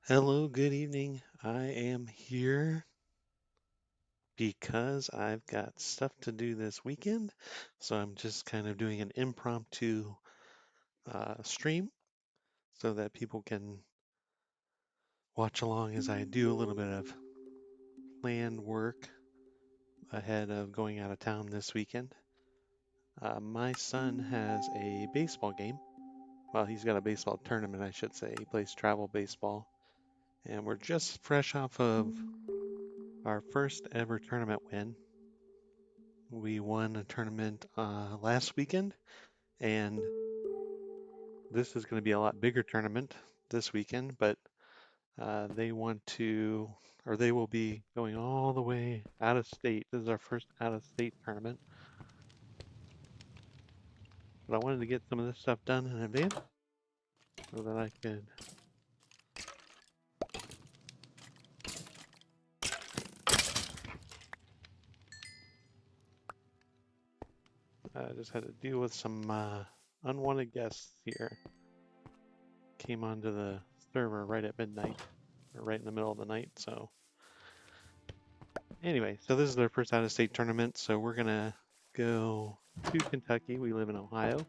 Hello, good evening. I am here because I've got stuff to do this weekend. So I'm just kind of doing an impromptu stream so that people can watch along as I do a little bit of planned work ahead of going out of town this weekend. My son has a baseball game. Well, he's got a baseball tournament, I should say. He plays travel baseball. And we're just fresh off of our first ever tournament win. We won a tournament last weekend, and this is going to be a lot bigger tournament this weekend, but they want to, or they will be going all the way out of state. This is our first out of state tournament, but I wanted to get some of this stuff done in advance so that I could just had to deal with some unwanted guests here. Came onto the server right at midnight, or right in the middle of the night, so anyway, so this is their first out-of-state tournament, so we're gonna go to Kentucky. We live in Ohio,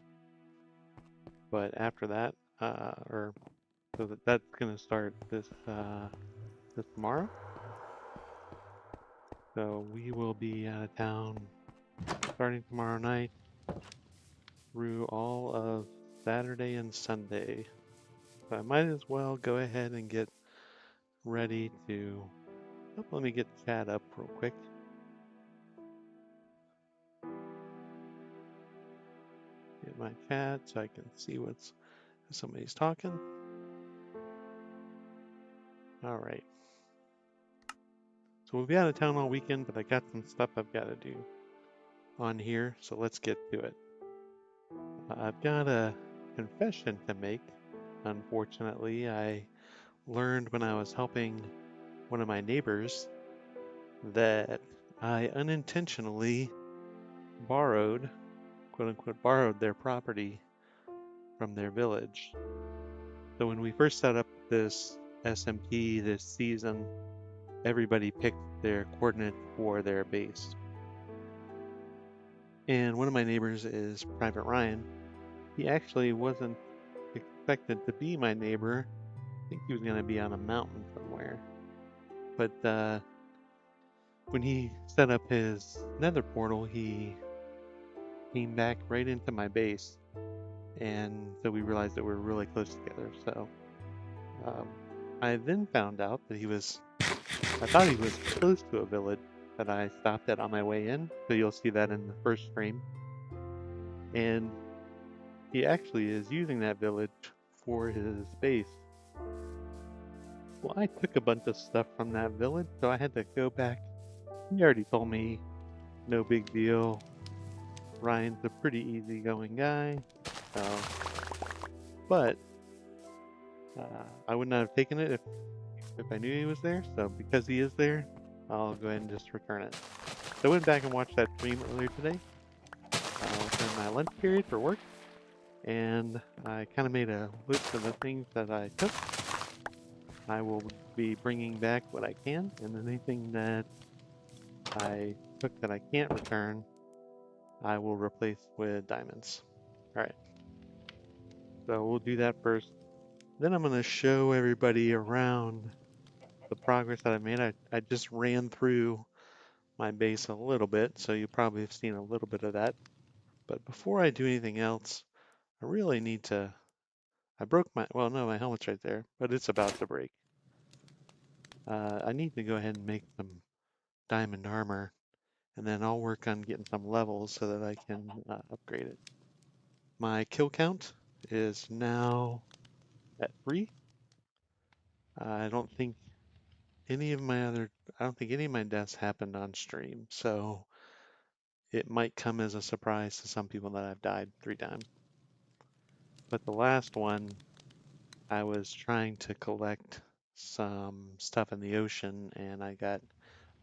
but after that, or so that's gonna start this tomorrow. So we will be out of town starting tomorrow night through all of Saturday and Sunday. So I might as well go ahead and get ready to. Oh, let me get chat up real quick. Get my chat so I can see what's if somebody's talking. All right. So we'll be out of town all weekend, but I got some stuff I've got to do on here, so let's get to it. I've got a confession to make. Unfortunately, I learned when I was helping one of my neighbors that I unintentionally borrowed, quote unquote, borrowed their property from their village. So when we first set up this SMP this season, everybody picked their coordinate for their base. And one of my neighbors is Private Ryan. He actually wasn't expected to be my neighbor. I think he was going to be on a mountain somewhere. But when he set up his nether portal, he came back right into my base. And so we realized that we were really close together. So I then found out that I thought he was close to a village that I stopped at on my way in. So you'll see that in the first stream. And he actually is using that village for his base. Well, I took a bunch of stuff from that village, so I had to go back. He already told me, no big deal. Ryan's a pretty easygoing guy, so. But I would not have taken it if I knew he was there. So because he is there, I'll go ahead and just return it. So I went back and watched that stream earlier today. I was in my lunch period for work, and I kind of made a list of the things that I took. I will be bringing back what I can, and anything that I took that I can't return, I will replace with diamonds. Alright, so we'll do that first. Then I'm going to show everybody around the progress that I made. I just ran through my base a little bit, so you probably have seen a little bit of that. But before I do anything else, I really need to. I broke my. Well, no, my helmet's right there, but it's about to break. I need to go ahead and make some diamond armor, and then I'll work on getting some levels so that I can upgrade it. My kill count is now at 3. I don't think any of my other, I don't think any of my deaths happened on stream, so it might come as a surprise to some people that I've died 3 times. But the last one, I was trying to collect some stuff in the ocean and I got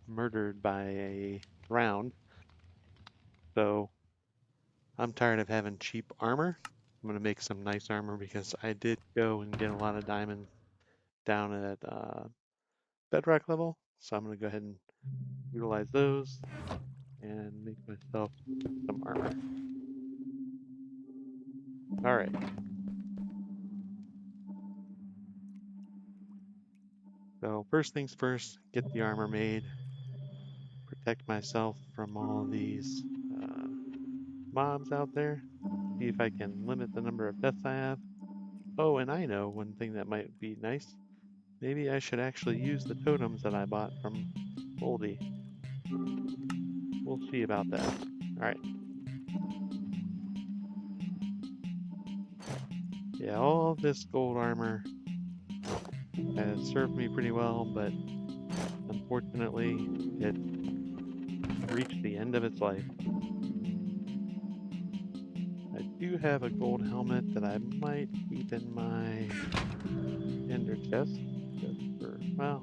murdered by a round. So I'm tired of having cheap armor. I'm going to make some nice armor because I did go and get a lot of diamonds down at bedrock level, so I'm going to go ahead and utilize those and make myself some armor. Alright. So first things first, get the armor made, protect myself from all of these mobs out there, see if I can limit the number of deaths I have. Oh, and I know one thing that might be nice. Maybe I should actually use the totems that I bought from Goldie. We'll see about that. Alright. Yeah, all this gold armor has served me pretty well, but unfortunately, it reached the end of its life. I do have a gold helmet that I might keep in my ender chest, just for, well,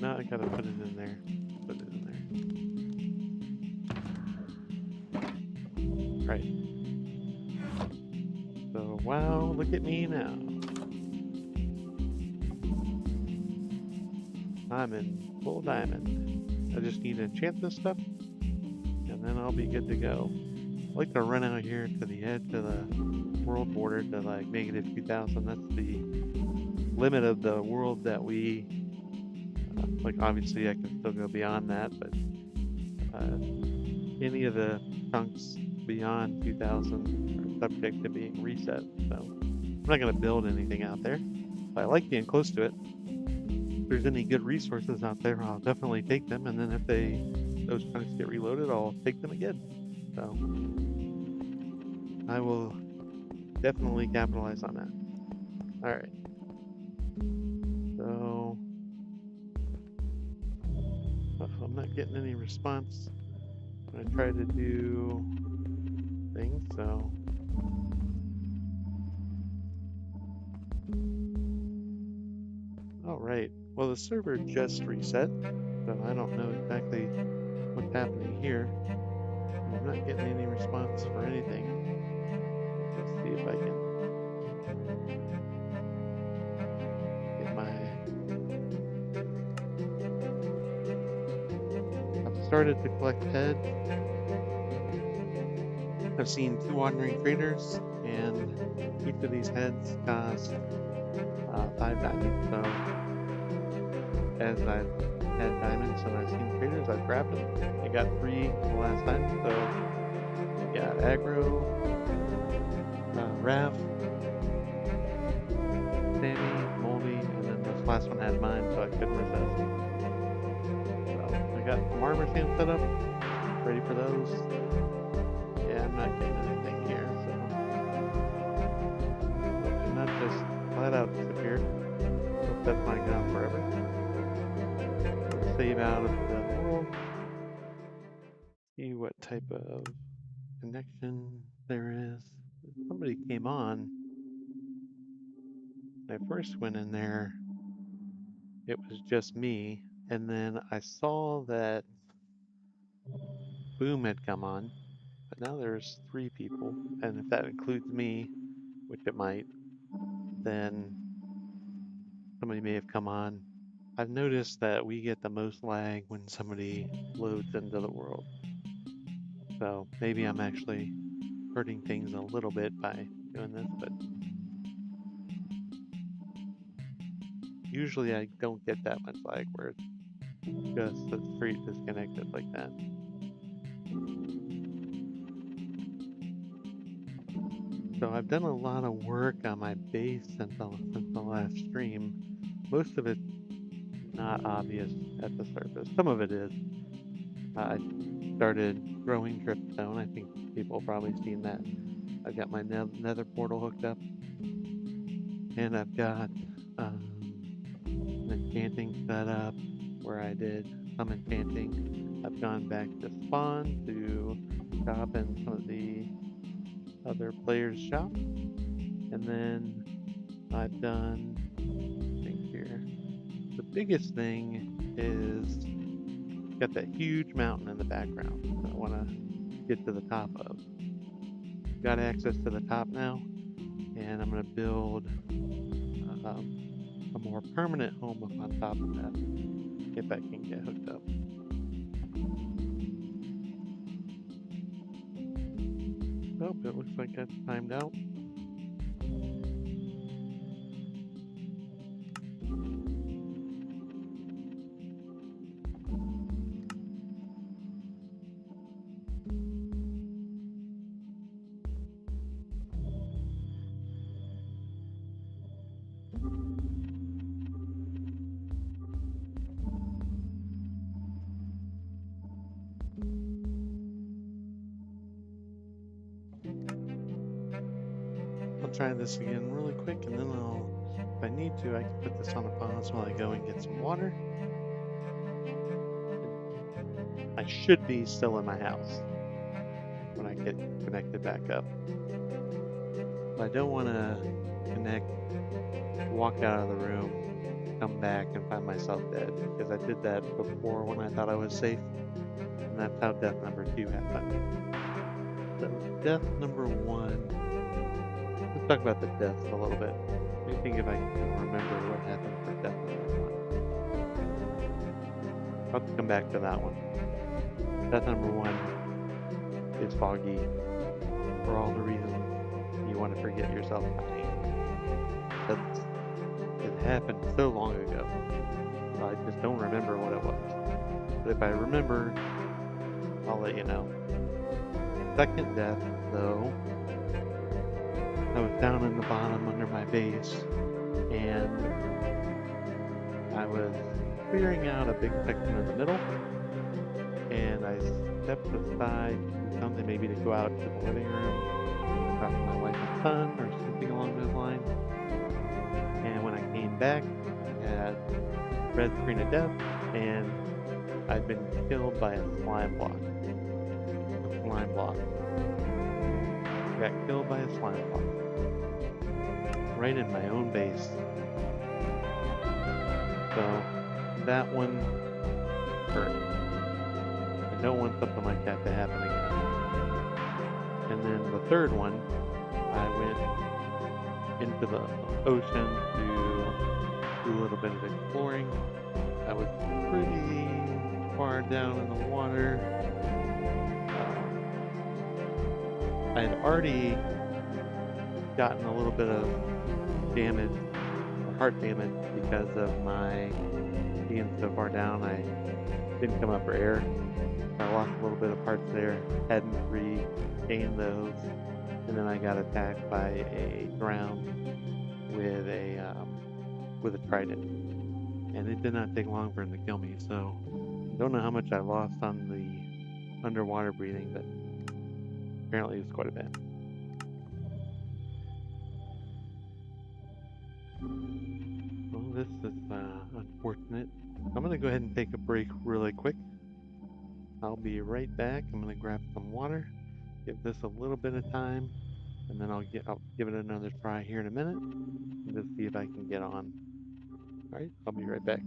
no, I gotta put it in there. Put it in there. Right. So, wow, look at me now. I'm in full diamond. I just need to enchant this stuff, and then I'll be good to go. I like to run out here to the edge of the world border to like -2000. That's the limit of the world that we like. Obviously I can still go beyond that, but any of the chunks beyond 2000 are subject to being reset, so I'm not going to build anything out there, but I like being close to it. If there's any good resources out there, I'll definitely take them, and then if those chunks get reloaded, I'll take them again. So I will definitely capitalize on that. Alright. So I'm not getting any response when I try to do things, so alright. Well, the server just reset, so I don't know exactly what's happening here. I'm not getting any response for anything. Let's see if I can get I've started to collect heads. I've seen 2 wandering traders, and each of these heads cost 5 diamonds. So as I've had diamonds and I've seen traders, I've grabbed them. I got 3 the last time, so we got aggro, Rav, Sammy, Moldy, and then this last one had mine, so I couldn't resist. So I got some armor stamp set up, ready for those. Yeah, I'm not getting anything here, so I'm not just flat out disappeared. Hope that's not gone forever. Let's save out of the world. See what type of connection there is. Somebody came on. When I first went in there, it was just me, and then I saw that Boom had come on, but now there's 3 people, and if that includes me, which it might, then somebody may have come on. I've noticed that we get the most lag when somebody loads into the world. So maybe I'm actually hurting things a little bit by doing this, but usually I don't get that much lag where it's just a straight disconnected like that. So I've done a lot of work on my base since the last stream. Most of it's not obvious at the surface. Some of it is. I started growing dripstone. I think people have probably seen that. I've got my nether portal hooked up, and I've got an enchanting set up where I did some enchanting. I've gone back to spawn to shop in some of the other players' shop, and then I've done things here. The biggest thing is got that huge mountain in the background that I want to get to the top of. Got access to the top now. going to build a more permanent home up on top of that if I can get hooked up. Oh, it looks like that's timed out. I'll try this again really quick, and then if I need to, I can put this on a pause while I go and get some water. I should be still in my house when I get connected back up. But I don't want to walk out of the room, come back and find myself dead, because I did that before when I thought I was safe, and that's how death number 2 happened. So death number 1, let's talk about the deaths a little bit. Let me think if I can remember what happened for death number 1. I'll have to come back to that one. Death number 1 is foggy for all the reasons you want to forget yourself dying. It happened so long ago, I just don't remember what it was. But if I remember, I'll let you know. Second death, though, I was down in the bottom under my base, and I was clearing out a big section in the middle, and I stepped aside to do something, maybe to go out to the living room, talk to my wife and son, or something along those lines. And when I came back, I had red screen of death, and I'd been killed by a slime block. Got killed by a slime block. Right in my own base. So that one hurt. I don't want something like that to happen again. And then the third one, I went into the ocean to do a little bit of exploring. I was pretty far down in the water. I had already gotten a little bit of damage, or heart damage, because of my being so far down. I didn't come up for air. I lost a little bit of parts there, hadn't regained those, and then I got attacked by a drown with a trident, and it did not take long for him to kill me. So I don't know how much I lost on the underwater breathing, but apparently it was quite a bit. Well, this is unfortunate. I'm going to go ahead and take a break really quick. I'll be right back. I'm going to grab some water, give this a little bit of time, and then I'll give it another try here in a minute and just see if I can get on. All right, I'll be right back.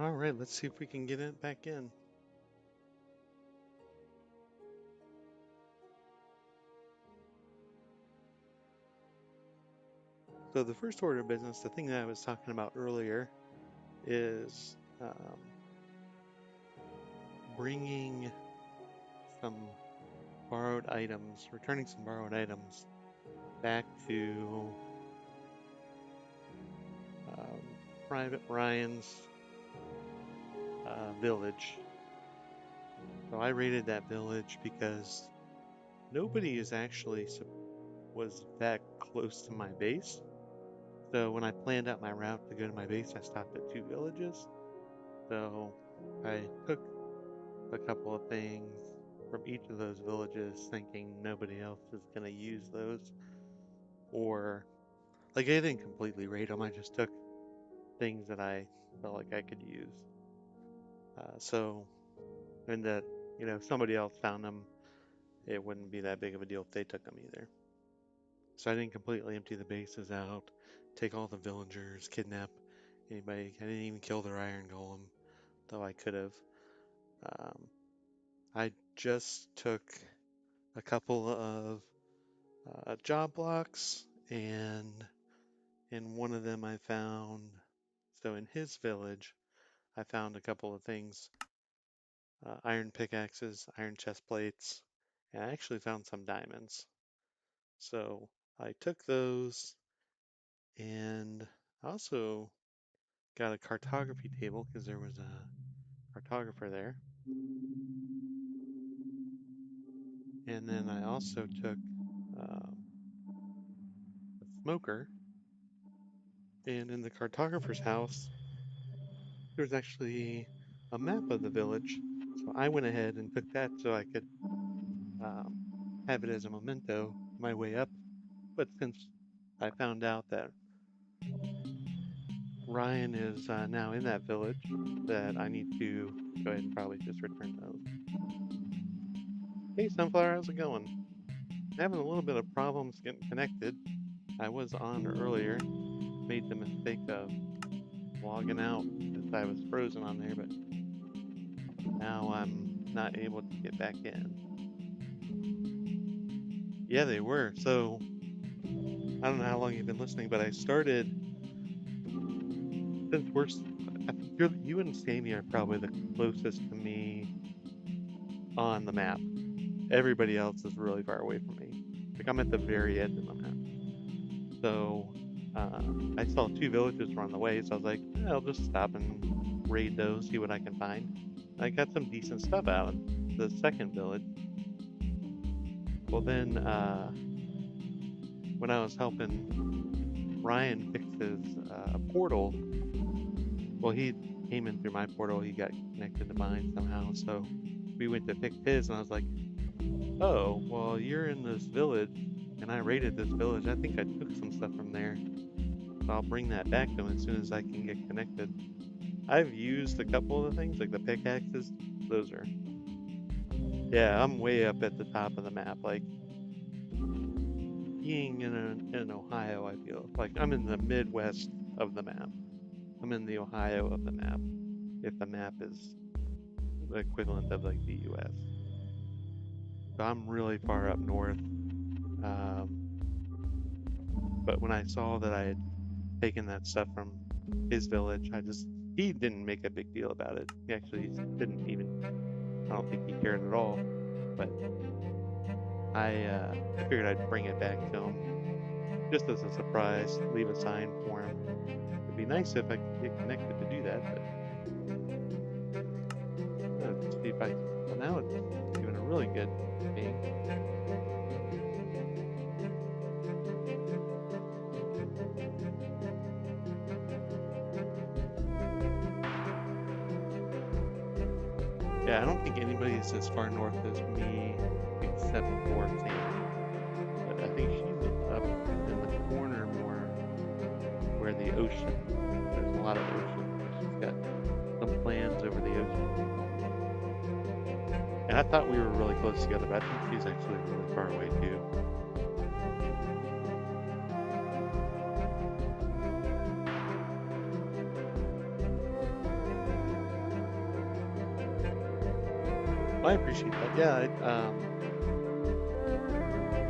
All right, let's see if we can get it back in. So the first order of business, the thing that I was talking about earlier, is bringing some borrowed items, returning some borrowed items back to Private Ryan's village. So I raided that village because nobody is actually was that close to my base. So when I planned out my route to go to my base, I stopped at 2 villages. So I took a couple of things from each of those villages, thinking nobody else is going to use those. Or, like, I didn't completely raid them, I just took things that I felt like I could use. And that, if somebody else found them, it wouldn't be that big of a deal if they took them either. So I didn't completely empty the bases out, take all the villagers, kidnap anybody. I didn't even kill their iron golem, though I could have. I just took a couple of job blocks, and in one of them I found, so in his village, I found a couple of things, iron pickaxes, iron chest plates, and I actually found some diamonds. So I took those, and I also got a cartography table because there was a cartographer there. And then I also took a smoker, and in the cartographer's house, there's actually a map of the village. So I went ahead and took that so I could um, have it as a memento my way up. But since I found out that Ryan is now in that village, that I need to go ahead and probably just return those. Hey, Sunflower, how's it going? Having a little bit of problems getting connected. I was on earlier, made the mistake of logging out as I was frozen on there, but now I'm not able to get back in. Yeah, they were. So I don't know how long you've been listening, but I started, since I think you and Sammy are probably the closest to me on the map. Everybody else is really far away from me. Like, I'm at the very edge of the map. So I saw 2 villages were on the way, so I was like, I'll just stop and raid those, see what I can find. I got some decent stuff out of the second village. Well, then when I was helping Ryan fix his portal, well, he came in through my portal, he got connected to mine somehow, so we went to fix his, and I was like, oh, well, you're in this village, and I raided this village. I think I took some stuff from there, so I'll bring that back to him as soon as I can get connected. I've used a couple of the things, like the pickaxes. Those are, yeah, I'm way up at the top of the map. Like, being in Ohio, I feel like I'm in the Midwest of the map. I'm in the Ohio of the map, if the map is the equivalent of like the US. So I'm really far up north. But when I saw that I had taken that stuff from his village, he didn't make a big deal about it. He actually didn't even, I don't think he cared at all. But I figured I'd bring it back to him just as a surprise, leave a sign for him. It'd be nice if I could get connected to do that, but let's see if well, now it's doing a really good thing. Yeah, I don't think anybody's as far north as me except for Sammy. But I think she's up in the corner more where the ocean, there's a lot of ocean. She's got some plans over the ocean. And I thought we were really close together, but I think she's actually really far away too. I appreciate that. Yeah,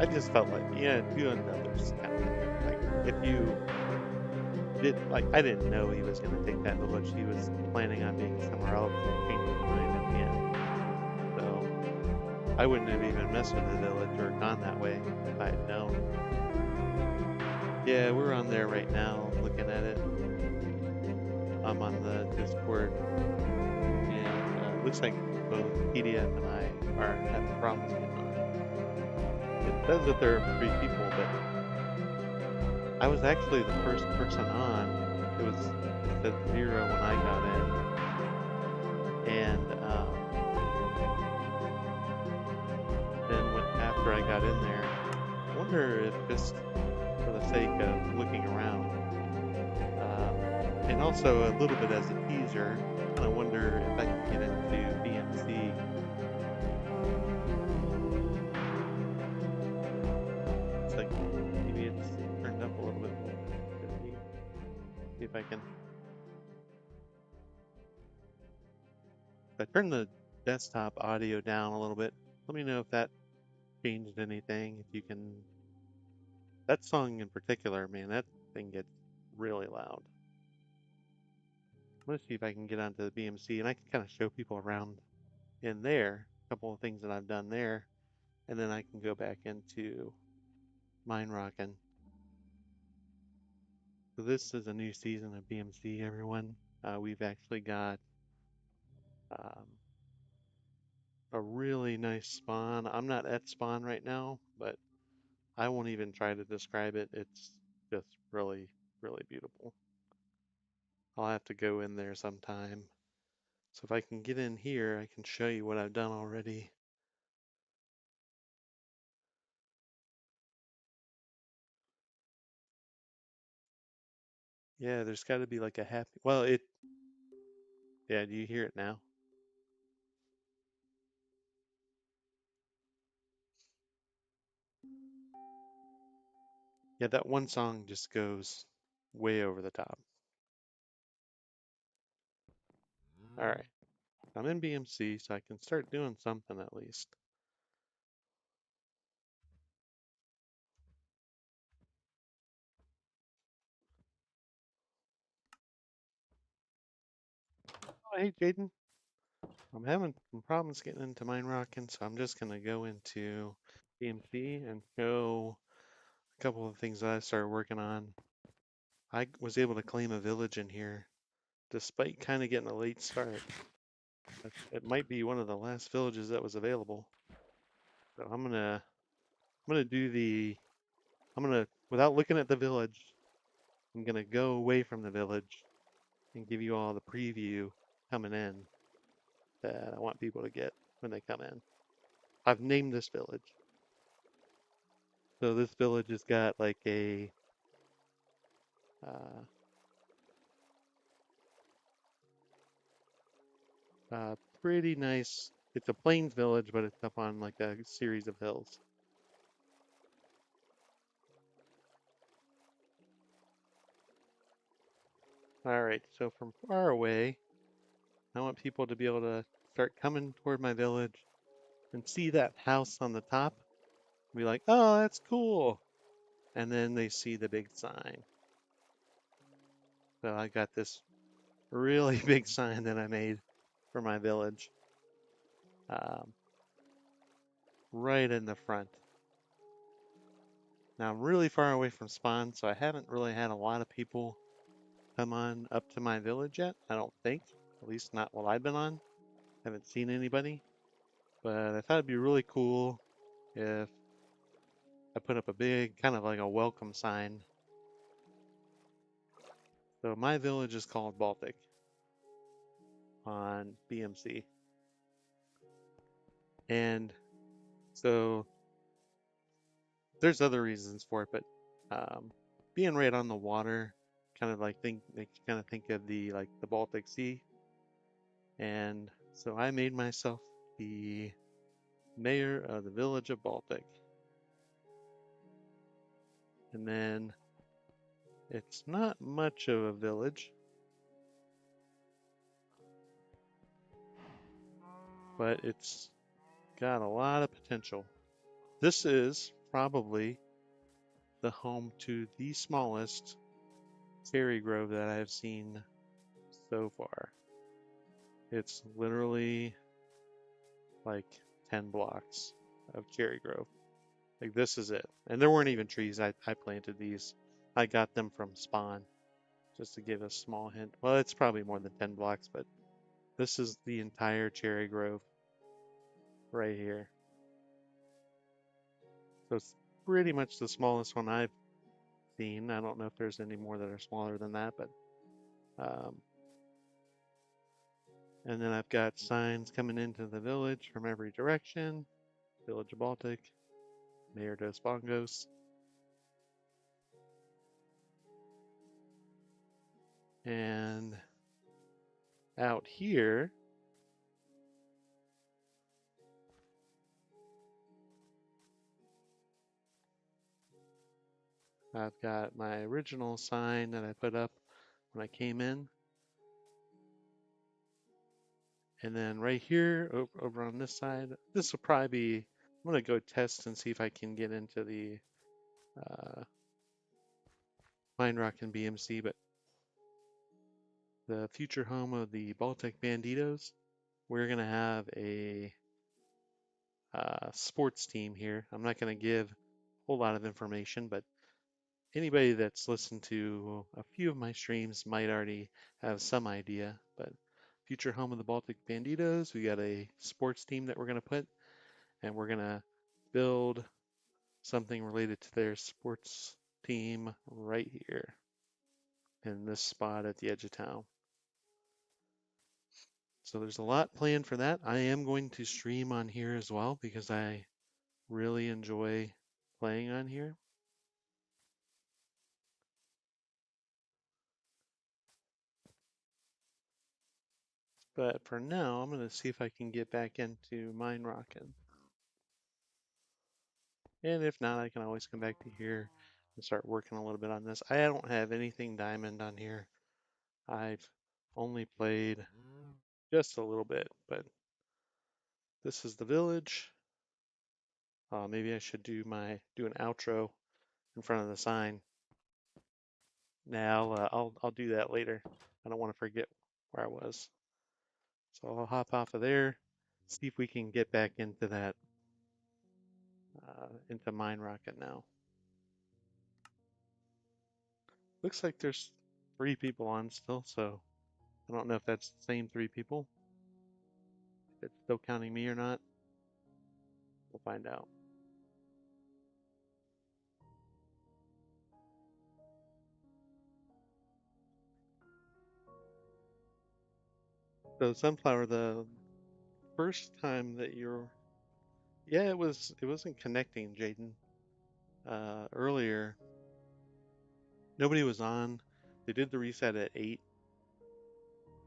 I just felt like, yeah, doing others kind of like if you did like I didn't know he was going to take that village. He was planning on being somewhere else and changed his mind at the end. So I wouldn't have even messed with the village or gone that way if I had known. Yeah, we're on there right now looking at it. I'm on the Discord, and it looks like both PDF and I are having problems getting on. It says that there are 3 people, but I was actually the first person on. It said 0 when I got in, and then after I got in there, I wonder if just for the sake of looking around, and also a little bit as a teaser, I kind of wonder if I can get into BMC. It's like maybe it's turned up a little bit more. See if I can. If I turn the desktop audio down a little bit, let me know if that changed anything. If you can. That song in particular, man, that thing gets really loud. I'm gonna see if I can get onto the BMC and I can kind of show people around in there, a couple of things that I've done there, and then I can go back into Minerockin. So this is a new season of BMC, everyone. We've actually got um, a really nice spawn. I'm not at spawn right now, but I won't even try to describe it. It's just really, really beautiful. I'll have to go in there sometime. So if I can get in here, I can show you what I've done already. Yeah, there's got to be like a happy, well, yeah, do you hear it now? Yeah, that one song just goes way over the top. All right, I'm in BMC, so I can start doing something at least. Oh, hey, Jaden. I'm having some problems getting into Minerockin, so I'm just gonna go into BMC and show a couple of things that I started working on. I was able to claim a village in here, despite kind of getting a late start. It might be one of the last villages that was available. So I'm gonna, without looking at the village, I'm gonna go away from the village and give you all the preview coming in that I want people to get when they come in. I've named this village. So this village has got like uh, pretty nice. It's a plains village, but it's up on like a series of hills. All right, so from far away, I want people to be able to start coming toward my village and see that house on the top. Be like, oh, that's cool. And then they see the big sign. So I got this really big sign that I made for my village um, right in the front. Now I'm really far away from spawn, so I haven't really had a lot of people come on up to my village yet, I don't think. At least not while I've been on. Haven't seen anybody. But I thought it'd be really cool if I put up a big, kind of like a welcome sign. So my village is called Baltic on BMC. And so there's other reasons for it, but being right on the water kind of like makes you kind of think of the Baltic Sea. And so I made myself the mayor of the village of Baltic. And then it's not much of a village, but it's Got a lot of potential. This is probably the home to the smallest cherry grove that I've seen so far. It's literally like 10 blocks of cherry grove. Like this is it. And there weren't even trees. I planted these. I got them from spawn, just to give a small hint. Well, it's probably more than 10 blocks, but this is the entire cherry grove right here. So it's pretty much the smallest one I've seen. I don't know if there's any more that are smaller than that, but um, and then I've got signs coming into the village from every direction. Village of Baltic, Mayor dos Bongos. And out here, I've got my original sign that I put up when I came in. And then right here, over on this side, this will probably be, I'm going to go test and see if I can get into the Minerockin BMC, but the future home of the Baltic Banditos, we're going to have a sports team here. I'm not going to give a whole lot of information, but anybody that's listened to a few of my streams might already have some idea. But future home of the Baltic Banditos, we got a sports team that we're going to put, and we're going to build something related to their sports team right here in this spot at the edge of town. So there's a lot planned for that. I am going to stream on here as well because I really enjoy playing on here. But for now, I'm going to see if I can get back into Minerockin. And if not, I can always come back to here and start working a little bit on this. I don't have anything diamond on here. I've only played just a little bit, but this is the village. Maybe I should do an outro in front of the sign. Now I'll do that later. I don't want to forget where I was. So I'll hop off of there, see if we can get back into that into Minerockin now. Looks like there's 3 people on still, so I don't know if that's the same 3 people. If it's still counting me or not, we'll find out. So Sunflower, the first time that you're, yeah, it wasn't connecting, Jaden. Earlier, nobody was on. They did the reset at 8,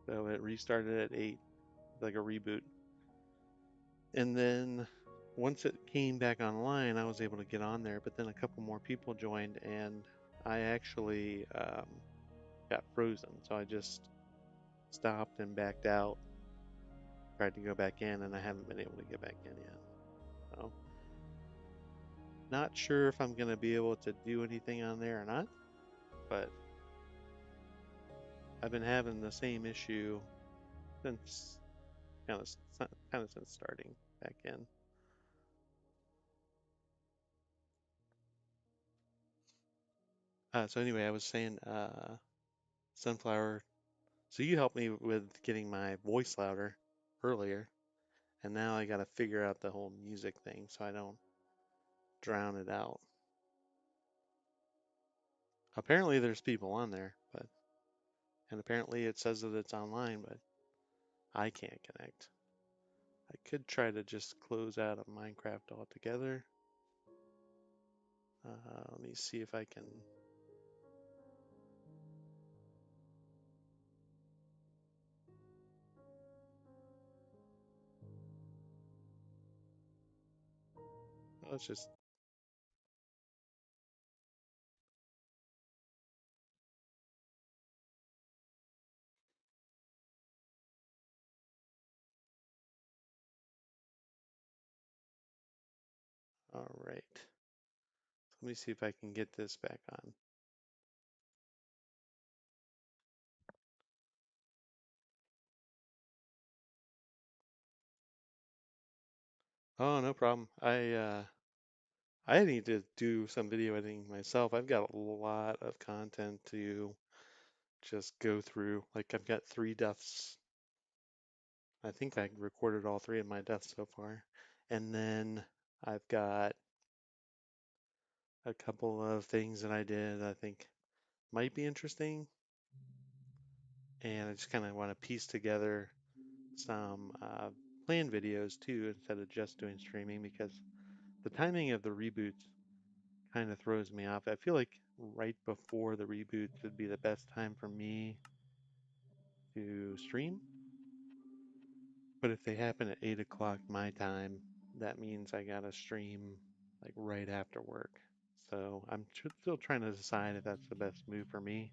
so it restarted at 8, like a reboot. And then once it came back online, I was able to get on there, but then a couple more people joined, and I actually got frozen. So I just stopped and backed out, tried to go back in, and I haven't been able to get back in yet. So not sure if I'm going to be able to do anything on there or not, but I've been having the same issue since kind of since starting back in. So anyway, I was saying Sunflower. So you helped me with getting my voice louder earlier, and now I got to figure out the whole music thing so I don't drown it out. Apparently there's people on there, and apparently it says that it's online, but I can't connect. I could try to just close out of Minecraft altogether. Let me see if I can. Let's just All right. Let me see if I can get this back on. Oh, no problem. I need to do some video editing myself. I've got a lot of content to just go through. Like I've got 3 deaths. I think I recorded all 3 of my deaths so far. And then I've got a couple of things that I did that I think might be interesting. And I just kind of want to piece together some planned videos too, instead of just doing streaming, because the timing of the reboots kind of throws me off. I feel like right before the reboots would be the best time for me to stream. But if they happen at 8 o'clock my time, that means I gotta stream like right after work. So I'm still trying to decide if that's the best move for me.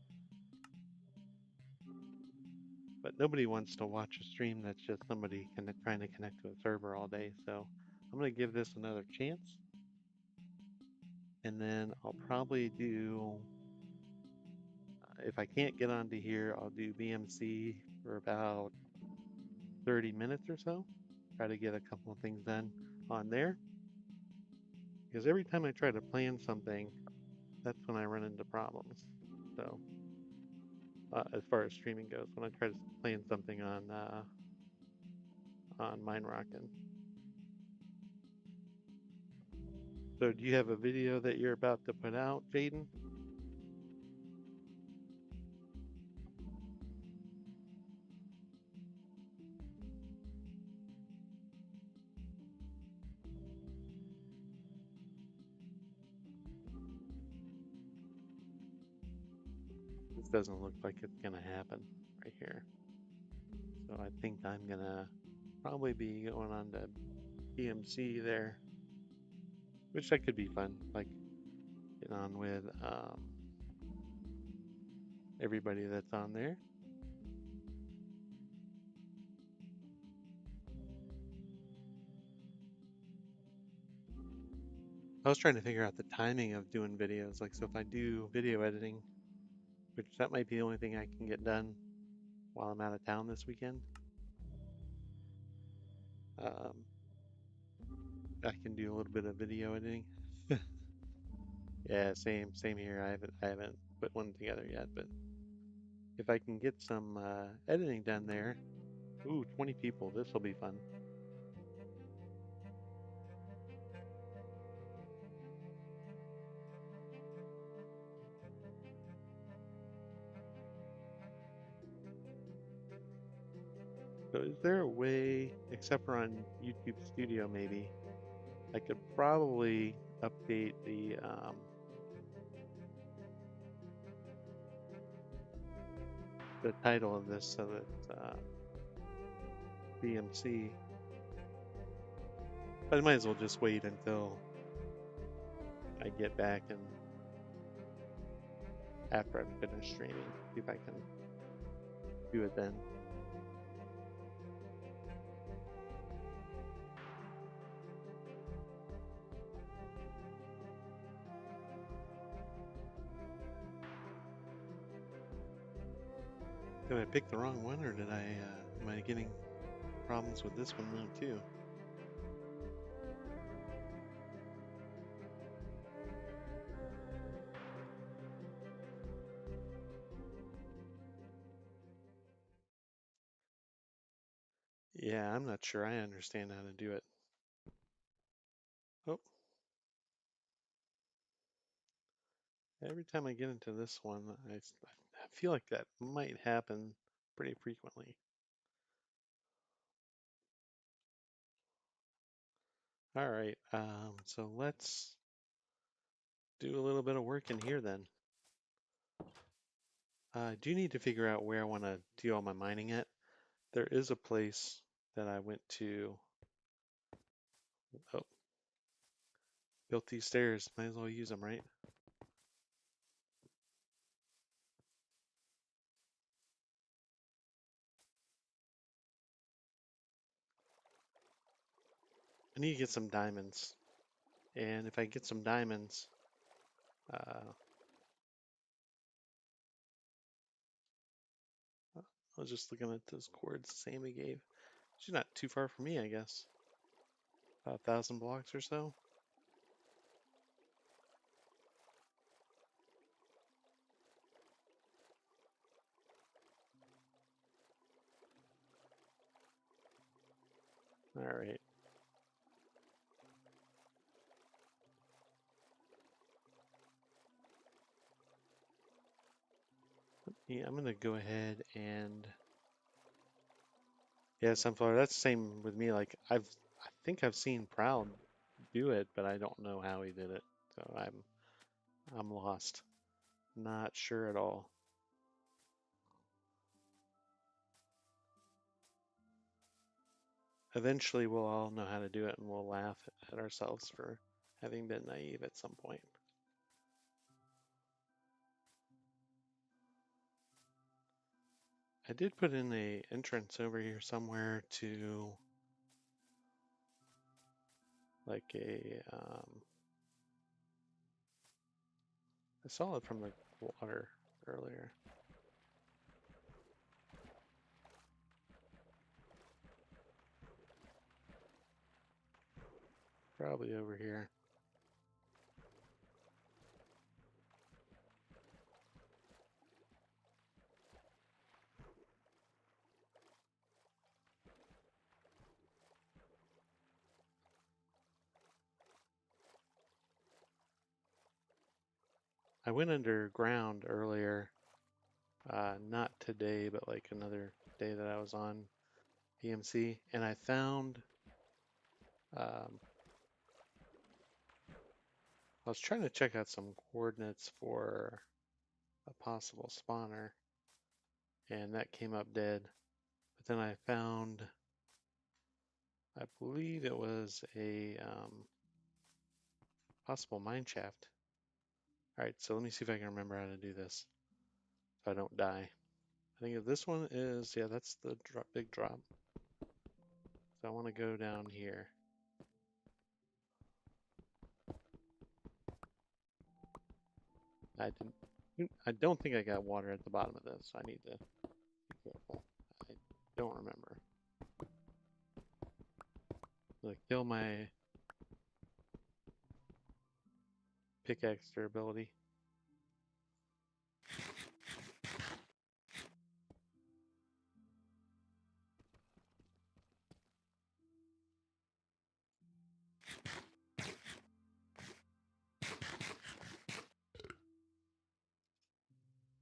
But nobody wants to watch a stream that's just somebody trying to connect to a server all day. So I'm gonna give this another chance. And then I'll probably do, if I can't get onto here, I'll do BMC for about 30 minutes or so. Try to get a couple of things done on there. Because every time I try to plan something, that's when I run into problems. So, as far as streaming goes, when I try to plan something on Minerockin. So, do you have a video that you're about to put out, Jaden? This doesn't look like it's gonna happen right here. So I think I'm gonna probably be going on to BMC there, which that could be fun. Like get on with everybody that's on there. I was trying to figure out the timing of doing videos. Like, so if I do video editing, which that might be the only thing I can get done while I'm out of town this weekend, um, I can do a little bit of video editing. Yeah, same here. I haven't put one together yet, but if I can get some editing done there, ooh, 20 people, this will be fun. So is there a way, except for on YouTube Studio maybe, I could probably update the title of this so that it's BMC, but I might as well just wait until I get back and after I've finished streaming, see if I can do it then. Did I pick the wrong one, or am I getting problems with this one now too? Yeah, I'm not sure I understand how to do it. Oh, every time I get into this one, I feel like that might happen pretty frequently. All right, so let's do a little bit of work in here then. I do need to figure out where I want to do all my mining at. There is a place that I went to. Oh, built these stairs. Might as well use them, right? I need to get some diamonds. And if I get some diamonds, I was just looking at those cords Sammy gave. She's not too far from me, I guess. About 1,000 blocks or so. All right. Yeah, I'm gonna go ahead and yeah, sunflower. That's the same with me. Like I think I've seen Proud do it, but I don't know how he did it. So I'm lost. Not sure at all. Eventually, we'll all know how to do it, and we'll laugh at ourselves for having been naive at some point. I did put in a entrance over here somewhere to like I saw it from the water earlier. Probably over here. I went underground earlier, not today, but like another day that I was on PMC, and I found, um, I was trying to check out some coordinates for a possible spawner, and that came up dead. But then I found, I believe it was a possible mine shaft. All right, so let me see if I can remember how to do this so I don't die. I think this one is, yeah, that's the big drop. So I want to go down here. I don't think I got water at the bottom of this. I need to be careful. I don't remember. Like kill my pickaxe durability.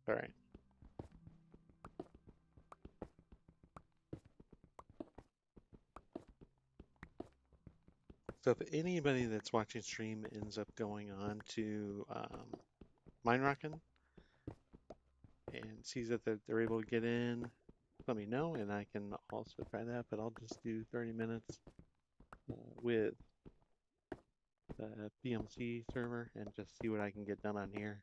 All right. So if anybody that's watching stream ends up going on to Minerockin and sees that they're able to get in, let me know, and I can also try that. But I'll just do 30 minutes with the PMC server and just see what I can get done on here.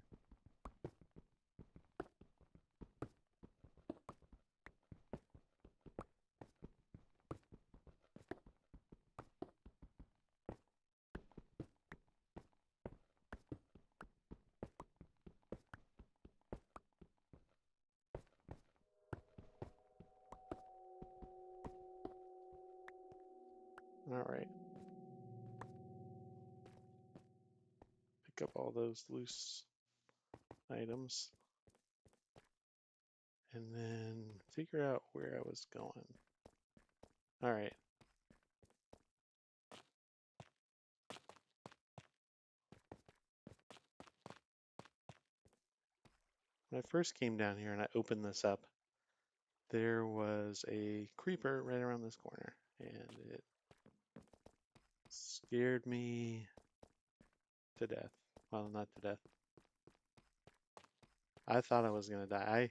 All right. Pick up all those loose items and then figure out where I was going. All right. When I first came down here and I opened this up, there was a creeper right around this corner, and it scared me to death. Well, not to death. I thought I was gonna die. I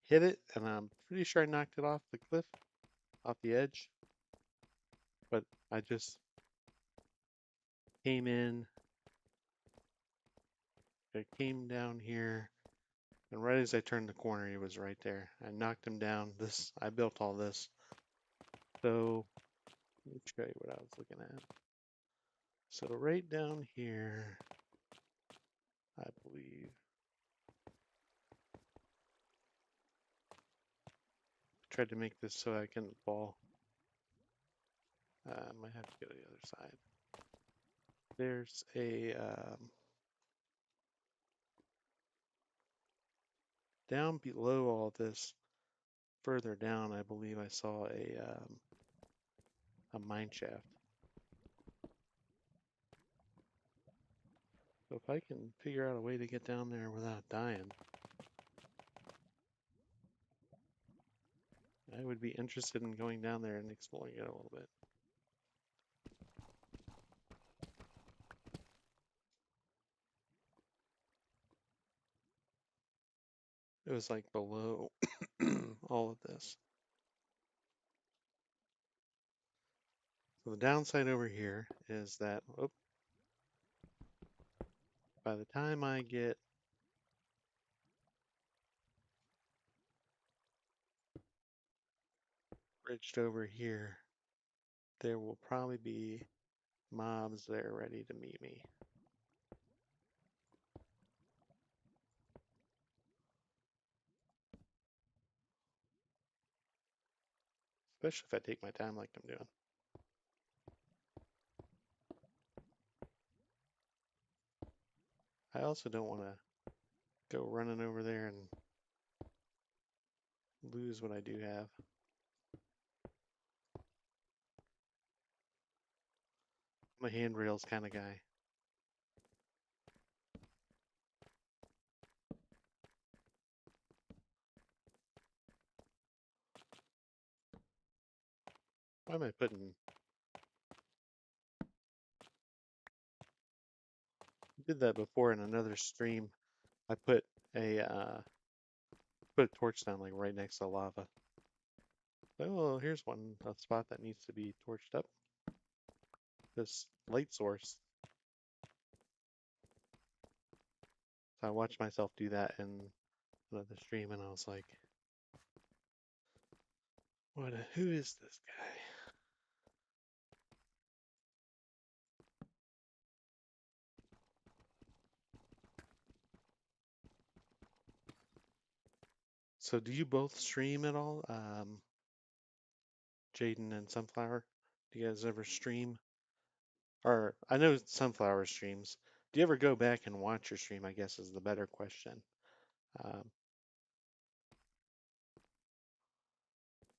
hit it, and I'm pretty sure I knocked it off the cliff, off the edge. But I just came in, I came down here, and right as I turned the corner, he was right there. I knocked him down. I built all this. So let me show you what I was looking at. So right down here, I believe. Tried to make this so I can fall. I might have to go to the other side. There's a down below all this, further down, I believe I saw a mine shaft. So if I can figure out a way to get down there without dying, I would be interested in going down there and exploring it a little bit. It was like below all of this. So the downside over here is that by the time I get bridged over here, there will probably be mobs there ready to meet me. Especially if I take my time like I'm doing. I also don't want to go running over there and lose what I do have. I'm a handrails kind of guy. Why am I putting... I did that before in another stream. I put a torch down like right next to lava. Oh, here's a spot that needs to be torched up. This light source. So I watched myself do that in another stream, and I was like, who is this guy? So do you both stream at all? Jaden and Sunflower? Do you guys ever stream? Or I know Sunflower streams. Do you ever go back and watch your stream, I guess is the better question. Um,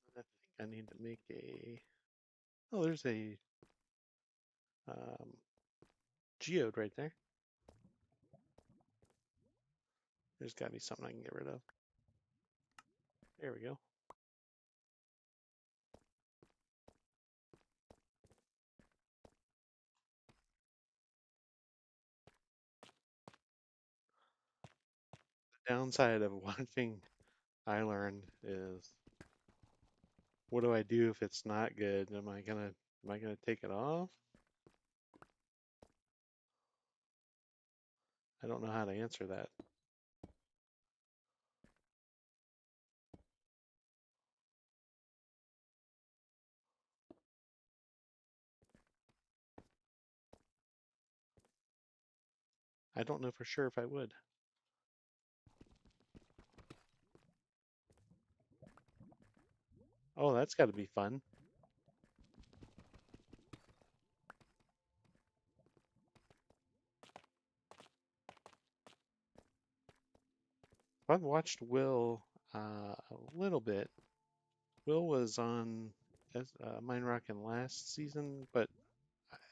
I think I need to make a... Oh, there's a geode right there. There's got to be something I can get rid of. There we go. The downside of watching I Learn is, what do I do if it's not good? Am I gonna take it off? I don't know how to answer that. I don't know for sure if I would. Oh, that's got to be fun. I've watched Will a little bit. Will was on Minerockin last season, but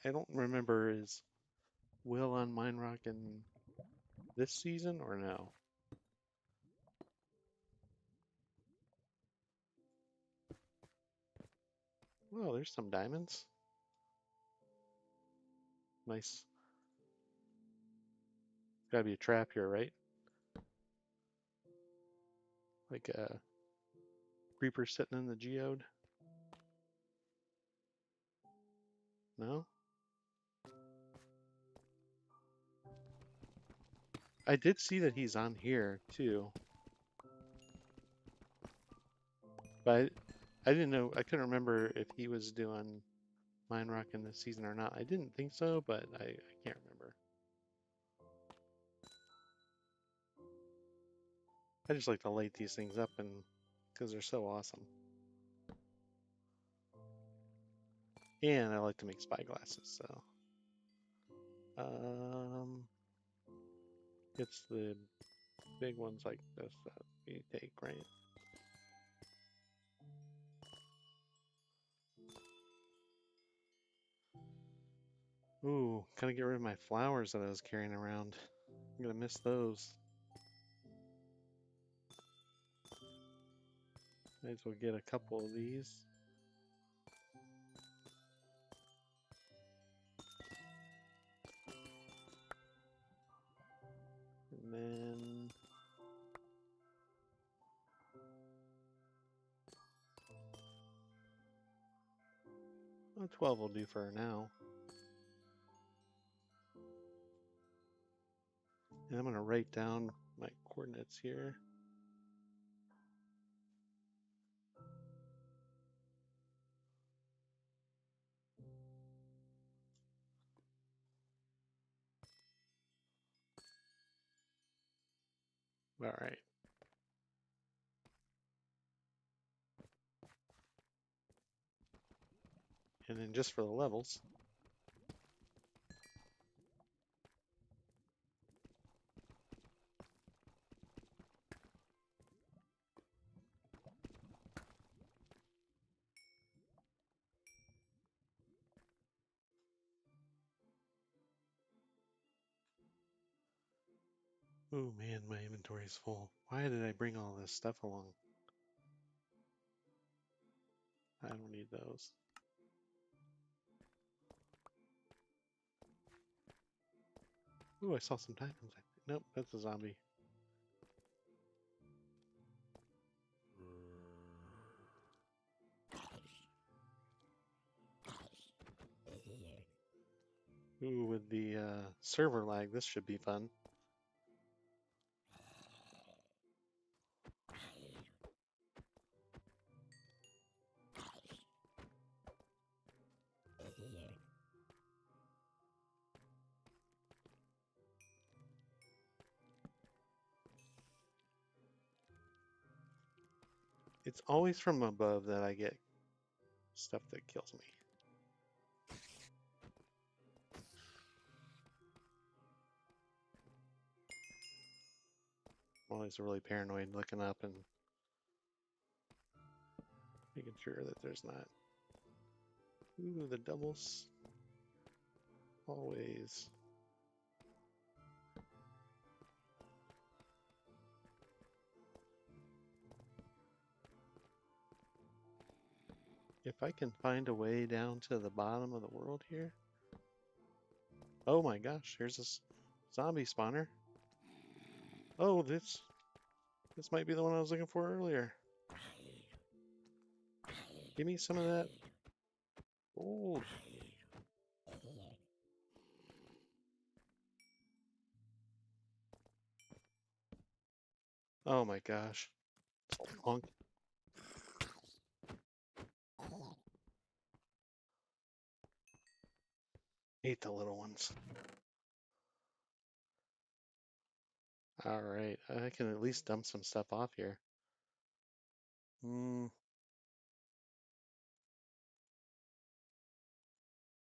I don't remember, is Will on Minerockin this season or no? Oh, there's some diamonds. Nice. Gotta be a trap here, right? Like a creeper sitting in the geode? No? I did see that he's on here too. But I didn't know, I couldn't remember if he was doing Minerockin this season or not. I didn't think so, but I can't remember. I just like to light these things up and because they're so awesome. And I like to make spyglasses, so it's the big ones like this that we take, right? Ooh, gotta get rid of my flowers that I was carrying around. I'm gonna miss those. Might as well get a couple of these. And then 12 will do for now. And I'm gonna write down my coordinates here. All right. And then just for the levels, oh man, my inventory is full. Why did I bring all this stuff along? I don't need those. Ooh, I saw some diamonds. Nope, that's a zombie. Ooh, with the server lag, this should be fun. It's always from above that I get stuff that kills me. I'm always really paranoid looking up and making sure that there's not. Ooh, the doubles. Always. If I can find a way down to the bottom of the world here. Oh my gosh, here's this zombie spawner. Oh, this might be the one I was looking for earlier. Give me some of that gold. Oh my gosh. Honk. Hate the little ones. Alright, I can at least dump some stuff off here.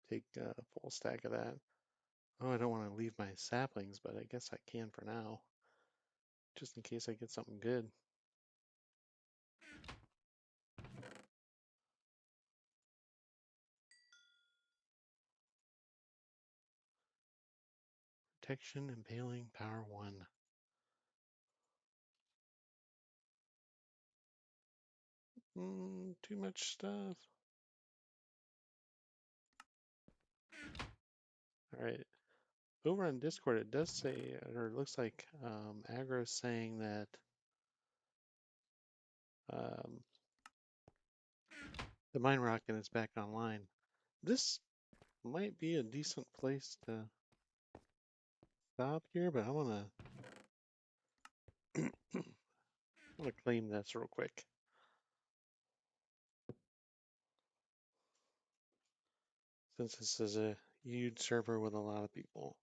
Take a full stack of that. Oh, I don't want to leave my saplings, but I guess I can for now. Just in case I get something good. Protection, impaling, power 1. Too much stuff. Alright. Over on Discord, it does say, or it looks like Agro's saying that the Minerockin is back online. This might be a decent place to stop here, but I want to claim this real quick. since this is a huge server with a lot of people.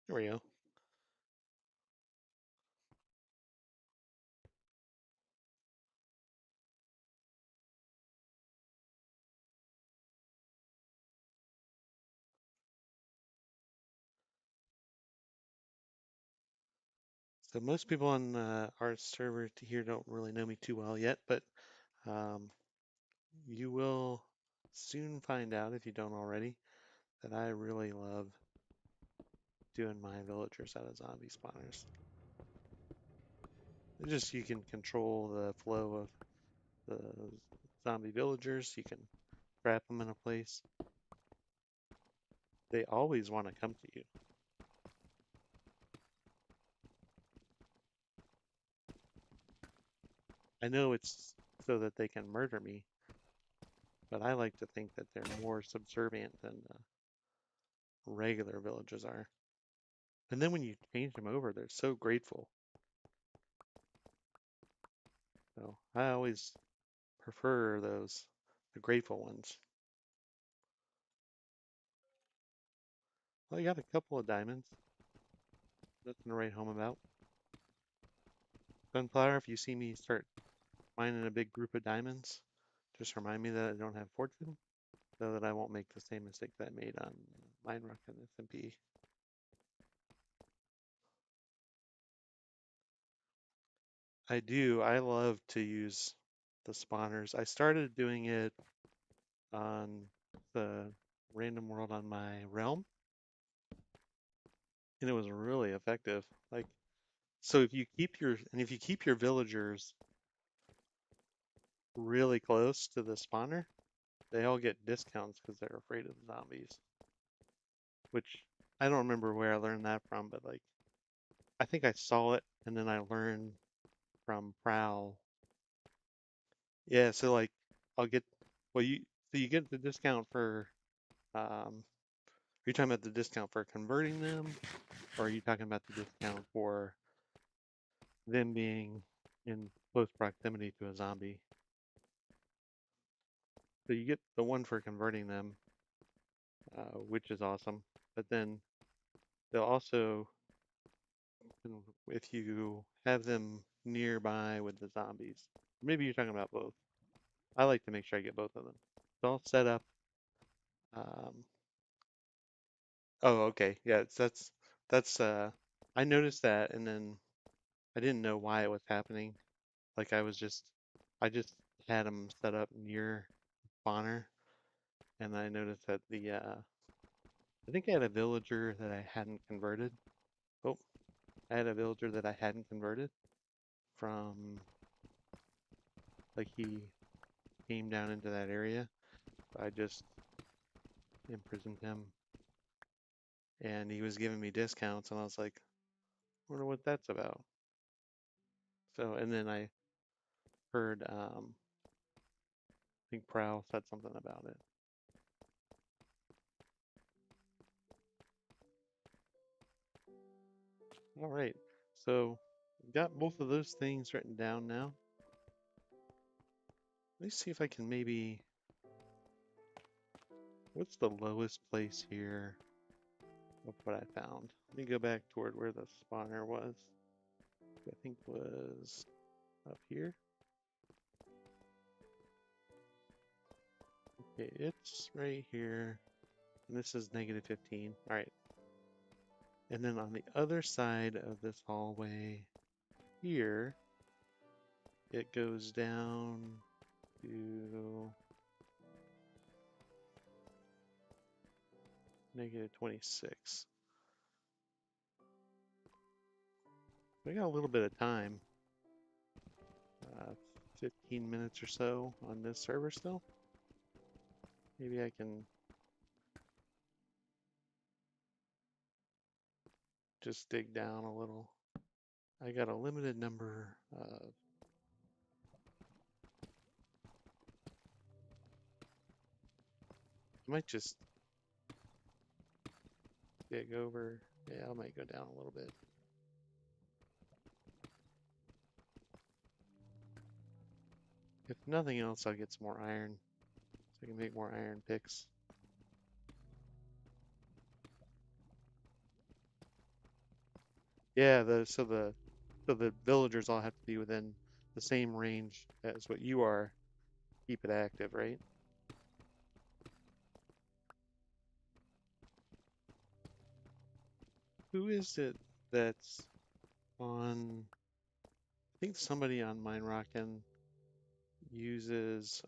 There we go. So most people on our server here don't really know me too well yet, but um, you will soon find out if you don't already that I really love doing my villagers out of zombie spawners. It's just you can control the flow of the zombie villagers. You can trap them in a place. They always want to come to you. I know it's so that they can murder me, but I like to think that they're more subservient than regular villagers are. And then when you change them over, they're so grateful. So I always prefer the grateful ones. Well, I got a couple of diamonds. Nothing to write home about. Sunflower, if you see me start mining a big group of diamonds, just remind me that I don't have fortune, so that I won't make the same mistake that I made on Minerockin SMP. I do. I love to use the spawners. I started doing it on the random world on my realm, and it was really effective. Like, so if you keep your villagers really close to the spawner, they all get discounts because they're afraid of zombies. Which I don't remember where I learned that from, but like I think I saw it and then I learned from Prowl. Yeah, so like I'll get well you get the discount for are you talking about the discount for converting them, or are you talking about the discount for them being in close proximity to a zombie? So you get the one for converting them, which is awesome. But then they'll also, if you have them nearby with the zombies, maybe you're talking about both. I like to make sure I get both of them. So I'll set up. Um, oh, okay, yeah, that's. I noticed that, and then I didn't know why it was happening. Like I just had them set up near spawner, and I noticed that I think I had a villager that I hadn't converted. Oh, I had a villager that I hadn't converted from, like he came down into that area. I just imprisoned him, and he was giving me discounts, and I was like, wonder what that's about. So, and then I heard, I think Prowl said something about it. All right, so got both of those things written down now. Let me see if I can maybe, what's the lowest place here of what I found? Let me go back toward where the spawner was. I think was up here. Okay, it's right here. And this is -15. All right. And then on the other side of this hallway here, it goes down to -26. We got a little bit of time. 15 minutes or so on this server still. Maybe I can just dig down a little. I got a limited number of I might just big over. Yeah, I might go down a little bit. If nothing else, I'll get some more iron so I can make more iron picks. Yeah, so the villagers all have to be within the same range as what you are. Keep it active, right? Who is it that's on? I think somebody on Minerockin uses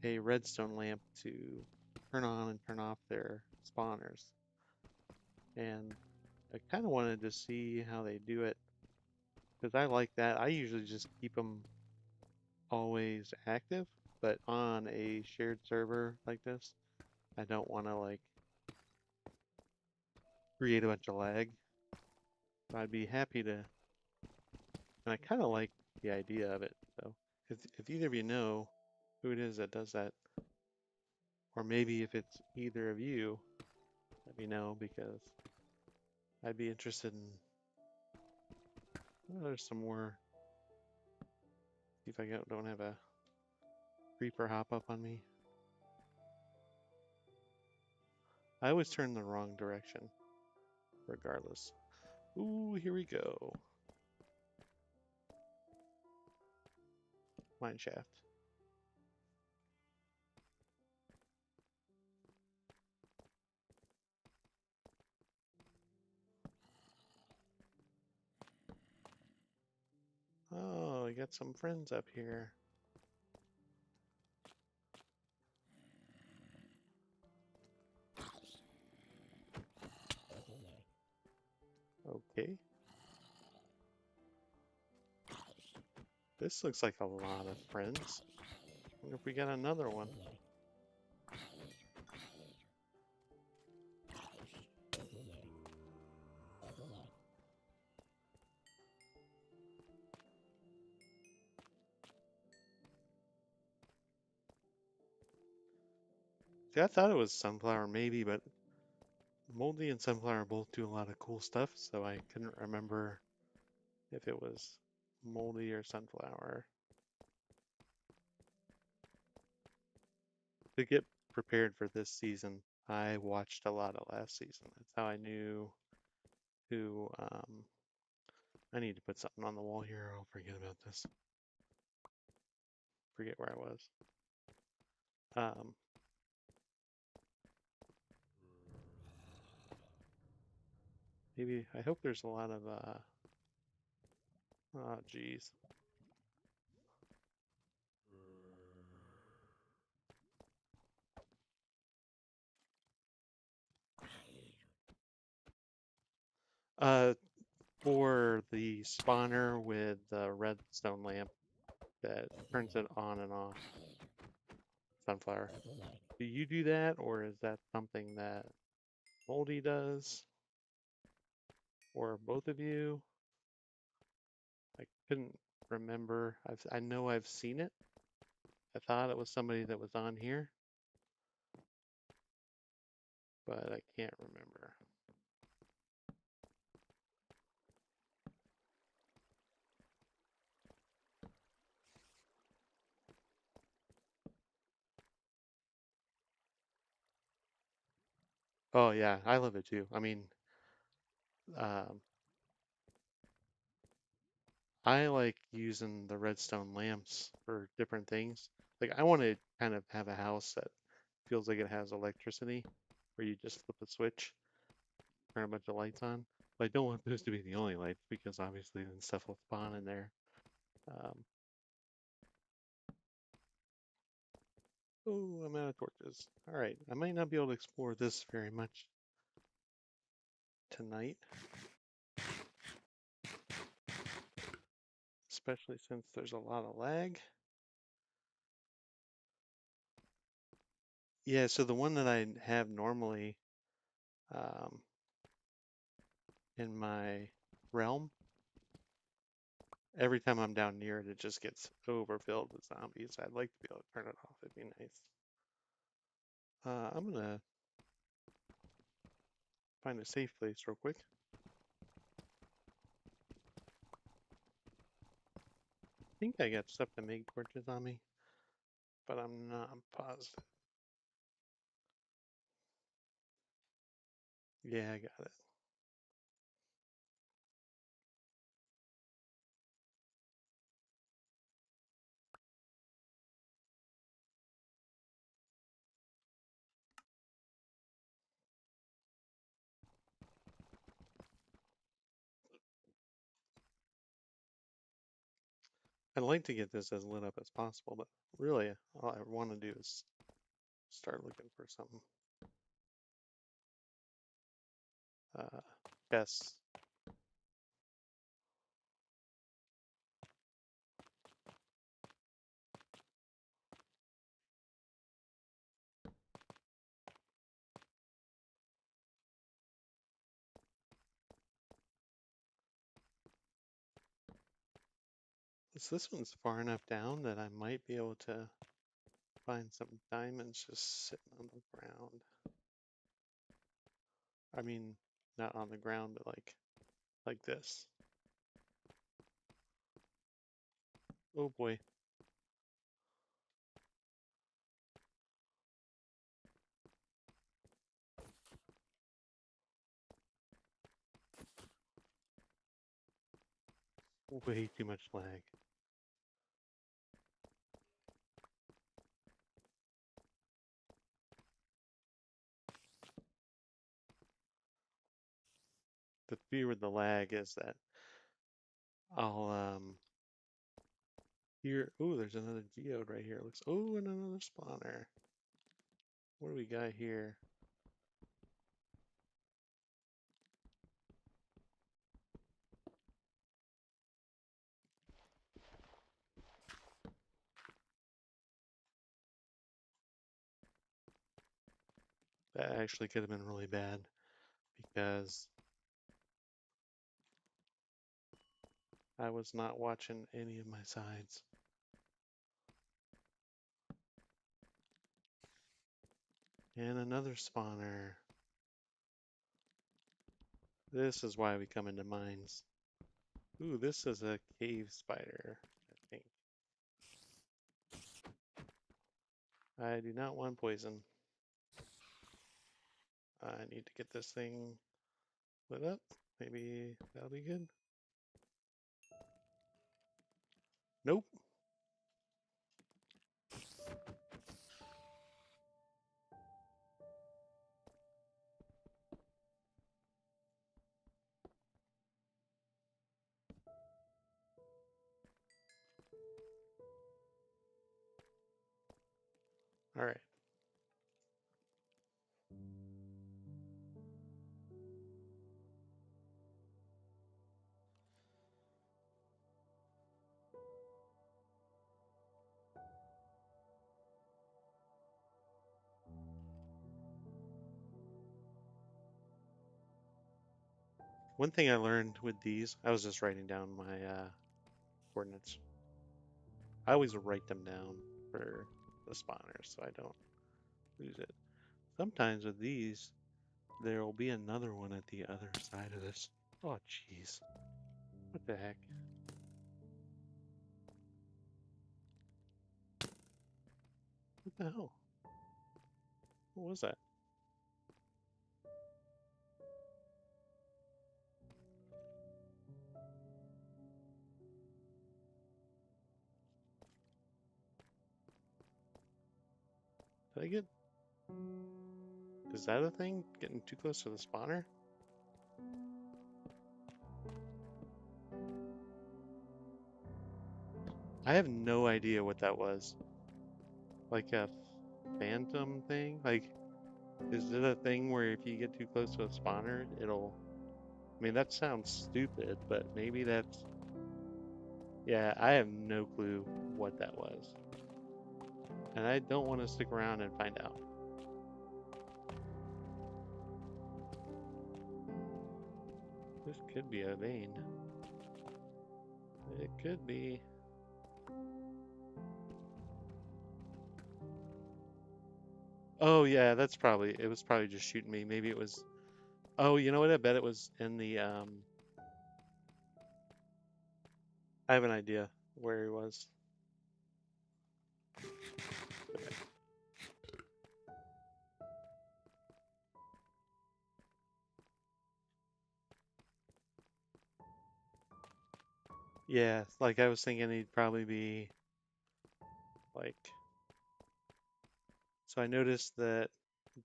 a redstone lamp to turn on and turn off their spawners. And I kind of wanted to see how they do it because I like that. I usually just keep them always active, but on a shared server like this, I don't want to like create a bunch of lag. So I'd be happy to, and I kind of like the idea of it. So if either of you know who it is that does that, or maybe if it's either of you, let me know because I'd be interested in. Well, there's some more. See if I don't have a creeper hop up on me. I always turn the wrong direction, regardless. Ooh, here we go. Mine shaft. Oh, I got some friends up here. Okay. This looks like a lot of friends. Wonder if we got another one. See, I thought it was sunflower maybe, but moldy and sunflower both do a lot of cool stuff, so I couldn't remember if it was moldy or sunflower. To get prepared for this season, I watched a lot of last season. That's how I knew who. I need to put something on the wall here. I'll forget about this. Forget where I was. Um, maybe I hope there's a lot of. Oh, geez. Uh, for the spawner with the redstone lamp that turns it on and off. Sunflower. Do you do that, or is that something that Moldy does? Or both of you? I couldn't remember. I know I've seen it. I thought it was somebody that was on here, but I can't remember. Oh yeah, I love it too. I mean, um, I like using the redstone lamps for different things. Like I want to kind of have a house that feels like it has electricity, where you just flip a switch, turn a bunch of lights on. But I don't want those to be the only lights because obviously then stuff will spawn in there. Um, oh, I'm out of torches. All right, I might not be able to explore this very much tonight, especially since there's a lot of lag. Yeah, so the one that I have normally um, in my realm, every time I'm down near it, it just gets overfilled with zombies. I'd like to be able to turn it off. It'd be nice. I'm gonna Find a safe place real quick. I think I got stuff to make torches on me, but I'm not positive. Yeah, I got it. I'd like to get this as lit up as possible, but really, all I want to do is start looking for something. Yes. So this one's far enough down that I might be able to find some diamonds just sitting on the ground. I mean, not on the ground, but like this. Oh boy. Way too much lag. The fear with the lag is that I'll here. Oh, there's another geode right here. Looks. Oh, and another spawner. What do we got here? That actually could have been really bad because I was not watching any of my sides. And another spawner. This is why we come into mines. Ooh, this is a cave spider, I think. I do not want poison. I need to get this thing lit up. Maybe that'll be good. Nope. All right. One thing I learned with these, I was just writing down my coordinates. I always write them down for the spawners so I don't lose it. Sometimes with these, there will be another one at the other side of this. Oh, jeez. What the heck? What the hell? What was that? Did I get... Is that a thing? Getting too close to the spawner? I have no idea what that was. Like a phantom thing? Like, is it a thing where if you get too close to a spawner, it'll... I mean, that sounds stupid, but maybe that's... Yeah, I have no clue what that was. And I don't want to stick around and find out. This could be a vein. It could be. Oh yeah, that's probably, it was probably just shooting me. Maybe it was Oh, you know what? I bet it was in the I have an idea where he was. Yeah, like I was thinking he'd probably be like, so I noticed that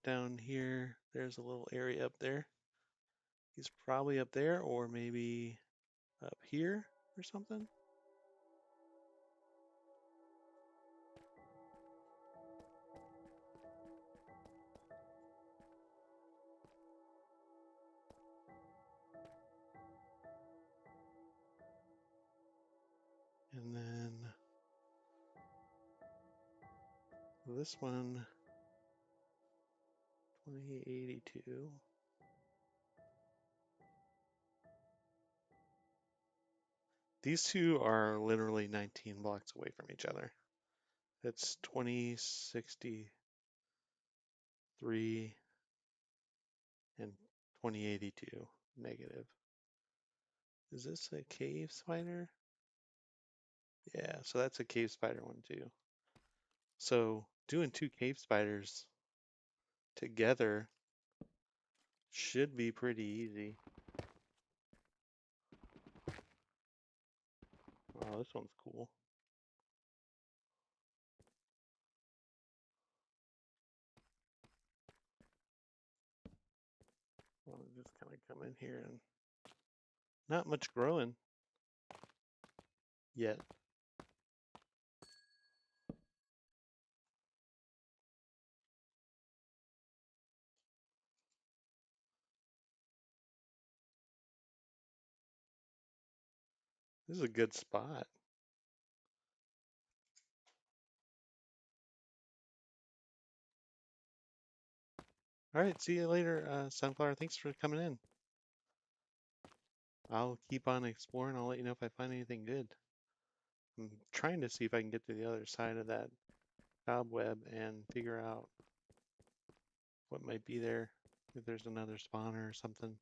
down here there's a little area up there. He's probably up there or maybe up here or something. And then this one, 2082. These two are literally 19 blocks away from each other. It's 2063 and 2082 negative. Is this a cave spider? Yeah, so that's a cave spider one too. So doing two cave spiders together should be pretty easy. Oh, this one's cool. I'll just kind of come in here and not much growing yet. This is a good spot. All right, see you later, Sunflower. Thanks for coming in. I'll keep on exploring. I'll let you know if I find anything good. I'm trying to see if I can get to the other side of that cobweb and figure out what might be there. If there's another spawner or something.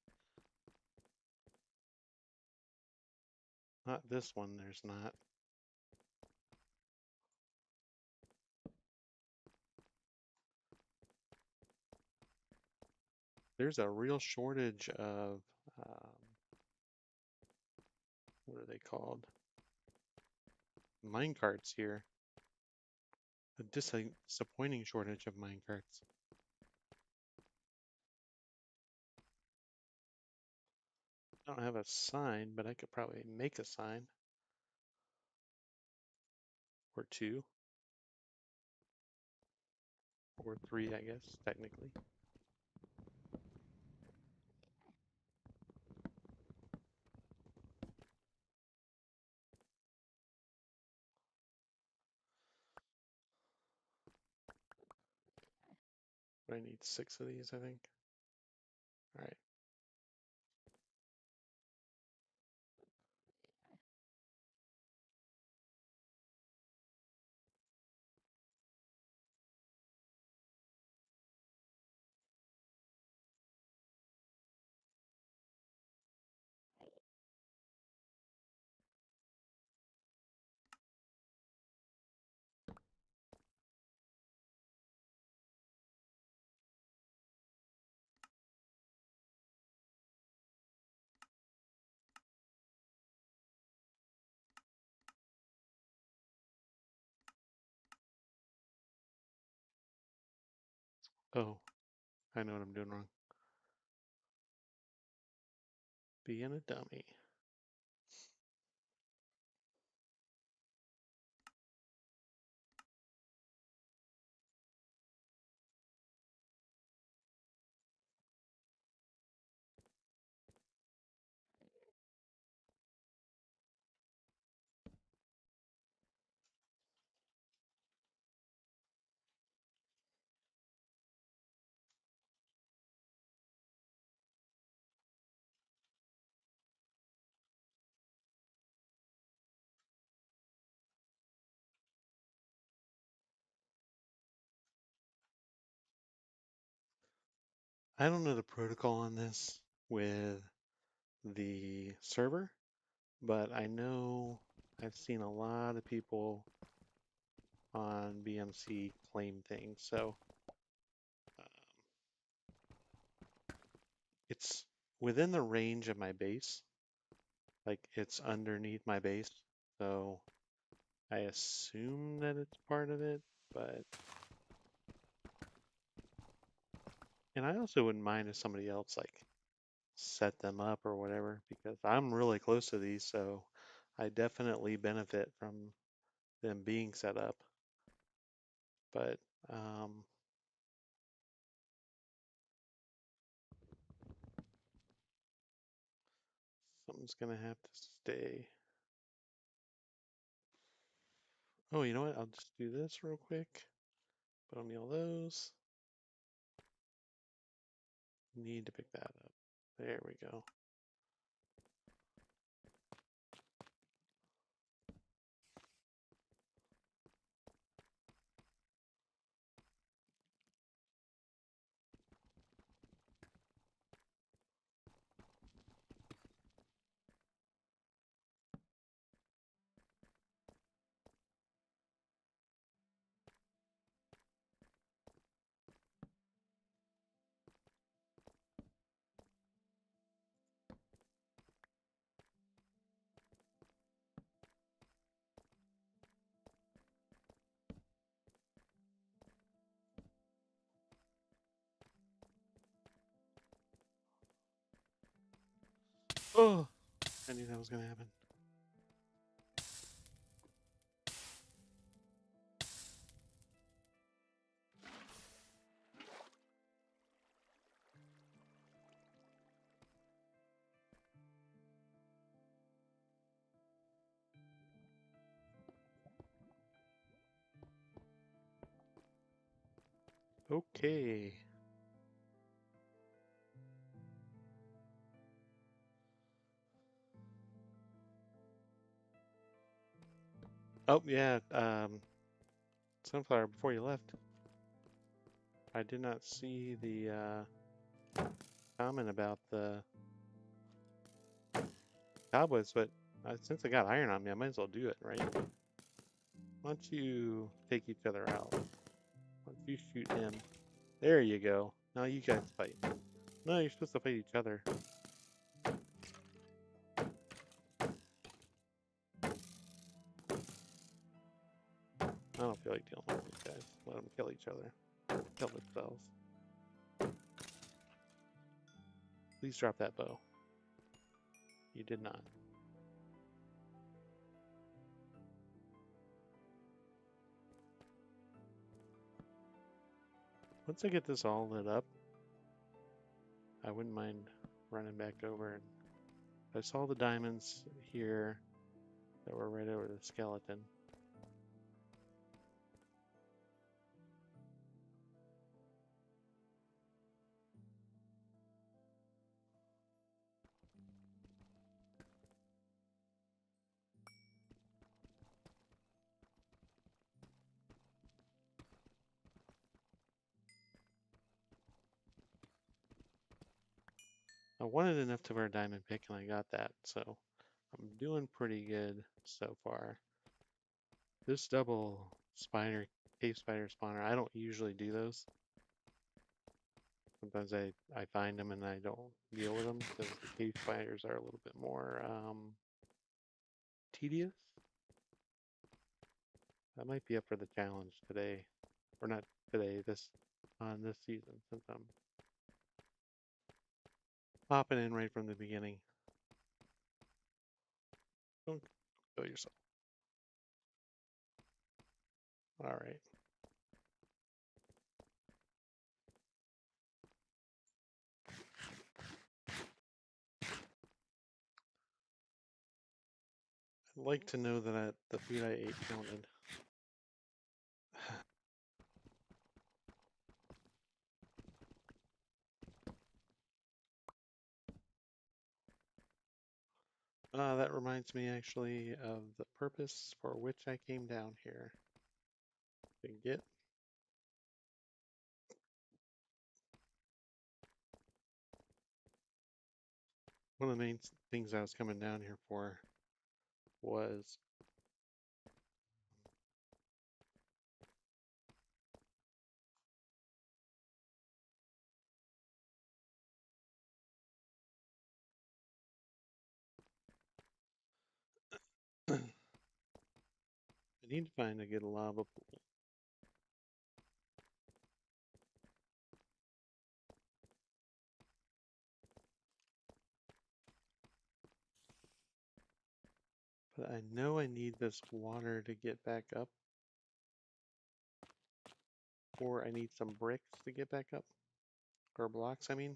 Not this one, there's not. There's a real shortage of, what are they called? Minecarts here. A disappointing shortage of minecarts. I don't have a sign, but I could probably make a sign. Or two. Or three, I guess, technically. I need 6 of these, I think. All right. Oh, I know what I'm doing wrong. Being a dummy. I don't know the protocol on this with the server, but I know I've seen a lot of people on BMC claim things. So um, it's within the range of my base, like it's underneath my base. So I assume that it's part of it, but and I also wouldn't mind if somebody else like set them up or whatever because I'm really close to these, so I definitely benefit from them being set up. But um, something's gonna have to stay. Oh, you know what? I'll just do this real quick. Put on all those. Need to pick that up. There we go. Oh, I knew that was gonna happen. Okay. Oh yeah. Sunflower. Before you left, I did not see the comment about the cowboys, but since I got iron on me, I might as well do it, right? Why don't you take each other out? Why don't you shoot him? There you go. Now you guys fight. No, you're supposed to fight each other. I don't feel like dealing with these guys. Let them kill each other. Kill themselves. Please drop that bow. You did not. Once I get this all lit up, I wouldn't mind running back over. And I saw the diamonds here that were right over the skeleton. I wanted enough to wear a diamond pick and I got that, so I'm doing pretty good so far. This double spider, cave spider spawner, I don't usually do those. Sometimes I find them and I don't deal with them because the cave spiders are a little bit more tedious. That might be up for the challenge today, or not today, this season, since I'm popping in right from the beginning. Don't kill yourself. All right. I'd like to know that the food I ate counted. That reminds me actually of the purpose for which I came down here. To get One of the main things I was coming down here for was I need to find a good lava pool. But I know I need this water to get back up. Or I need some bricks to get back up. Or blocks, I mean.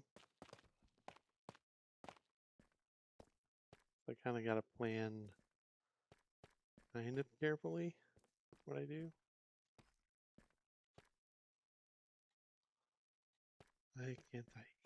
I kind of got to plan kind of carefully what I do. Why can't I eat?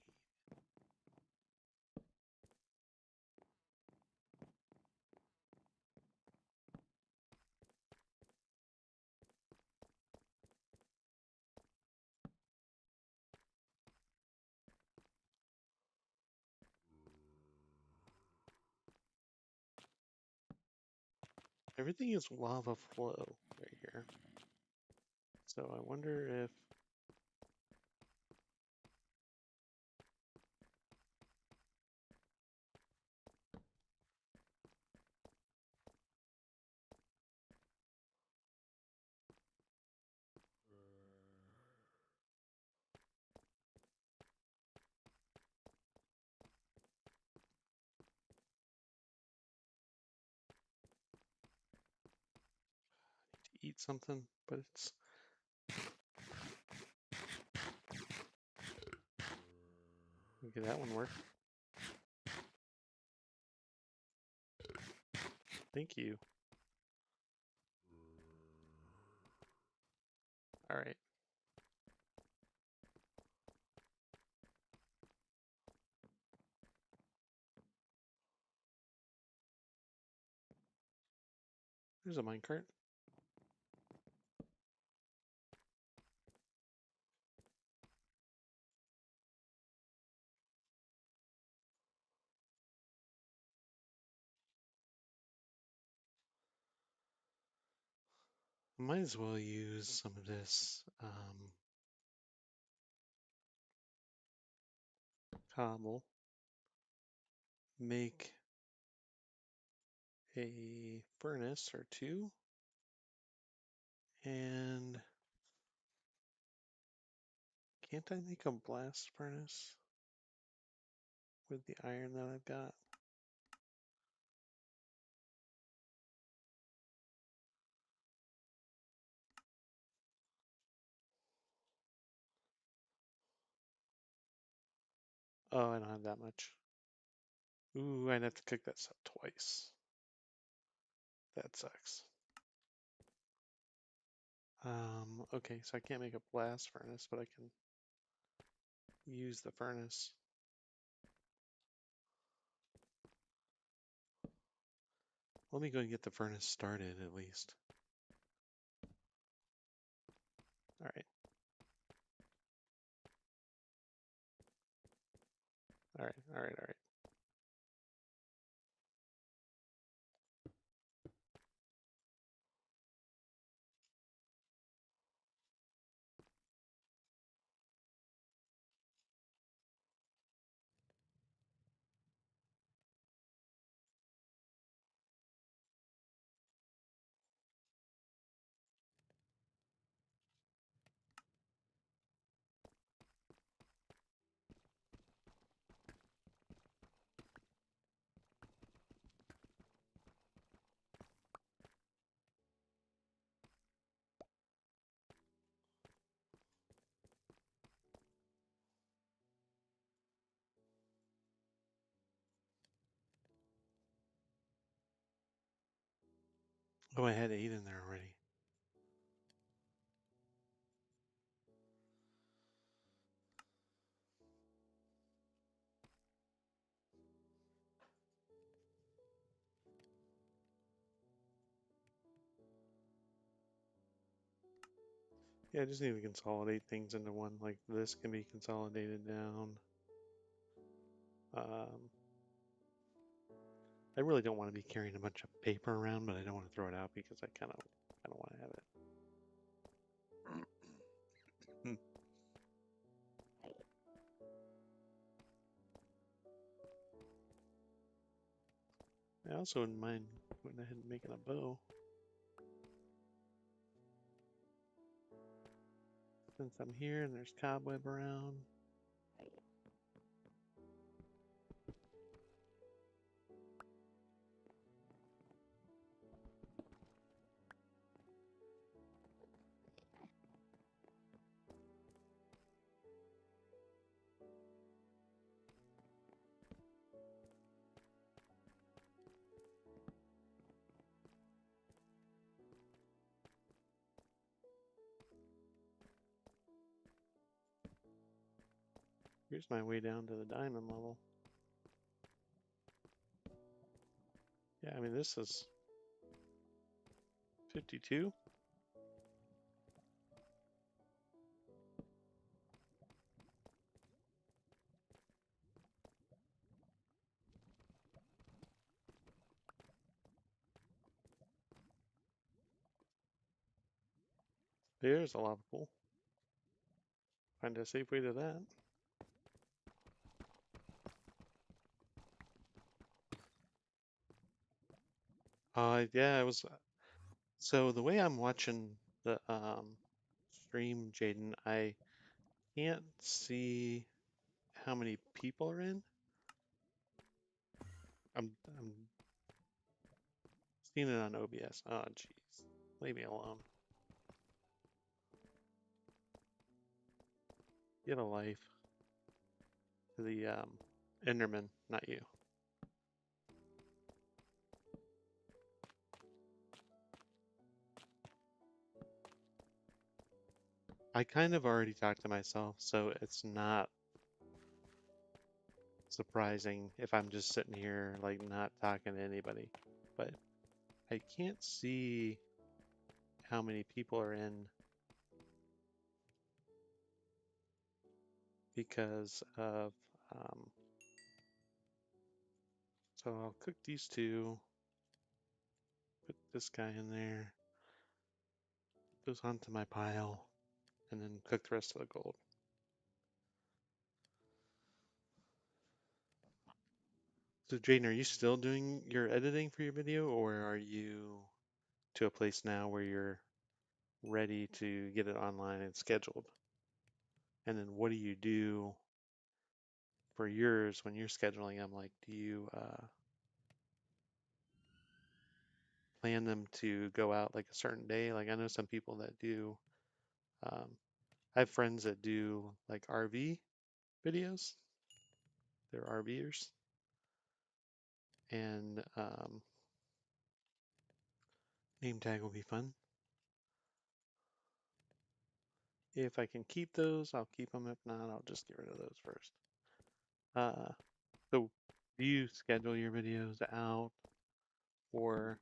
Everything is lava flow right here. So I wonder if to eat something, but it's okay, that one worked. Thank you. All right. There's a minecart. Might as well use some of this cobble. Make a furnace or two. And can't I make a blast furnace with the iron that I've got? Oh, I don't have that much. Ooh, I'd have to cook that stuff twice. That sucks. Okay, so I can't make a blast furnace, but I can use the furnace. Let me go and get the furnace started at least. All right. All right, all right, all right. Oh, I had 8 in there already. Yeah, I just need to consolidate things into one. Like this can be consolidated down. Um, I really don't want to be carrying a bunch of paper around, but I don't want to throw it out because I kind of want to have it. Hmm. I also wouldn't mind going ahead and making a bow. Since I'm here and there's cobweb around. Here's my way down to the diamond level. Yeah, I mean, this is 52. There's a lava pool. Find a safe way to that. Yeah, it was. So the way I'm watching the stream, Jaden, I can't see how many people are in. I'm seeing it on OBS. Oh, jeez. Leave me alone. Get a life. To the Enderman, not you. I kind of already talked to myself, so it's not surprising if I'm just sitting here, like, not talking to anybody. But I can't see how many people are in because of, so I'll cook these two, put this guy in there, goes onto my pile, and then cook the rest of the gold. So Jaden, are you still doing your editing for your video, or are you to a place now where you're ready to get it online and scheduled? And then what do you do for yours when you're scheduling them? Like, do you plan them to go out like a certain day? Like, I know some people that do, um, I have friends that do like RV videos. They're RVers. And name tag will be fun. If I can keep those, I'll keep them. If not, I'll just get rid of those first. So do you schedule your videos out or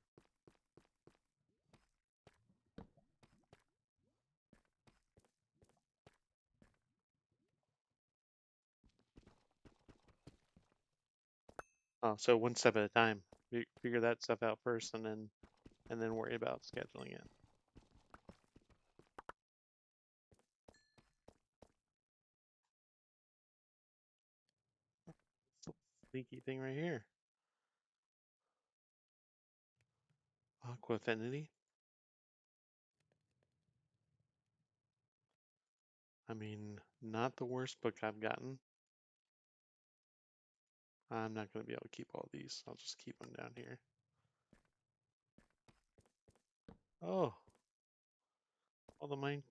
so one step at a time? Figure that stuff out first and then worry about scheduling it. Sneaky thing right here. Aqua Affinity. I mean, not the worst book I've gotten. I'm not going to be able to keep all these. I'll just keep them down here. Oh, all the mine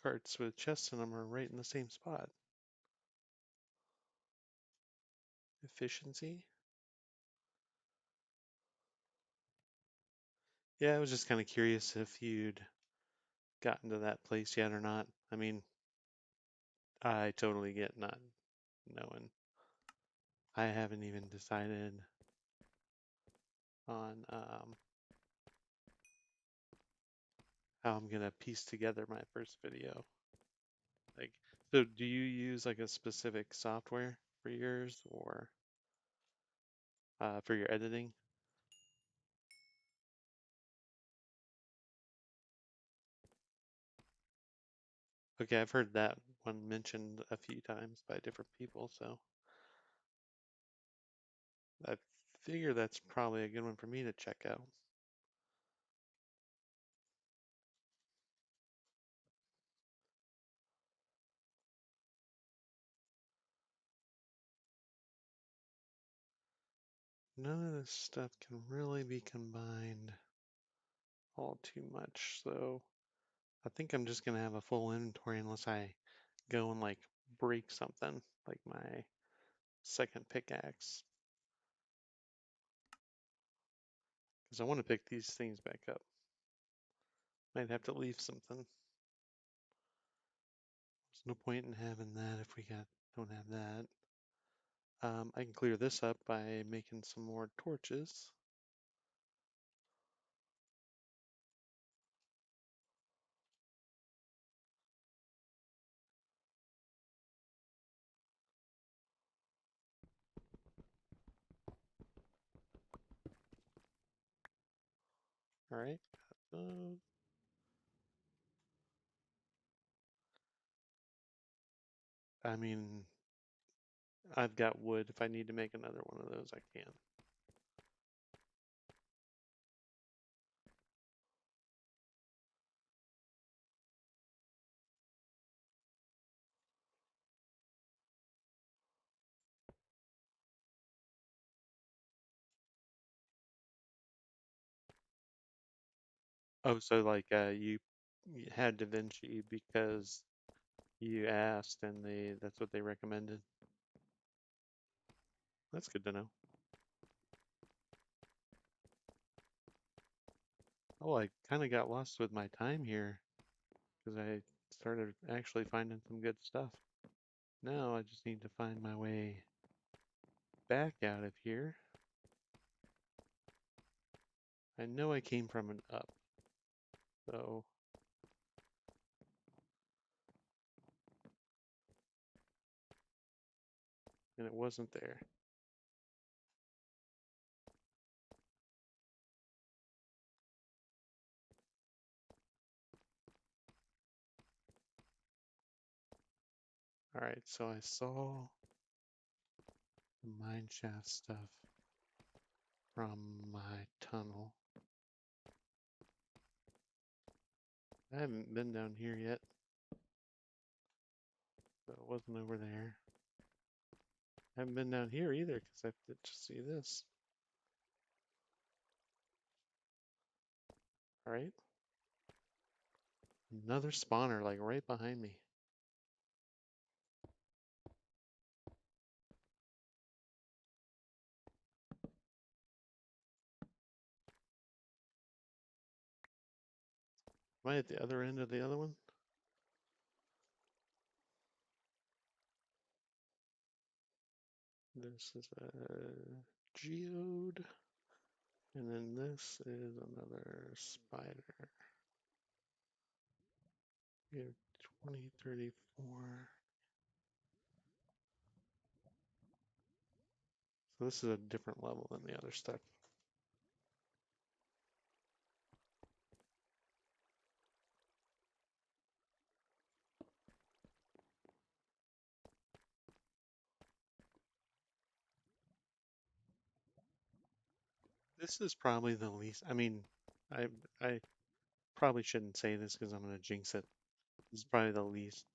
carts with chests in them are right in the same spot. Efficiency. Yeah, I was just kind of curious if you'd gotten to that place yet or not. I mean, I totally get not knowing. I haven't even decided on how I'm gonna piece together my first video. Like, so do you use like a specific software for yours or for your editing? Okay, I've heard that one mentioned a few times by different people, so I figure that's probably a good one for me to check out. None of this stuff can really be combined all too much, so I think I'm just gonna have a full inventory unless I go and like break something, like my second pickaxe. Because I want to pick these things back up. Might have to leave something. There's no point in having that if we don't have that. I can clear this up by making some more torches. All right. I mean, I've got wood. If I need to make another one of those, I can. Oh, so like you had Da Vinci because you asked and that's what they recommended. That's good to know. Oh, I kind of got lost with my time here because I started actually finding some good stuff. Now I just need to find my way back out of here. I know I came from an up, so and it wasn't there. All right, so I saw the mine shaft stuff from my tunnel. I haven't been down here yet, so it wasn't over there. I haven't been down here either because I have to just see this. All right, another spawner like right behind me. Am I at the other end of the other one? This is a geode, and then this is another spider. We have 20, 34. So this is a different level than the other stuff. This is probably the least, I mean, I probably shouldn't say this because I'm going to jinx it. This is probably the least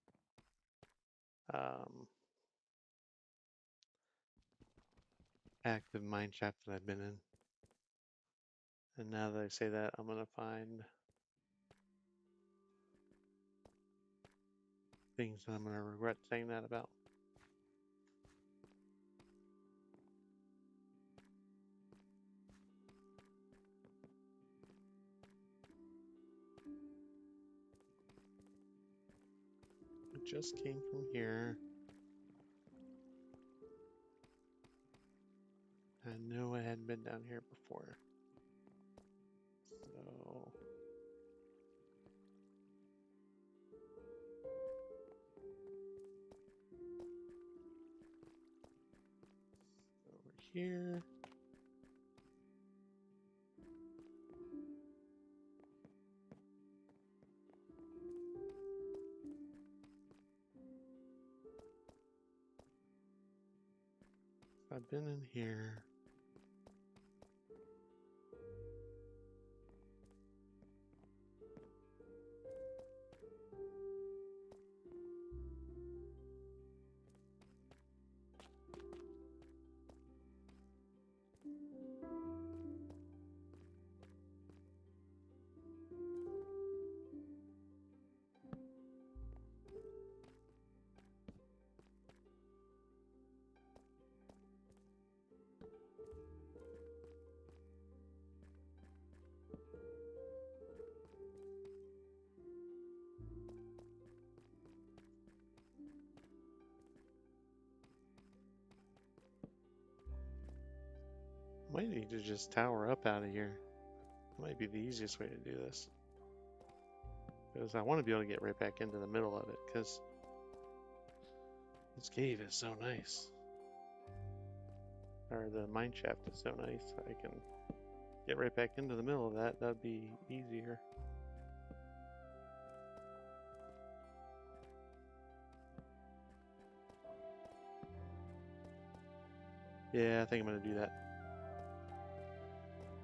um, active mine shaft that I've been in. And now that I say that, I'm going to find things that I'm going to regret saying that about. It just came from here. I know I hadn't been down here before. So over here. I've been in here. Might need to just tower up out of here. That might be the easiest way to do this. Because I want to be able to get right back into the middle of it, because this cave is so nice. Or the mine shaft is so nice. I can get right back into the middle of that. That'd be easier. Yeah, I think I'm going to do that.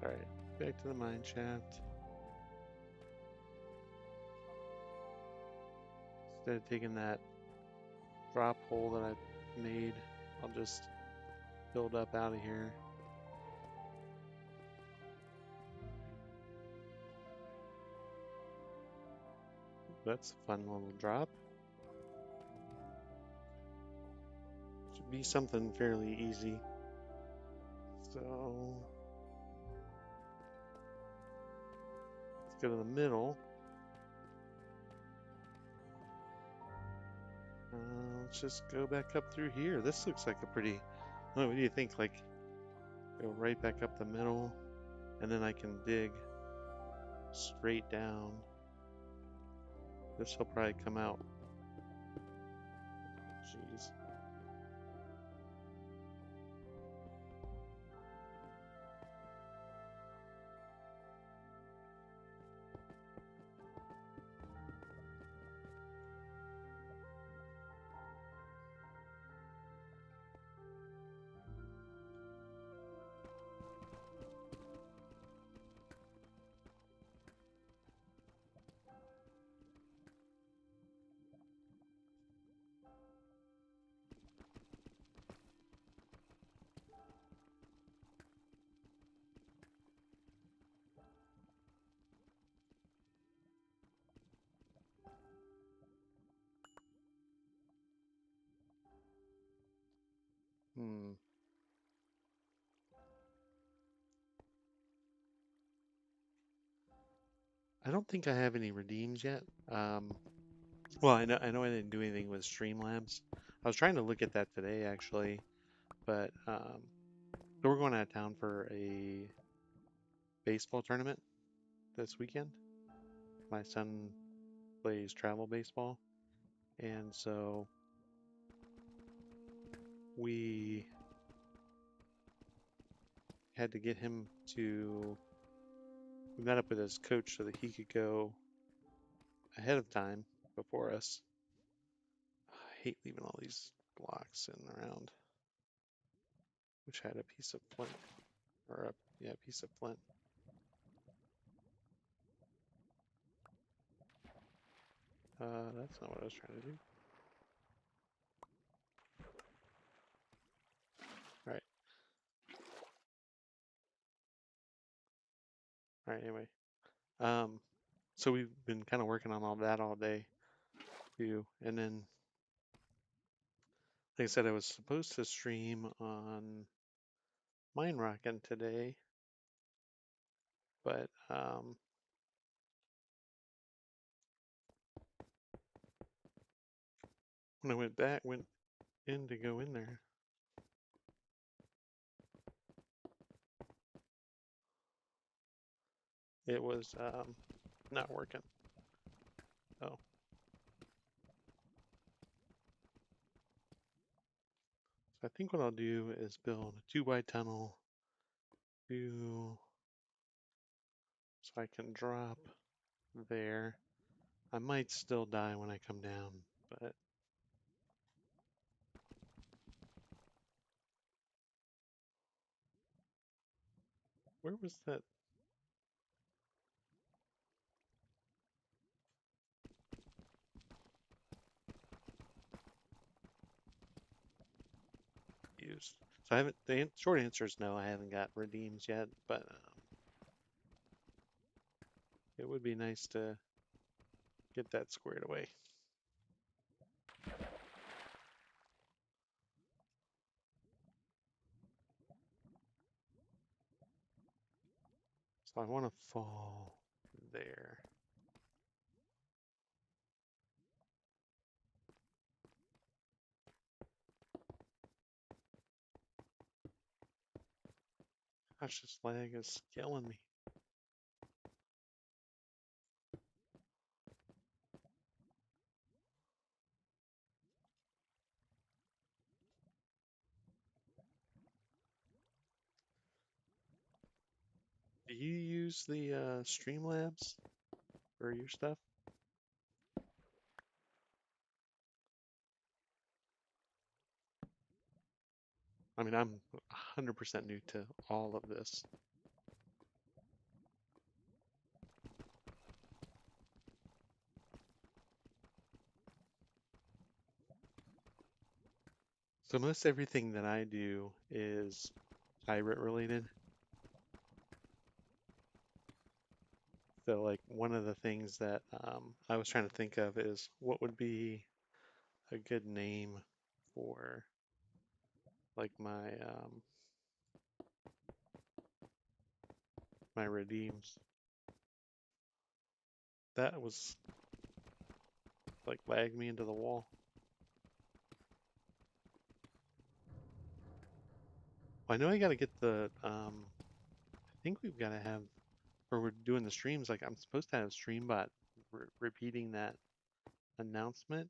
Alright, back to the mine shaft. Instead of taking that drop hole that I made, I'll just build up out of here. That's a fun little drop. Should be something fairly easy. So let's go to the middle. Let's just go back up through here. This looks like a pretty... What do you think? Like, go right back up the middle, and then I can dig straight down. This will probably come out. Jeez. I don't think I have any redeems yet. Well, I know I didn't do anything with Streamlabs. I was trying to look at that today, actually, but so we're going out of town for a baseball tournament this weekend. My son plays travel baseball, and so we had to get him to... We met up with his coach so that he could go ahead of time before us. I hate leaving all these blocks sitting around. Which had a piece of flint, or a piece of flint. That's not what I was trying to do. All right. All right. Anyway, so we've been kind of working on all that all day, too, and then, like I said, I was supposed to stream on Minerockin today, but when I went in to go in there, it was not working. Oh. So I think what I'll do is build a 2x tunnel so I can drop there. I might still die when I come down, but Where was that? Used. So I haven't. The short answer is no. I haven't got redeems yet, but it would be nice to get that squared away. So I want to fall there. Gosh, this lag is killing me. Do you use the Streamlabs for your stuff? I mean, I'm 100% new to all of this. So most everything that I do is pirate related. So like one of the things that I was trying to think of is what would be a good name for like my redeems. That was like lagged me into the wall. Well, I know I got to get the I think we've got to have, or we're doing the streams, like I'm supposed to have StreamBot repeating that announcement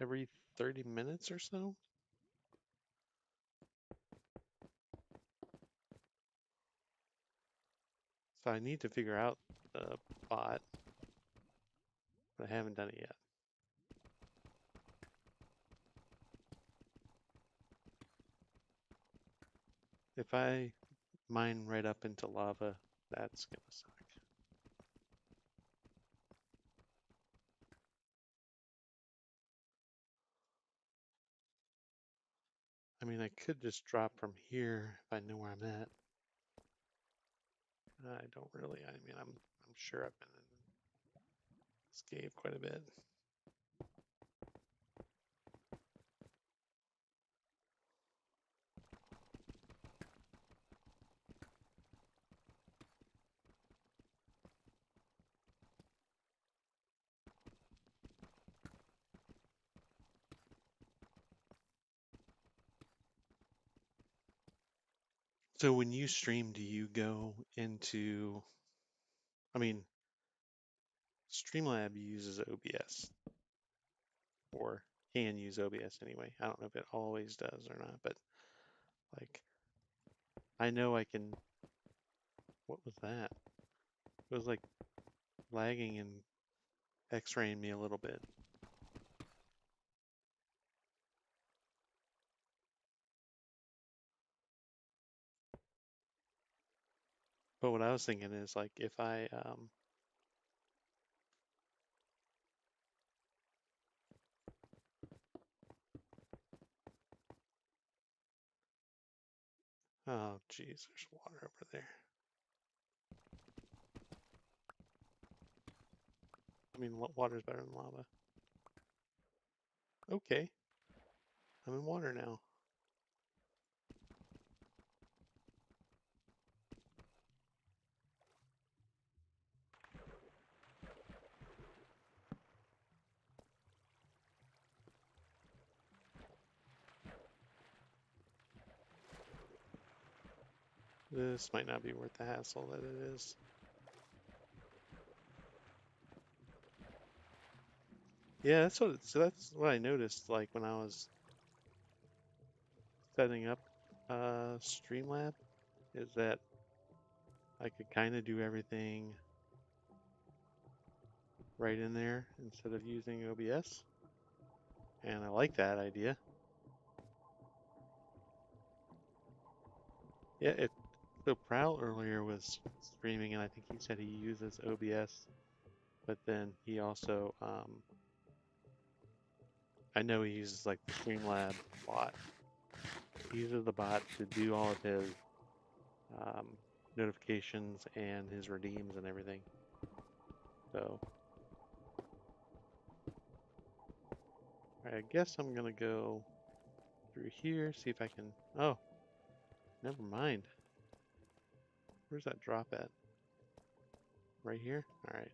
every 30 minutes or so. So I need to figure out the bot, but I haven't done it yet. If I mine right up into lava, that's gonna suck. I mean, I could just drop from here if I know where I'm at. I don't really. I mean, I'm sure I've been in this cave quite a bit. So when you stream, do you go into, I mean, Streamlab uses OBS or can use OBS anyway. I don't know if it always does or not, but like I know I can, what was that? It was like lagging and x-raying me a little bit. But what I was thinking is like if I oh geez, there's water over there. I mean, what water's better than lava? Okay, I'm in water now. This might not be worth the hassle that it is. Yeah, that's what I noticed like when I was setting up Streamlab is that I could kind of do everything right in there instead of using OBS. And I like that idea. Yeah, so Prowl earlier was streaming, and I think he said he uses OBS, but then he also, I know he uses like the Streamlabs bot. He uses the bot to do all of his um, notifications and his redeems and everything. So, I guess I'm gonna go through here, see if I can. Oh, never mind. Where's that drop at? Right here? All right.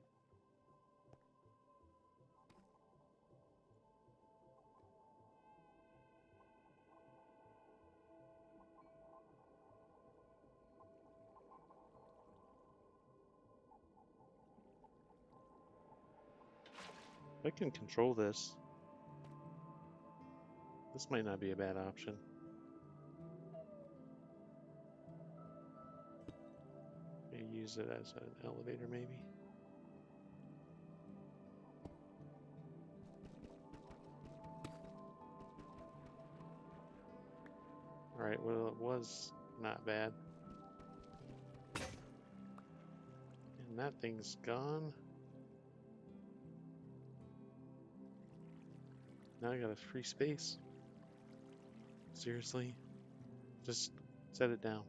I can control this. This might not be a bad option. Use it as an elevator, maybe. All right. Well, it was not bad, and that thing's gone. Now I got a free space. Seriously, just set it down.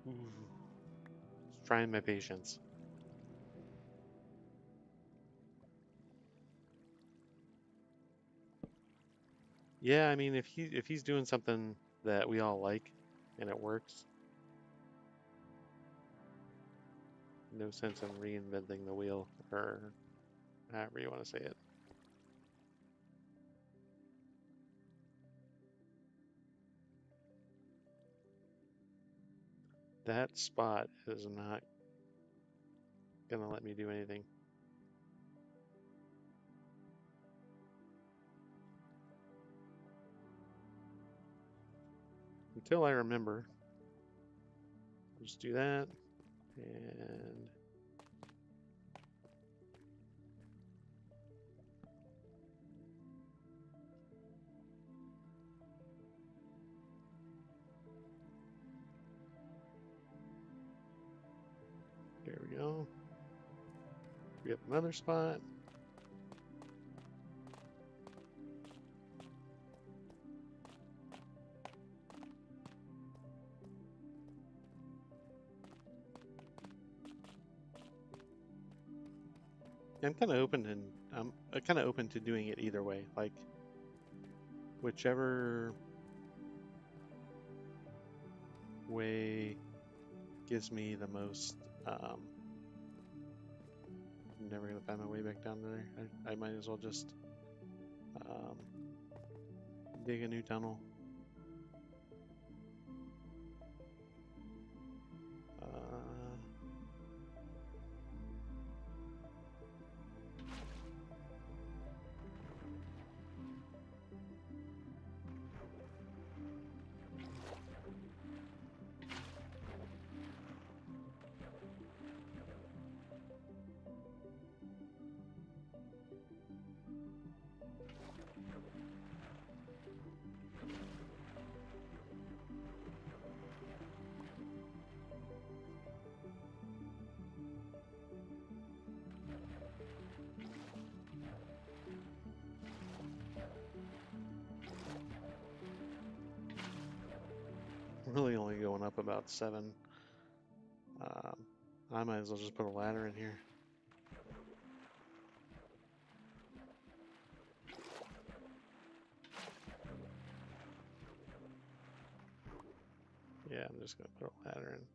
Ooh. Trying my patience. Yeah, I mean, if he's doing something that we all like and it works, no sense in reinventing the wheel, or however you want to say it. That spot is not gonna let me do anything. Until I remember. Just do that, and there we go. We have another spot. I'm kind of open and I'm kind of open to doing it either way. Like whichever way gives me the most. I'm never gonna find my way back down there. I might as well just um, dig a new tunnel. Really only going up about 7. I might as well just put a ladder in here. Yeah, I'm just gonna put a ladder in.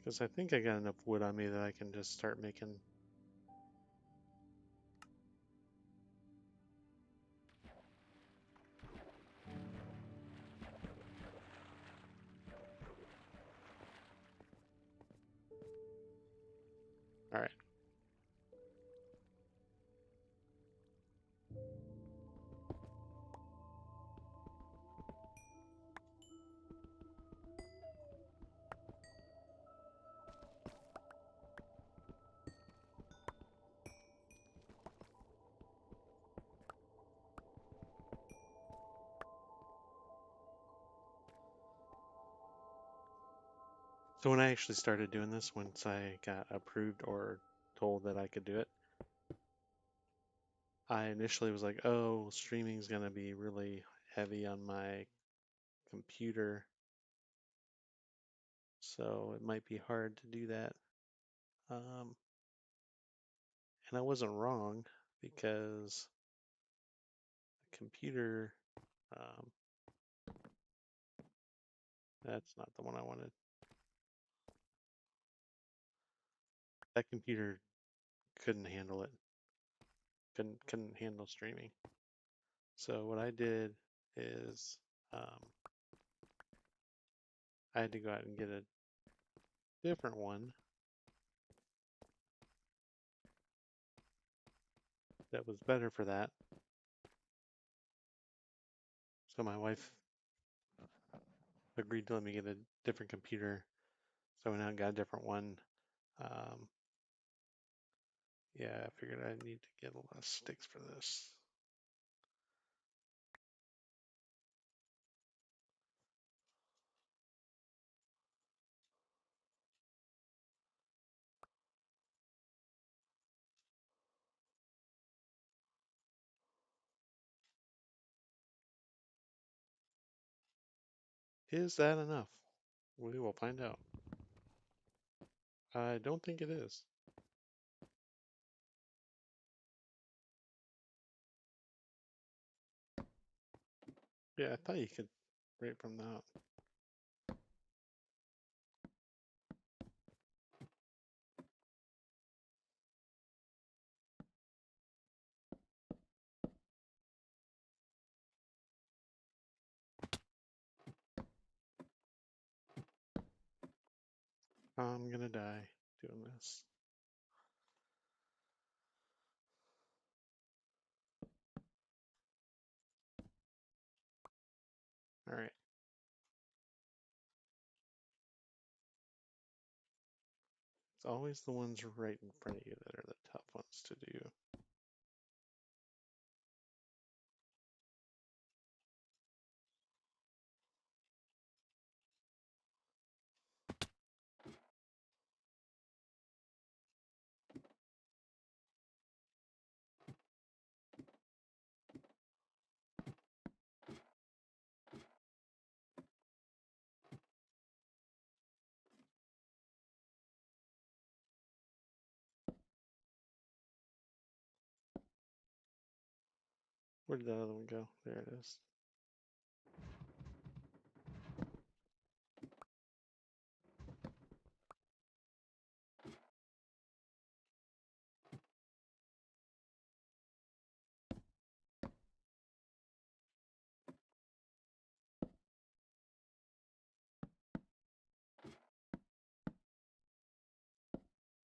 Because I think I got enough wood on me that I can just start making. All right. So when I actually started doing this, once I got approved or told that I could do it, I initially was like, oh, streaming's gonna be really heavy on my computer, so it might be hard to do that. Um, and I wasn't wrong because the computer, um, that's not the one I wanted. That computer couldn't handle it, couldn't handle streaming. So what I did is um, I had to go out and get a different one that was better for that. So my wife agreed to let me get a different computer. So I went out and got a different one. Um, yeah, I figured I need to get a lot of sticks for this. Is that enough? We will find out. I don't think it is. Yeah, I thought you could right from that. I'm gonna die doing this. All right. It's always the ones right in front of you that are the tough ones to do. Where did that other one go? There it is.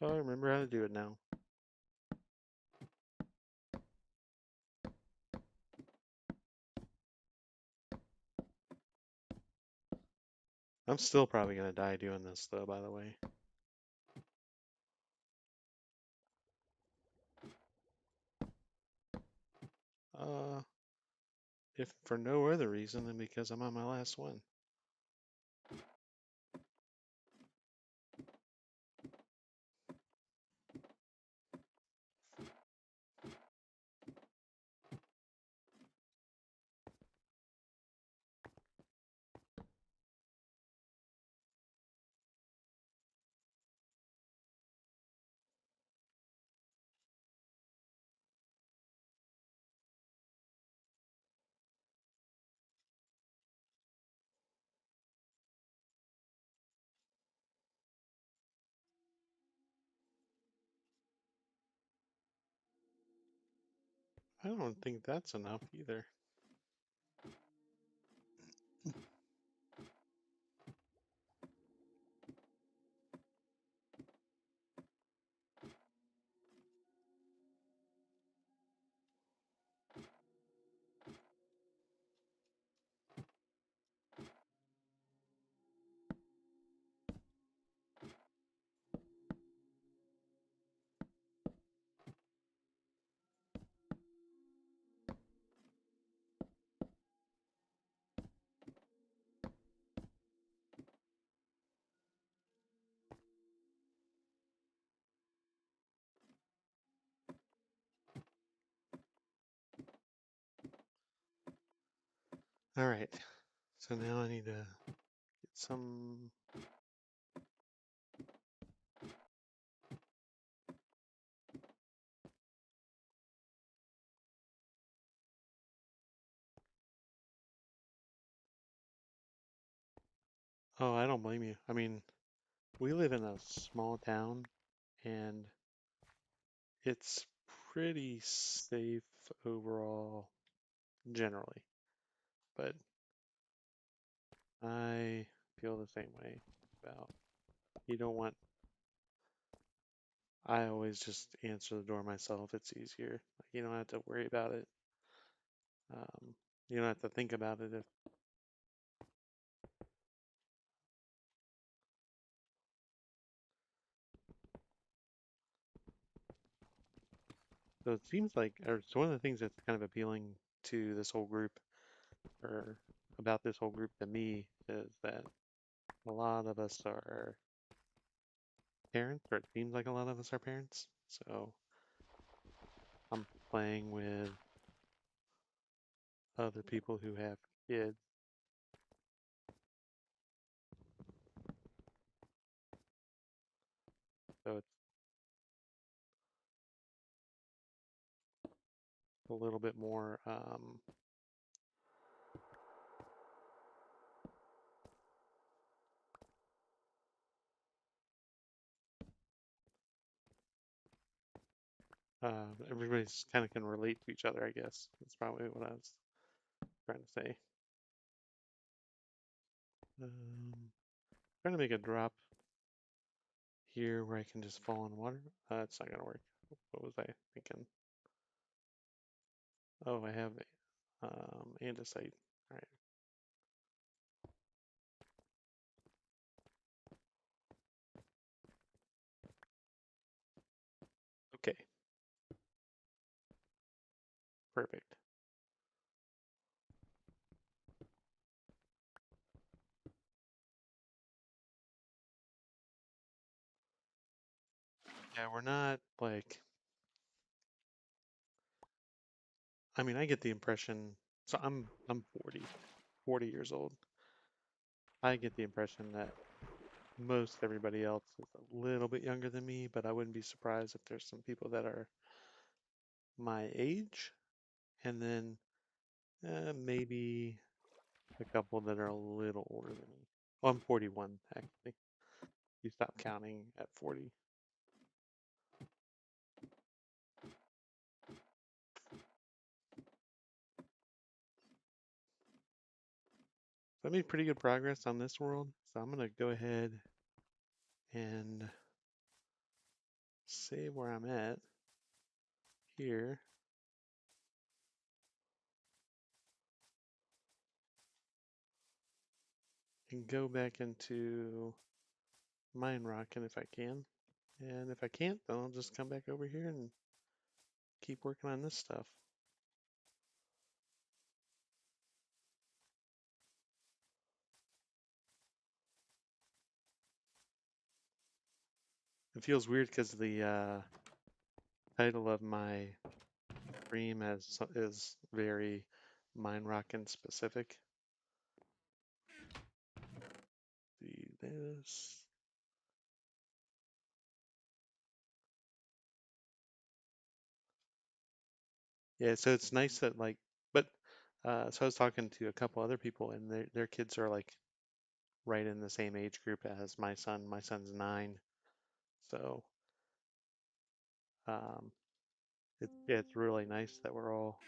Oh, I remember how to do it now. I'm still probably gonna die doing this though, by the way. Uh, if for no other reason than because I'm on my last one. I don't think that's enough either. All right. So now I need to get some. Oh, I don't blame you. I mean, we live in a small town and it's pretty safe overall, generally. But I feel the same way about you don't want. I always just answer the door myself. It's easier. Like, you don't have to worry about it. Um, you don't have to think about it. If so, it seems like, or it's one of the things that's kind of appealing to this whole group, or about this whole group to me, is that a lot of us are parents, or it seems like a lot of us are parents. So I'm playing with other people who have kids. So it's a little bit more, everybody's kind of can relate to each other, I guess. That's probably what I was trying to say. Trying to make a drop here where I can just fall in water. It's not gonna work. What was I thinking? Oh, I have andesite. All right. Okay. Perfect. Yeah, we're not like. I mean, I get the impression. So I'm 40 years old. I get the impression that most everybody else is a little bit younger than me, but I wouldn't be surprised if there's some people that are my age, and then maybe a couple that are a little older than me. Oh, I'm 41 actually. You stop counting at 40. So I made pretty good progress on this world, so I'm gonna go ahead and save where I'm at here and go back into Minerockin if I can. And if I can't, then I'll just come back over here and keep working on this stuff. It feels weird because the title of my stream is very Minerockin specific. See this. Yeah, so it's nice that like, but so I was talking to a couple other people, and their kids are like right in the same age group as my son. My son's 9, so um, it's really nice that we're all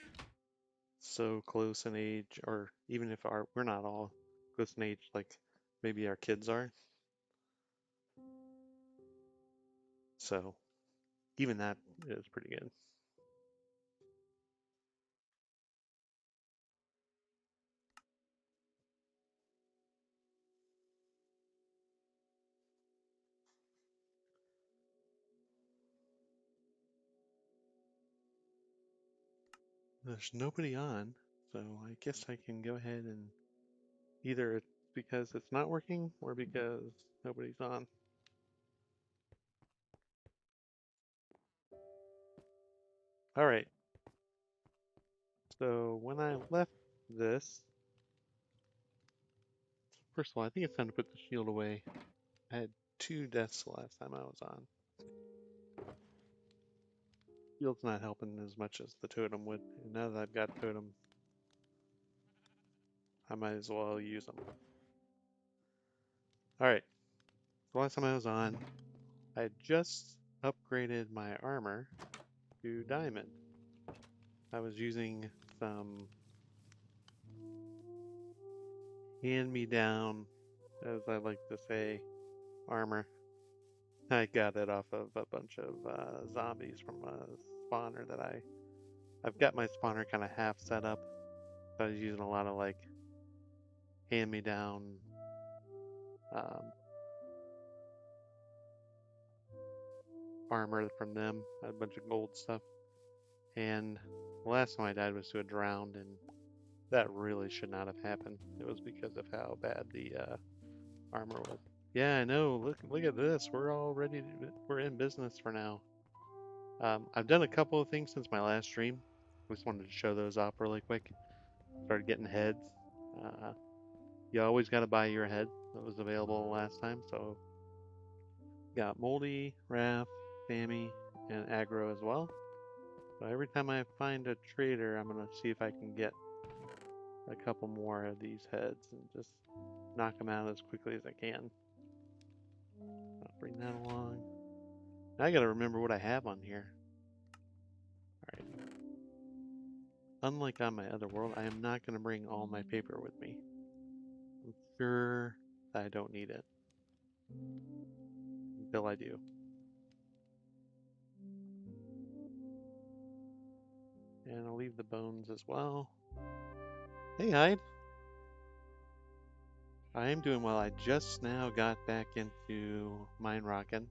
so close in age, or even if we're not all close in age, like maybe our kids are. So even that is pretty good. There's nobody on, so I guess I can go ahead and either it's because it's not working or because nobody's on. All right. So when I left this, First of all, I think it's time to put the shield away. I had 2 deaths the last time I was on. Shield's not helping as much as the totem would. And now that I've got totem, I might as well use them. Alright, the last time I was on, I had just upgraded my armor to diamond. I was using some hand-me-down, as I like to say, armor. I got it off of a bunch of zombies from a spawner that I've got my spawner kind of half set up. So I was using a lot of like hand-me-down armor from them. I had a bunch of gold stuff. And the last time I died was to a drowned, and that really should not have happened. It was because of how bad the armor was. Yeah, I know. Look at this. We're all ready. We're in business for now. I've done a couple of things since my last stream. Just wanted to show those off really quick. Started getting heads. You always got to buy your head that was available last time. So got Moldy, Raph, Sammy, and Aggro as well. So every time I find a trader, I'm gonna see if I can get a couple more of these heads and just knock them out as quickly as I can. I'll bring that along. Now I gotta remember what I have on here. Alright. Unlike on my other world, I am not gonna bring all my paper with me. I'm sure I don't need it. Until I do. And I'll leave the bones as well. Hey, Hyde. I am doing well. I just now got back into Minerockin.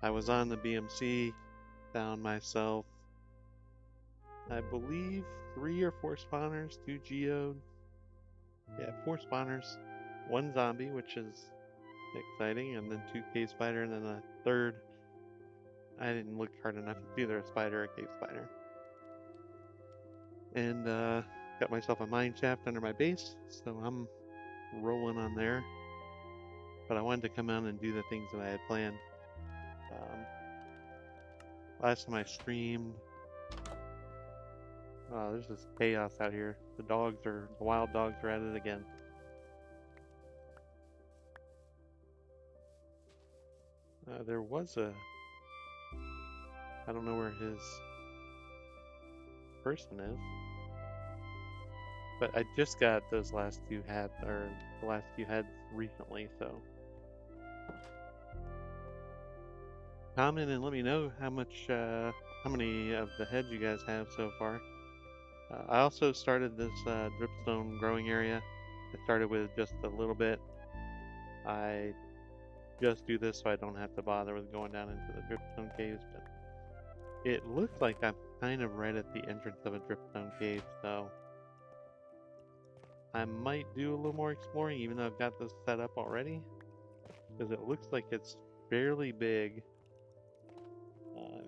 I was on the BMC, found myself, I believe, 3 or 4 spawners, 2 geodes. Yeah, 4 spawners, 1 zombie, which is exciting, and then 2 cave spider, and then a third. I didn't look hard enough. It's either a spider or a cave spider. And got myself a mine shaft under my base, so I'm rolling on there. But I wanted to come out and do the things that I had planned. Last time I streamed, there's this chaos out here. The wild dogs are at it again. There was I don't know where his person is, but I just got those last 2 heads recently, so. Comment and let me know how many of the heads you guys have so far. I also started this dripstone growing area. I started with just a little bit. I just do this so I don't have to bother with going down into the dripstone caves, but it looks like I'm kind of right at the entrance of a dripstone cave, so I might do a little more exploring even though I've got this set up already, because it looks like it's fairly big.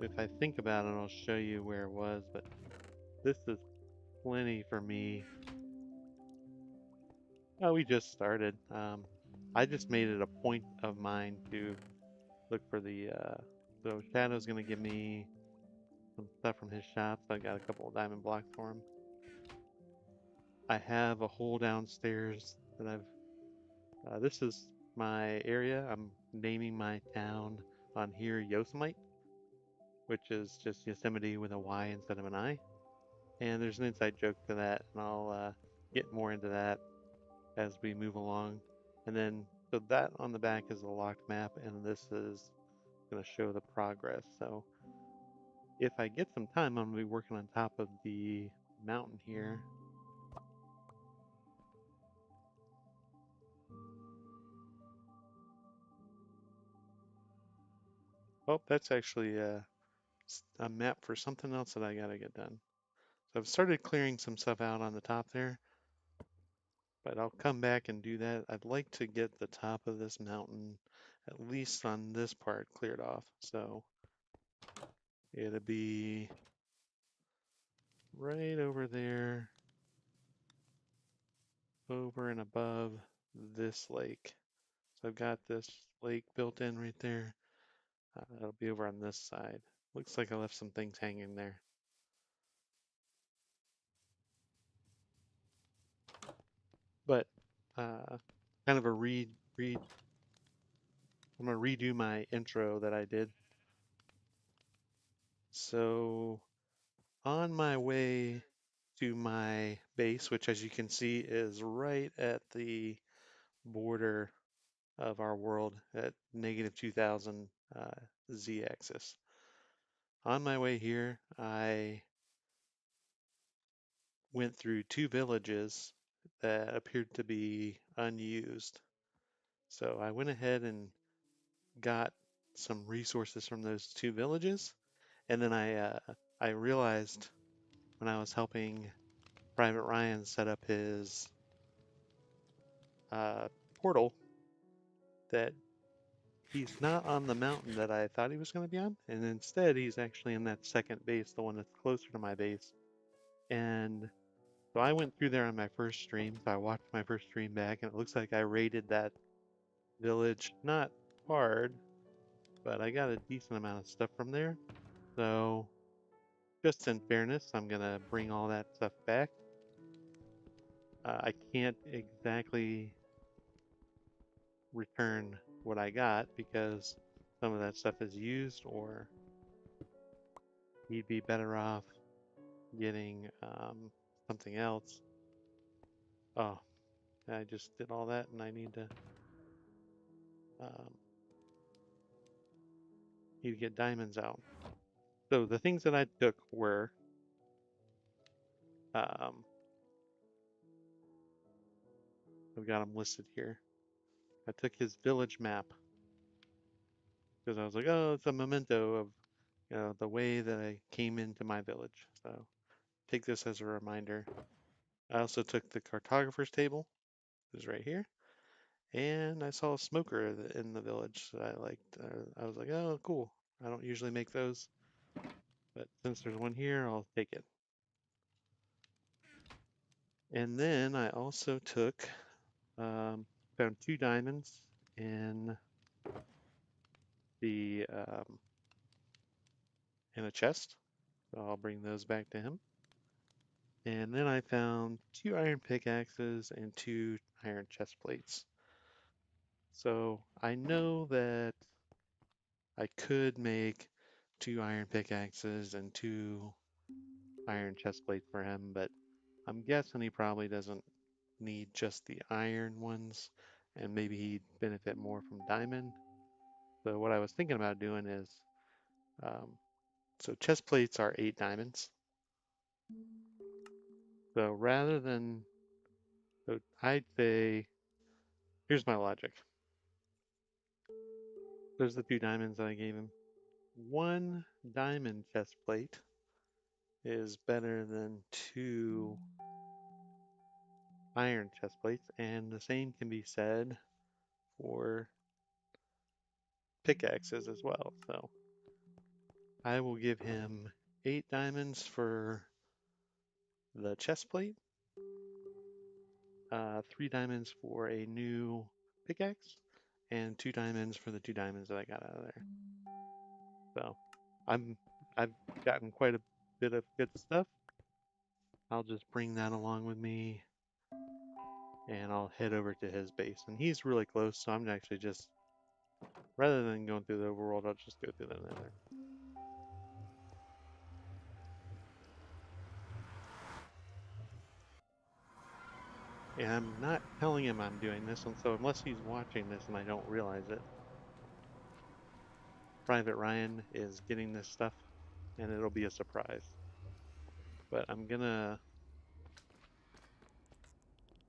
If I think about it, I'll show you where it was, but this is plenty for me. Oh, we just started. I just made it a point of mine to look for the, so Shadow's gonna give me some stuff from his shop, so I got a couple of diamond blocks for him. I have a hole downstairs that this is my area. I'm naming my town on here Yosemite, which is just Yosemite with a Y instead of an I. And there's an inside joke to that, and I'll get more into that as we move along. And then, so that on the back is a locked map, and this is going to show the progress. So if I get some time, I'm going to be working on top of the mountain here. Oh, that's actually a map for something else that I got to get done. So I've started clearing some stuff out on the top there, but I'll come back and do that. I'd like to get the top of this mountain, at least on this part, cleared off. So it'll be right over there, over and above this lake. So I've got this lake built in right there. It'll be over on this side. Looks like I left some things hanging there. But kind of a I'm gonna redo my intro that I did. So on my way to my base, which as you can see is right at the border of our world at -2000 z-axis. On my way here, I went through two villages that appeared to be unused. So I went ahead and got some resources from those two villages, and then I realized when I was helping Private Ryan set up his uh, portal that he's not on the mountain that I thought he was going to be on, and instead he's actually in that second base, the one that's closer to my base. And so I went through there on my first stream, so I watched my first stream back, and it looks like I raided that village, not hard, but I got a decent amount of stuff from there. So just in fairness, I'm gonna bring all that stuff back. I can't exactly return what I got because some of that stuff is used, or he'd be better off getting something else. Oh, I just did all that and I um, need to get diamonds out. So the things that I took were um, I've got them listed here. I took his village map because I was like, oh, it's a memento of the way that I came into my village. So take this as a reminder. I also took the cartographer's table, which is right here, and I saw a smoker in the village that I liked. I was like, oh, cool. I don't usually make those, but since there's one here, I'll take it. And then I also took, found two diamonds in the in a chest. So I'll bring those back to him. And then I found two iron pickaxes and two iron chest plates. So I know that I could make two iron pickaxes and two iron chest plates for him, but I'm guessing he probably doesn't need just the iron ones, and maybe he'd benefit more from diamond. So what I was thinking about doing is, um, so chest plates are 8 diamonds. So rather than, so I'd say, here's my logic. There's the two diamonds that I gave him. One diamond chest plate is better than two iron chest plates, and the same can be said for pickaxes as well. So I will give him 8 diamonds for the chest plate, 3 diamonds for a new pickaxe, and 2 diamonds for the 2 diamonds that I got out of there. So I'm I've gotten quite a bit of good stuff. I'll just bring that along with me and I'll head over to his base. And he's really close, so I'm actually just, rather than going through the overworld, I'll just go through the nether. And I'm not telling him I'm doing this, and so unless he's watching this and I don't realize it, Private Ryan is getting this stuff, and it'll be a surprise. But I'm gonna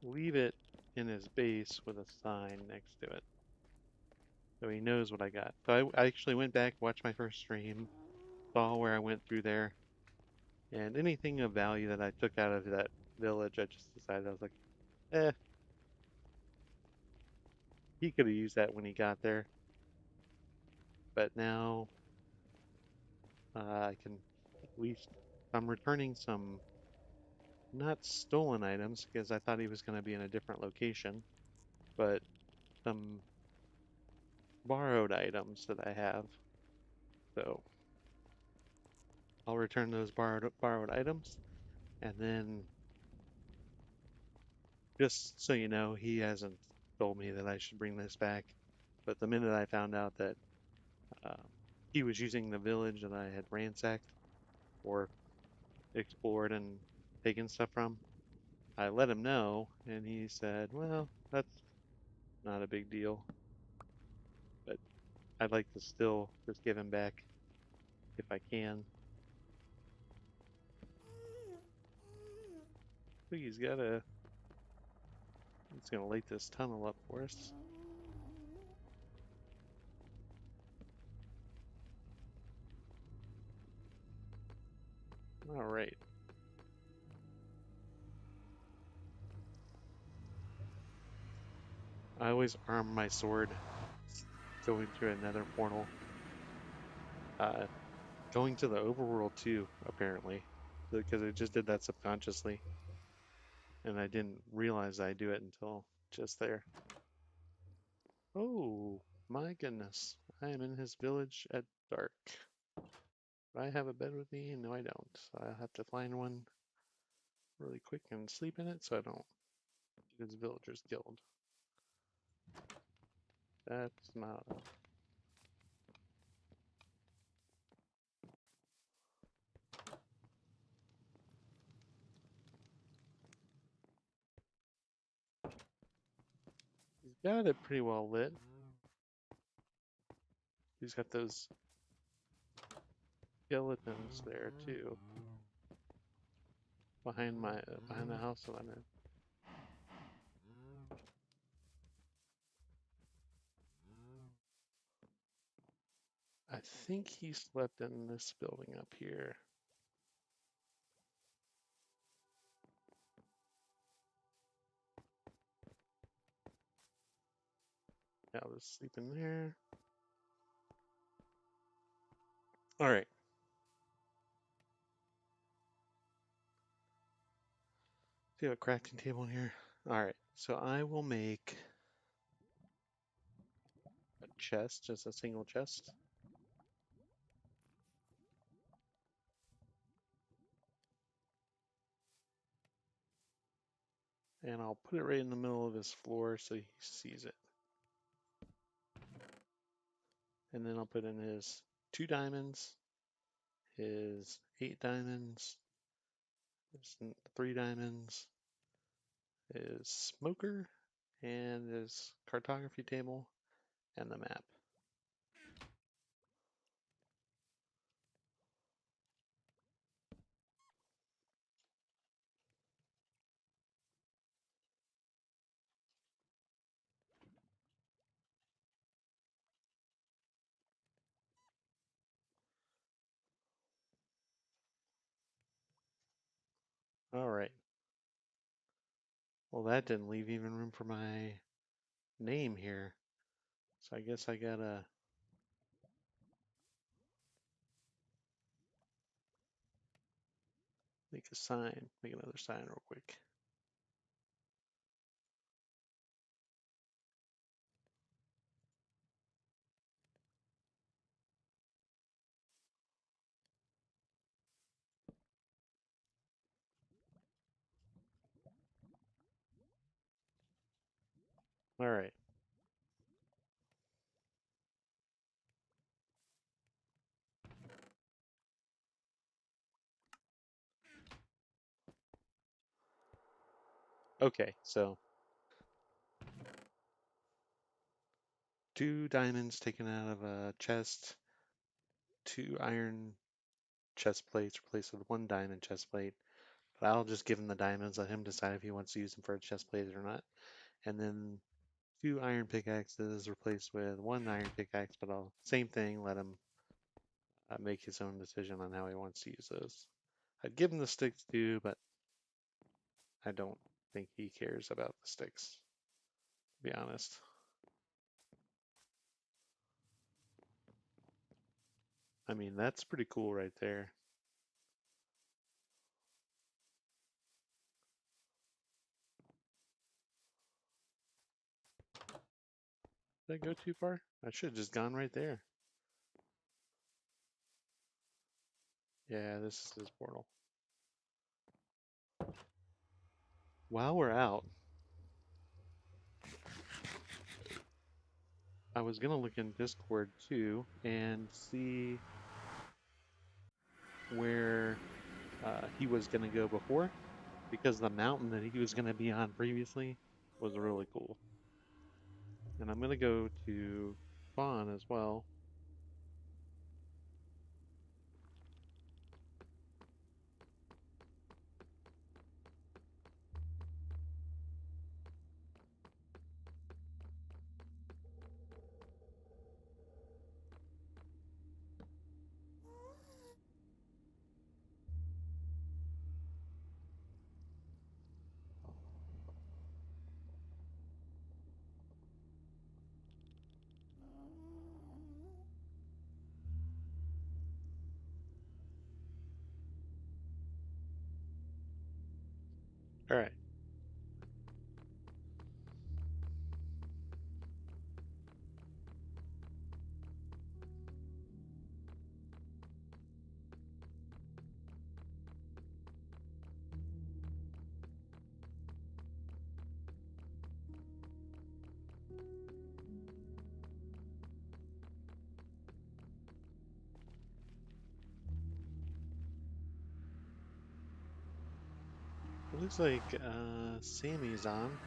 leave it in his base with a sign next to it, so he knows what I got. So I actually went back, watched my first stream, saw where I went through there, and anything of value that I took out of that village, I just decided, I was like, eh, he could have used that when he got there. But now I can at least, I'm returning some not stolen items because I thought he was going to be in a different location. but some borrowed items that I have. So I'll return those borrowed items, and then just so you know, he hasn't told me that I should bring this back. But the minute I found out that um, he was using the village that I had ransacked or explored and taken stuff from, I let him know, and he said, "Well, that's not a big deal, but I'd like to still just give him back if I can." So he's gonna light this tunnel up for us. All right. I always arm my sword going through another portal. Uh, Going to the overworld too, apparently, because I just did that subconsciously, and I didn't realize I do it until just there. Oh my goodness! I am in his village at dark. Do I have a bed with me? No, I don't. So I'll have to find one really quick and sleep in it so I don't get his villagers killed. That's not. He's got it pretty well lit. He's got those skeletons there too, behind the house that I'm in. I think he slept in this building up here. Yeah, I'll just sleep in there. All right. See a crafting table in here? All right. So I will make a chest, just a single chest. And I'll put it right in the middle of his floor so he sees it. And then I'll put in his 2 diamonds, his 8 diamonds, his 3 diamonds, his smoker, and his cartography table, and the map. All right. Well, that didn't leave even room for my name here. So I guess I gotta make a sign, make another sign real quick. All right. Okay, so 2 diamonds taken out of a chest, 2 iron chest plates replaced with 1 diamond chest plate. But I'll just give him the diamonds, let him decide if he wants to use them for a chest plate or not. And then 2 iron pickaxes replaced with 1 iron pickaxe, but I'll same thing, let him make his own decision on how he wants to use those. I'd give him the sticks too, but I don't think he cares about the sticks, to be honest. I mean, that's pretty cool right there. Did I go too far? I should have just gone right there. Yeah, this is his portal. While we're out, I was gonna look in Discord too and see where he was gonna go before, because the mountain that he was gonna be on previously was really cool. And I'm gonna go to spawn as well. All right. It looks like Sammy's on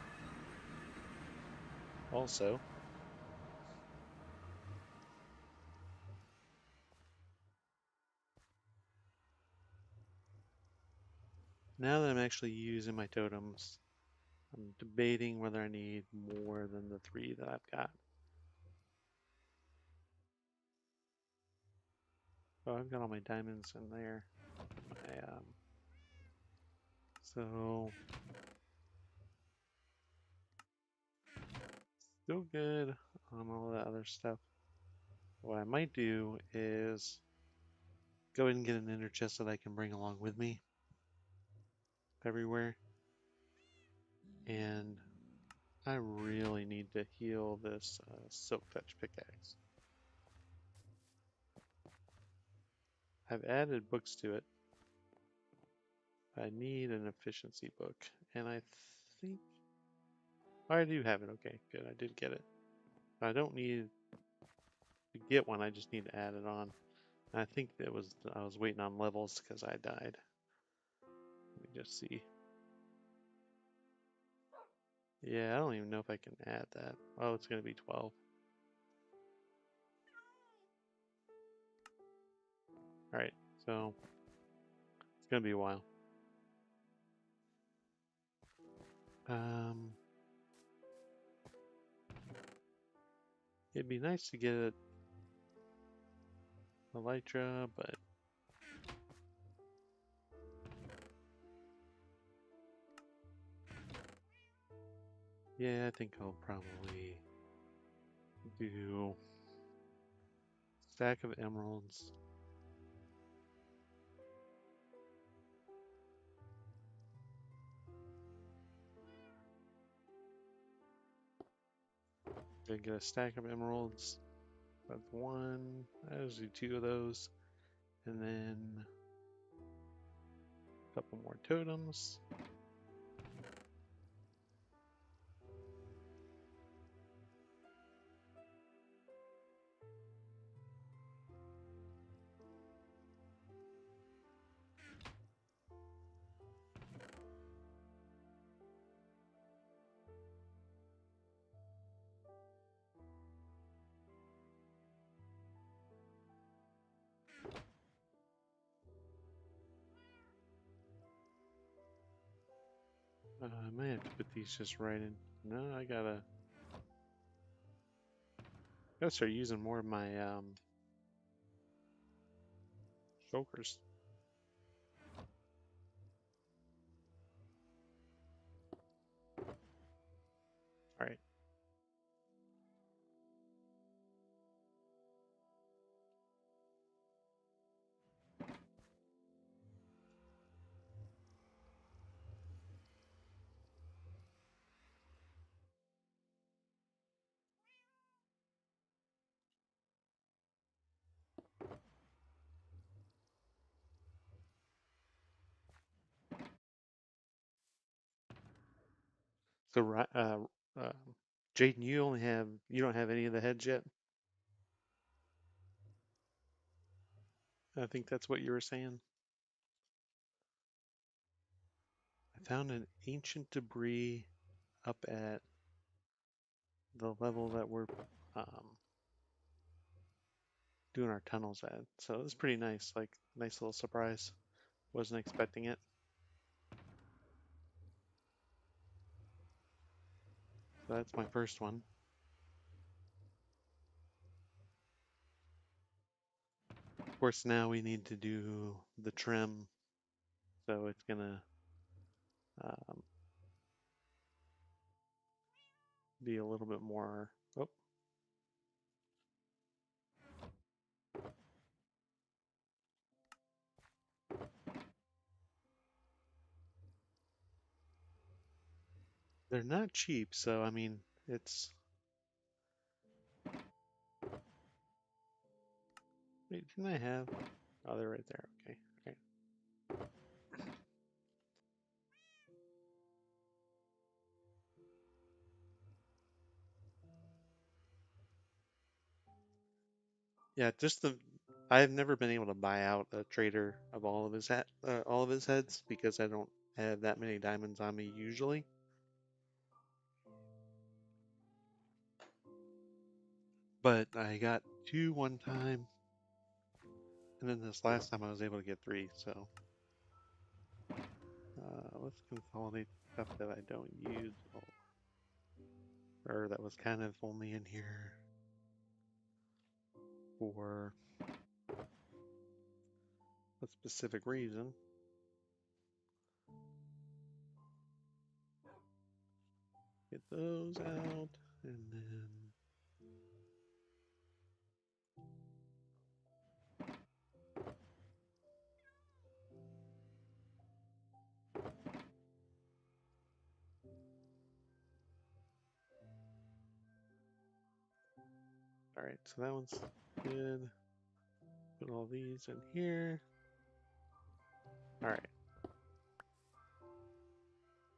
also. Now that I'm actually using my totems, I'm debating whether I need more than the 3 that I've got. Oh, I've got all my diamonds in there. So still good on all that other stuff. What I might do is go ahead and get an ender chest that I can bring along with me everywhere. And I really need to heal this silk touch pickaxe. I've added books to it. I need an efficiency book, and I think I do have it. Okay, good. I did get it. I don't need to get one. I just need to add it on. And I think that was I was waiting on levels because I died. Let me just see. Yeah, I don't even know if I can add that. Oh, it's gonna be 12. All right, so it's gonna be a while. Um, it'd be nice to get it Elytra, but yeah, I think I'll probably do stack of emeralds. Gonna get a stack of emeralds. That's one. I'll do 2 of those, and then a couple more totems. I might have to put these just right in. No, I gotta start using more of my shulkers. All right. So, Jaden, you don't have any of the heads yet? I think that's what you were saying. I found an ancient debris up at the level that we're um, doing our tunnels at. So it was pretty nice, like nice little surprise. Wasn't expecting it. So that's my first one. Of course, now we need to do the trim. So it's gonna um, be a little bit more. Oh, they're not cheap. So I mean, it's. Wait, didn't I have? Oh, they're right there. Okay. Okay. Yeah, just the. I've never been able to buy out a trader of all of his heads because I don't have that many diamonds on me usually. But I got two one time, and then this last time I was able to get three. So let's consolidate stuff that I don't use, or that was kind of only in here for a specific reason. Get those out, and then all right. So that one's good. Put all these in here. All right.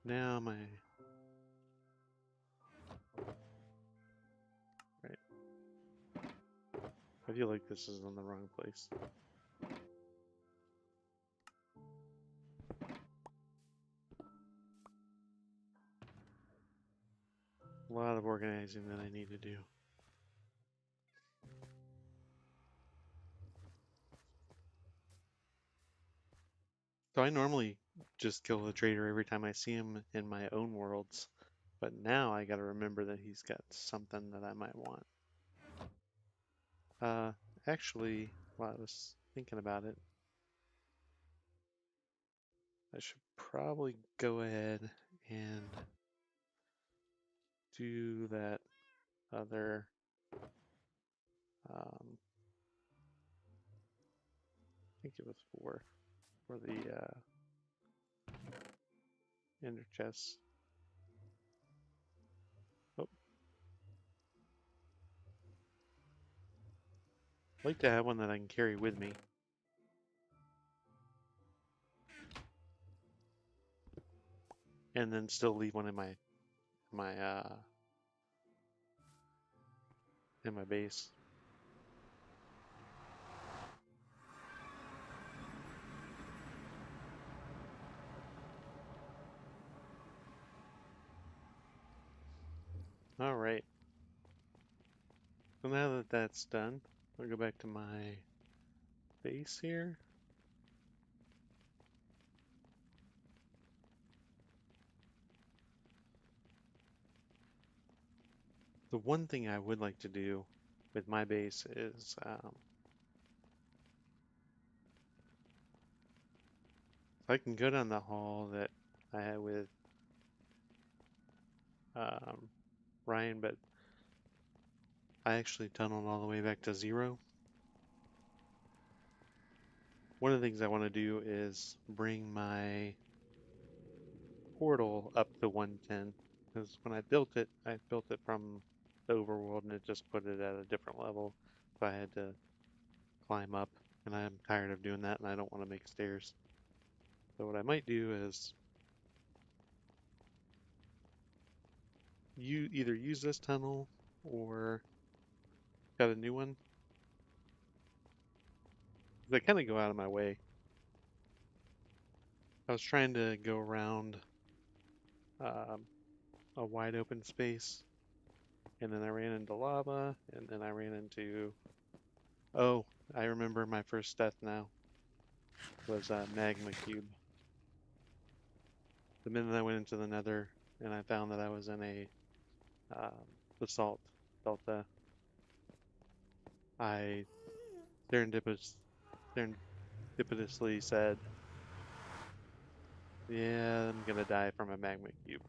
Now my right. I feel like this is in the wrong place. A lot of organizing that I need to do. So I normally just kill the trader every time I see him in my own worlds, but now I gotta remember that he's got something that I might want. Uh, Actually, while I was thinking about it, I should probably go ahead and do that other, I think it was for the ender chest. Oh, I'd like to have one that I can carry with me. And then still leave one in my in my base. All right. So now that that's done, I'll go back to my base here. The one thing I would like to do with my base is I can go down the hall that I had with um, Ryan, but I actually tunneled all the way back to 0. One of the things I want to do is bring my portal up to 110, because when I built it from the overworld and it just put it at a different level, so I had to climb up, and I'm tired of doing that, and I don't want to make stairs. So what I might do is you either use this tunnel or got a new one. They kind of go out of my way. I was trying to go around um, a wide open space, and then I ran into lava, and then I ran into. Oh, I remember my first death now was a magma cube. The minute I went into the nether and I found that I was in a um, basalt delta, I serendipitous, serendipitously said, yeah, I'm gonna die from a magma cube.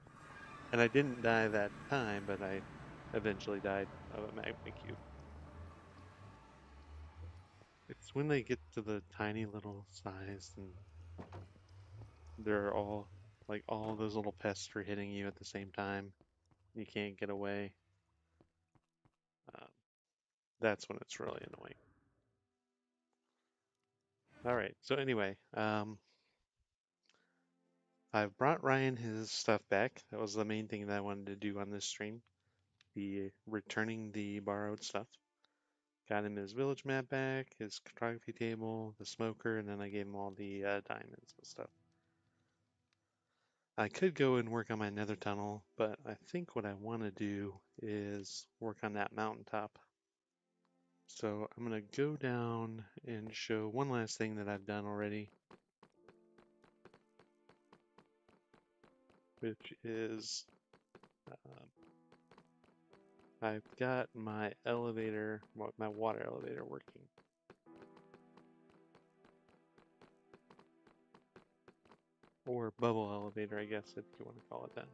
And I didn't die that time, but I eventually died of a magma cube. It's when they get to the tiny little size and they're all like all those little pests are hitting you at the same time. You can't get away. Um, that's when it's really annoying. All right. So anyway, I've brought Ryan his stuff back. That was the main thing that I wanted to do on this stream. The returning the borrowed stuff. Got him his village map back, his cartography table, the smoker, and then I gave him all the diamonds and stuff. I could go and work on my nether tunnel, but I think what I want to do is work on that mountaintop. So I'm going to go down and show one last thing that I've done already, which is I've got my elevator, my water elevator working. Or bubble elevator, I guess, if you want to call it that.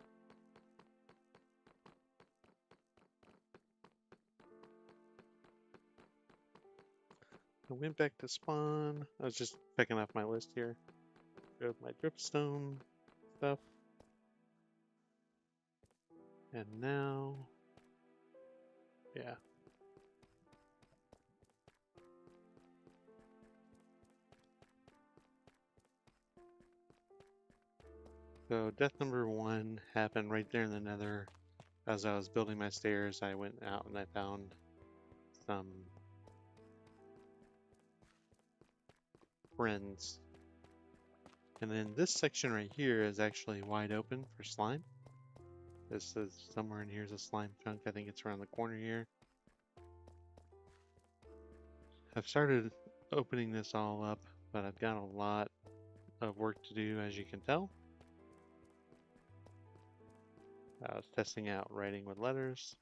I went back to spawn. I was just picking off my list here. Go my dripstone stuff. And now, yeah. So death number 1 happened right there in the nether. As I was building my stairs, I went out and I found some friends. And then this section right here is actually wide open for slime. This is somewhere in here is a slime chunk. I think it's around the corner here. I've started opening this all up, but I've got a lot of work to do, as you can tell. I was testing out writing with letters.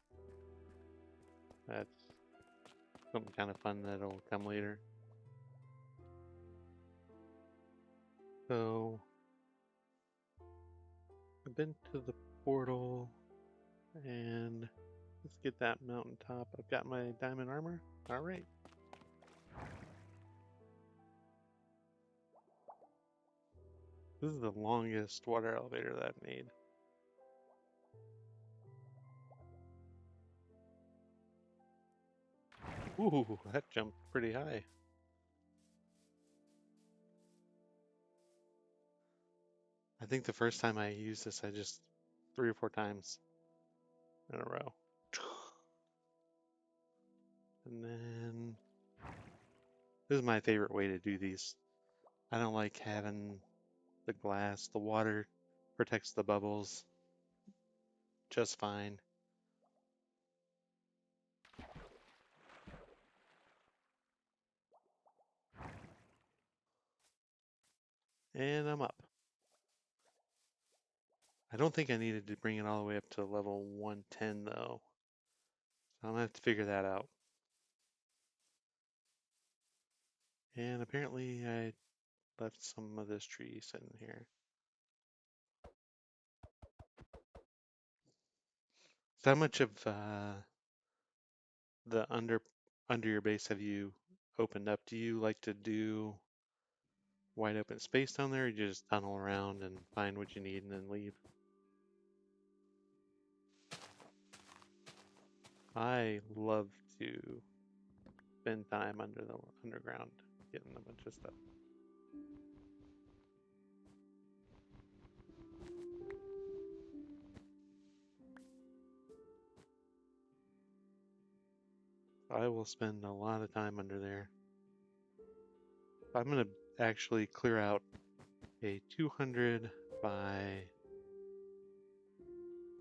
That's something kind of fun that'll come later. So I've been to the portal and let's get that mountaintop. I've got my diamond armor. All right. This is the longest water elevator that I've made. Ooh, that jumped pretty high. I think the first time I used this, I just 3 or 4 times in a row. And then this is my favorite way to do these. I don't like having the glass. The water protects the bubbles just fine. And I'm up. I don't think I needed to bring it all the way up to level 110 though. So I'm gonna have to figure that out. And apparently I left some of this tree sitting here. So how much of the under your base have you opened up? Do you like to do wide open space down there, or you just tunnel around and find what you need and then leave? I love to spend time under the underground getting a bunch of stuff. I will spend a lot of time under there. I'm gonna actually clear out a 200 by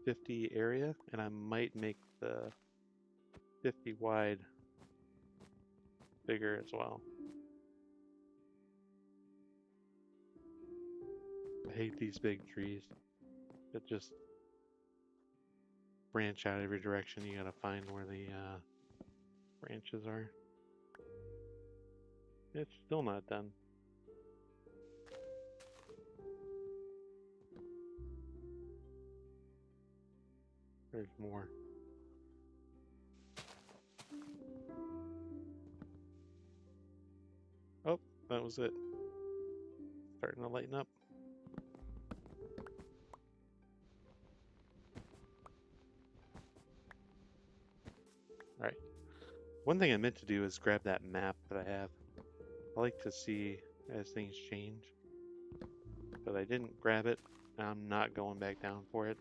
50 area, and I might make the 50 wide bigger as well. I hate these big trees that just branch out every direction. You gotta find where the branches are. It's still not done. There's more. Oh, that was it. Starting to lighten up. Alright. One thing I meant to do is grab that map that I have. I like to see as things change. But I didn't grab it. I'm not going back down for it.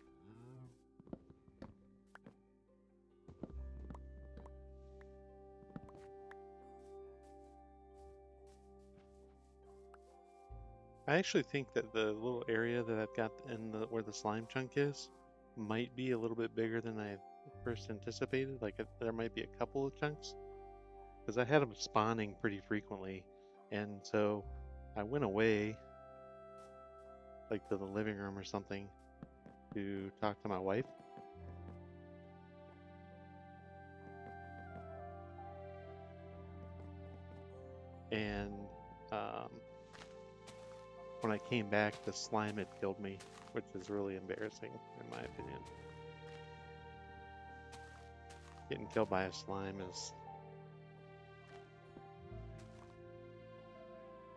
I actually think that the little area that I've got in the where the slime chunk is might be a little bit bigger than I first anticipated. Like there might be a couple of chunks because I had them spawning pretty frequently, and so I went away, like to the living room or something, to talk to my wife. And when I came back, the slime had killed me, which is really embarrassing in my opinion. Getting killed by a slime is...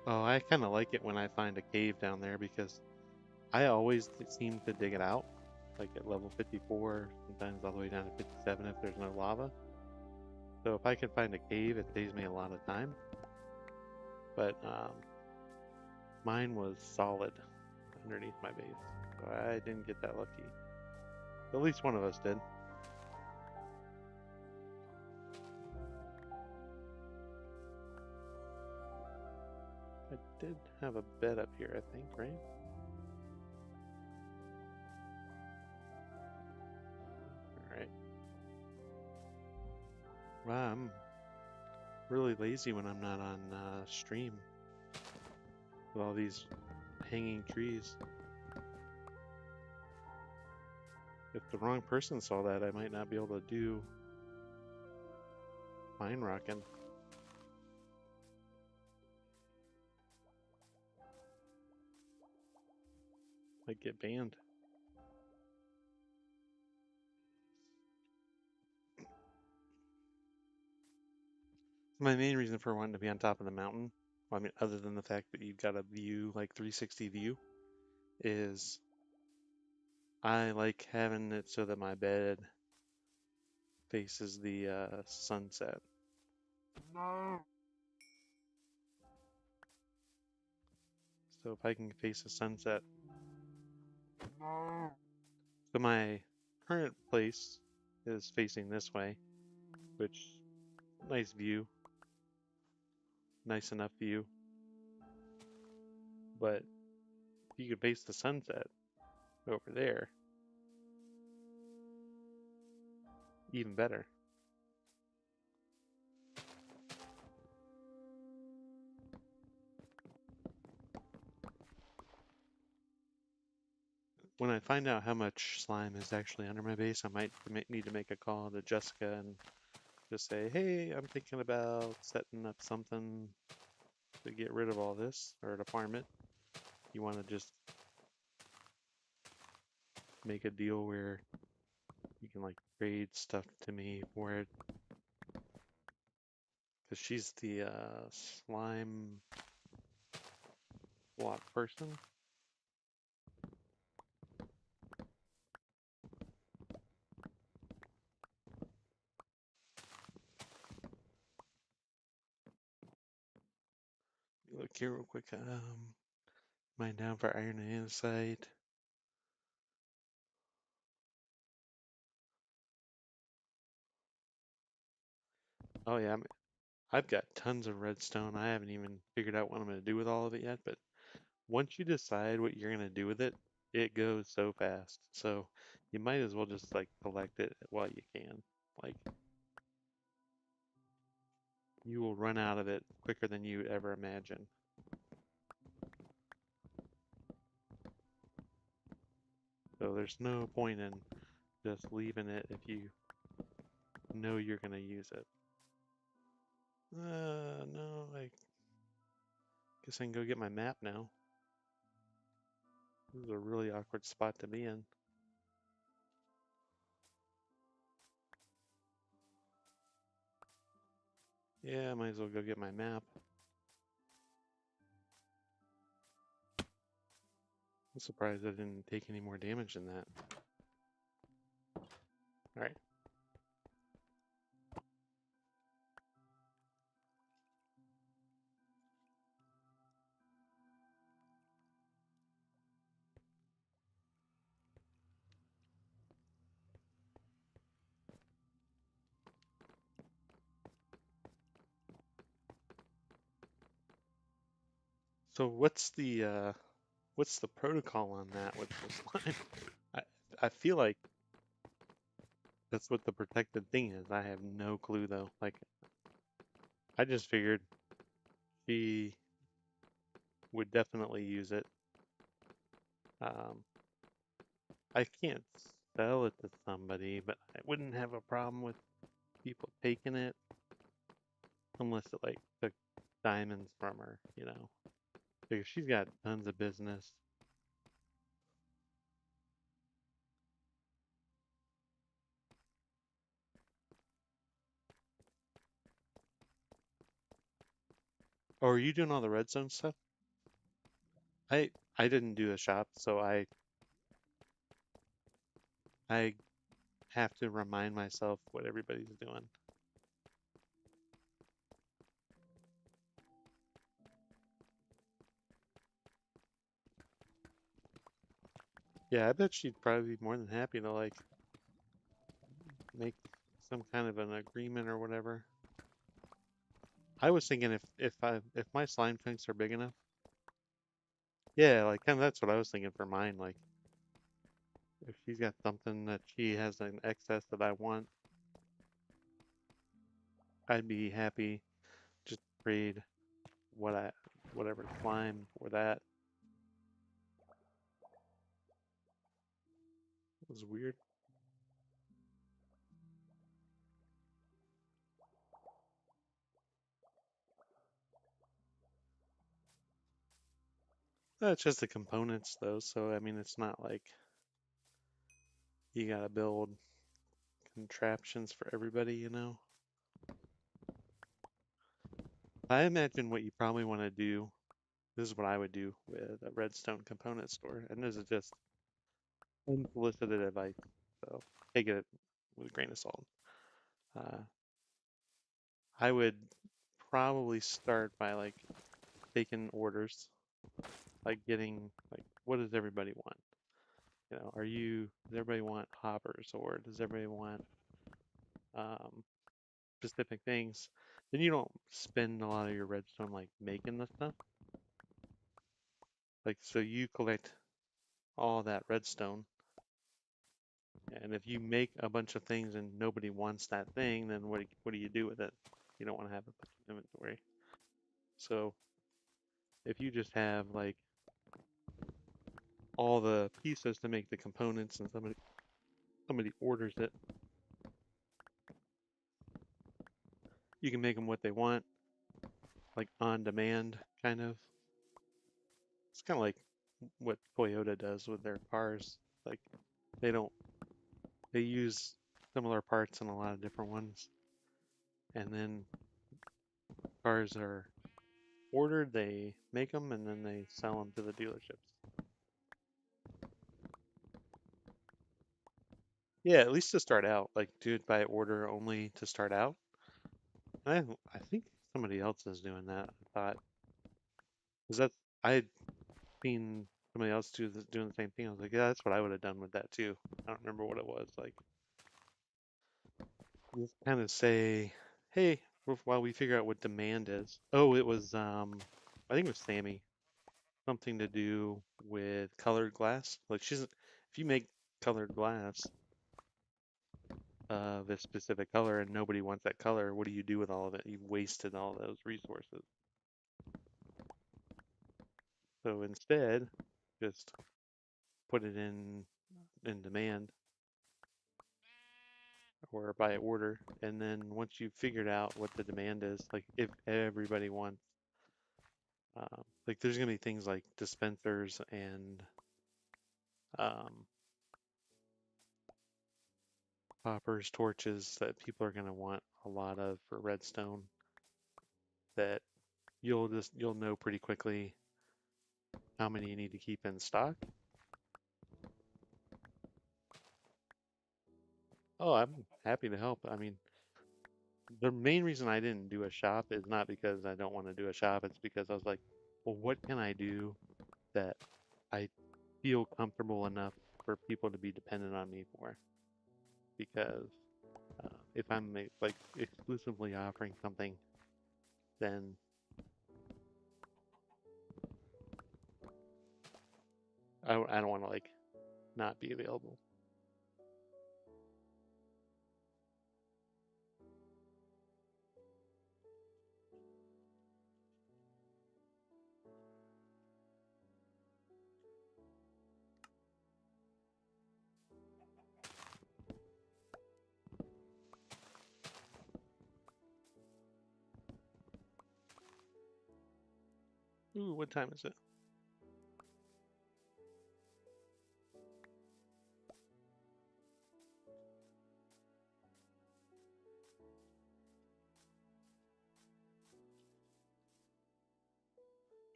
Oh, I kind of like it when I find a cave down there because I always seem to dig it out, like at level 54, sometimes all the way down to 57 if there's no lava. So if I can find a cave, it saves me a lot of time. But mine was solid underneath my base, so I didn't get that lucky. At least one of us did. I did have a bed up here, I think, right? Alright. Wow, I'm really lazy when I'm not on stream with all these hanging trees. If the wrong person saw that, I might not be able to do Minerockin. Might get banned. My main reason for wanting to be on top of the mountain, well, I mean, other than the fact that you've got a view, like 360 view, is I like having it so that my bed faces the sunset. So if I can face the sunset. So my current place is facing this way, which, nice view. Nice enough view. But you could face the sunset over there. Even better. When I find out how much slime is actually under my base, I might need to make a call to Jessica and just say, hey, I'm thinking about setting up something to get rid of all this, or to farm it. You want to just make a deal where you can like trade stuff to me for it. Because she's the slime block person. Look here real quick. Mine down for iron and andesite. Oh yeah, I've got tons of redstone. I haven't even figured out what I'm going to do with all of it yet, but once you decide what you're going to do with it, it goes so fast. So you might as well just like collect it while you can. Like you will run out of it quicker than you ever imagine. So there's no point in just leaving it if you know you're going to use it. No, I guess I can go get my map now. This is a really awkward spot to be in. Yeah, I might as well go get my map. I'm surprised I didn't take any more damage than that. Alright. So what's the protocol on that with the slime? I I feel like that's what the protected thing is. I have no clue though. Like I just figured she would definitely use it. Um, I can't sell it to somebody, but I wouldn't have a problem with people taking it unless it like took diamonds from her, you know. Because she's got tons of business. Oh, are you doing all the redstone stuff? I didn't do the shop, so I have to remind myself what everybody's doing. Yeah, I bet she'd probably be more than happy to like make some kind of an agreement or whatever. I was thinking if my slime tanks are big enough, yeah, like kind of that's what I was thinking for mine. Like if she's got something that she has an excess that I want, I'd be happy just to trade what I whatever slime for that. It was weird. It's just the components though, so I mean it's not like you gotta build contraptions for everybody, you know. I imagine what you probably want to do. This is what I would do with a redstone component store, and this is just unsolicited advice, so take it with a grain of salt. Uh, I would probably start by like taking orders, like getting like what does everybody want? You know, does everybody want hoppers or does everybody want um, specific things? Then you don't spend a lot of your redstone like making the stuff. Like so you collect all that redstone. And if you make a bunch of things and nobody wants that thing, then what do you do with it? You don't want to have a bunch of inventory. So if you just have like all the pieces to make the components and somebody orders it, you can make them what they want, like on demand kind of. It's kind of like what Toyota does with their cars. Like they don't they use similar parts in a lot of different ones, and then cars are ordered, they make them, and then they sell them to the dealerships. Yeah, at least to start out, like do it by order only to start out. I think somebody else is doing that. I thought, is that I had seen somebody else doing the same thing. I was like, yeah, that's what I would have done with that too. I don't remember what it was. Like, just kind of say, hey, while we figure out what demand is. Oh, it was I think it was Sammy. Something to do with colored glass. Like she's if you make colored glass of a specific color and nobody wants that color, what do you do with all of it? You've wasted all those resources. So instead, just put it in demand or by order, and then once you've figured out what the demand is, like if everybody wants, like there's gonna be things like dispensers and um, poppers, torches that people are gonna want a lot of for redstone. That you'll know pretty quickly how many you need to keep in stock. Oh, I'm happy to help. I mean, the main reason I didn't do a shop is not because I don't want to do a shop. It's because I was like, well, what can I do that I feel comfortable enough for people to be dependent on me for? Because if I'm like exclusively offering something, then I don't want to like not be available. Ooh, what time is it?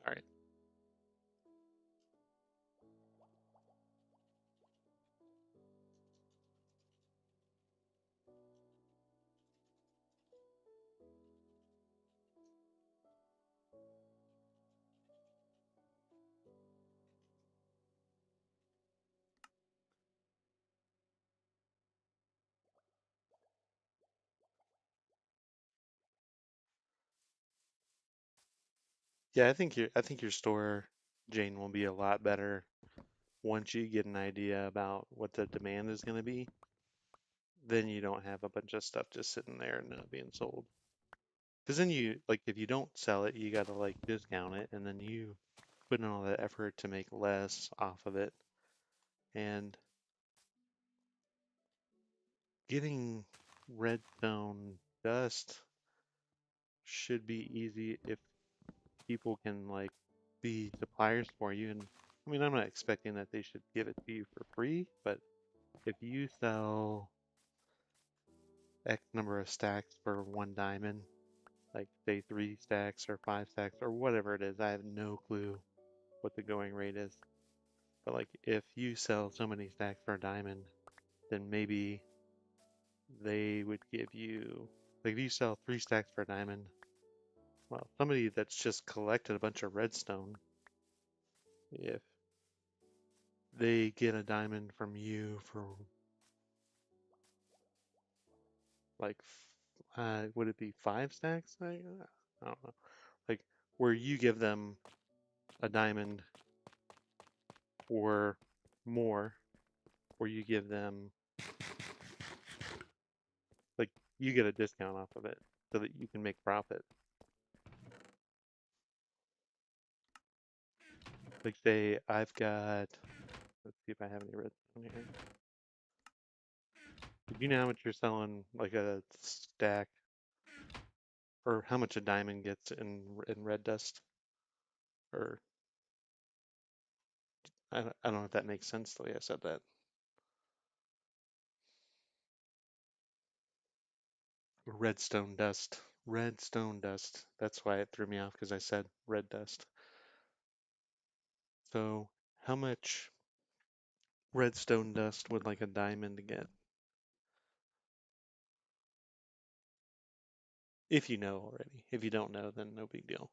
All right. Yeah, I think your store, Jane, will be a lot better once you get an idea about what the demand is going to be. Then you don't have a bunch of stuff just sitting there and not being sold. Because then you like if you don't sell it, you got to like discount it, and then you put in all that effort to make less off of it. And getting redstone dust should be easy if people can like be suppliers for you. And I mean, I'm not expecting that they should give it to you for free, but if you sell X number of stacks for 1 diamond, like say 3 stacks or 5 stacks or whatever it is, I have no clue what the going rate is. But like if you sell so many stacks for a diamond, then maybe they would give you like if you sell 3 stacks for a diamond, well, somebody that's just collected a bunch of redstone, if they get a diamond from you for like would it be 5 stacks? I don't know. Like where you give them a diamond or more, where you give them like you get a discount off of it so that you can make profit. Like say I've got, let's see if I have any redstone here. Do you know how much you're selling like a stack or how much a diamond gets in red dust? Or I don't know if that makes sense the way I said that. Redstone dust. Redstone dust. That's why it threw me off because I said red dust. So how much redstone dust would like a diamond get? If you know already. If you don't know, then no big deal.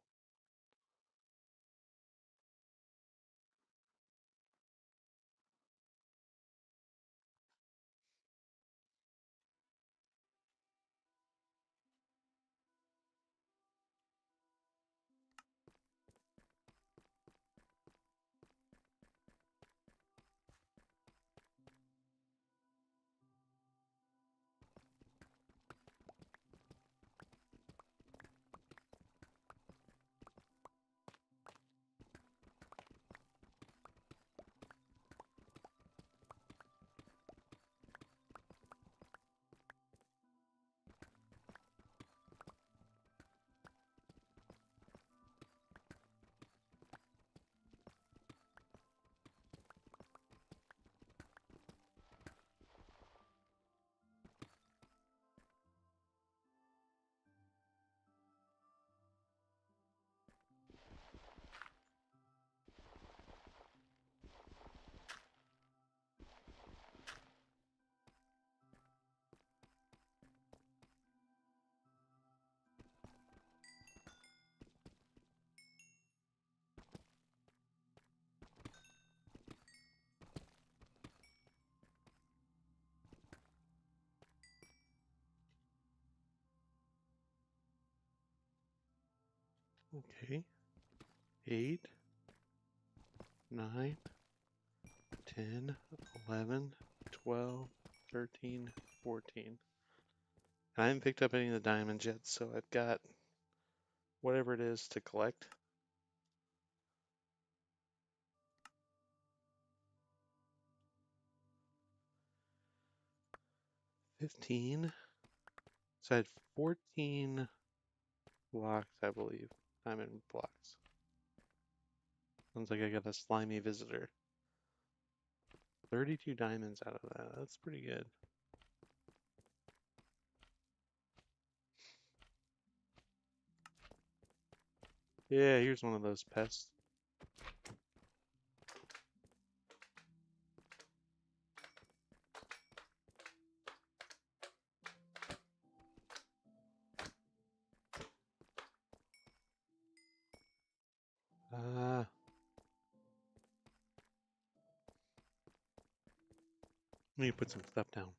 Okay. 8, 9, 10, 11, 12, 13, 14. I haven't picked up any of the diamonds yet, so I've got whatever it is to collect. 15. So I had 14 blocks, I believe. Diamond blocks. Sounds like I got a slimy visitor. 32 diamonds out of that. That's pretty good. Yeah, here's one of those pests. Let me put some stuff down.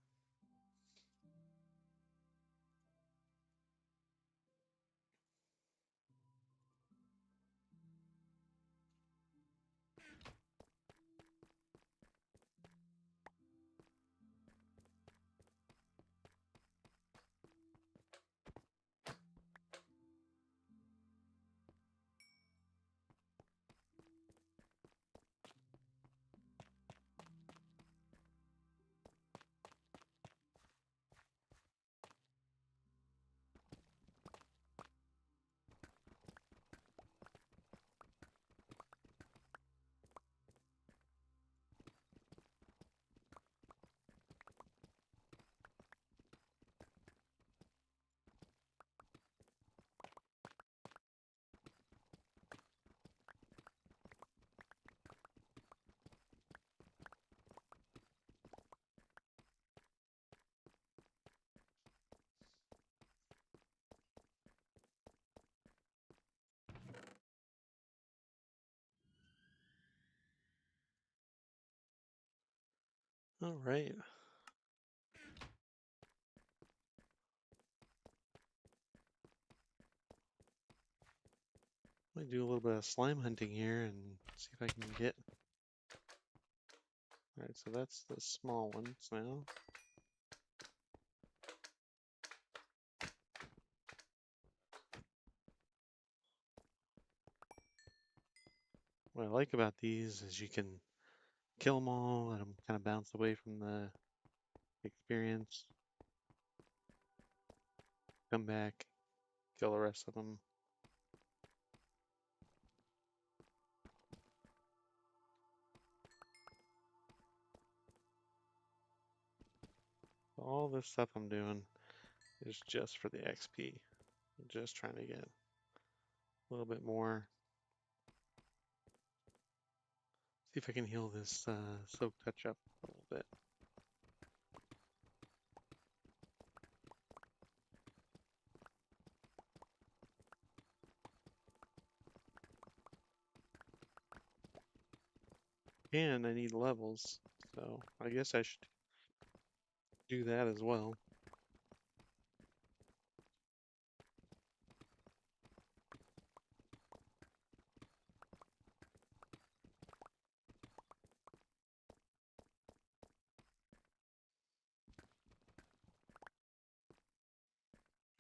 All right. Let me do a little bit of slime hunting here and see if I can get. All right, so that's the small ones now. What I like about these is you can kill them all, let them kind of bounce away from the experience, come back, kill the rest of them. All this stuff I'm doing is just for the XP. I'm just trying to get a little bit more. See if I can heal this soak touch up a little bit. And I need levels, so I guess I should do that as well.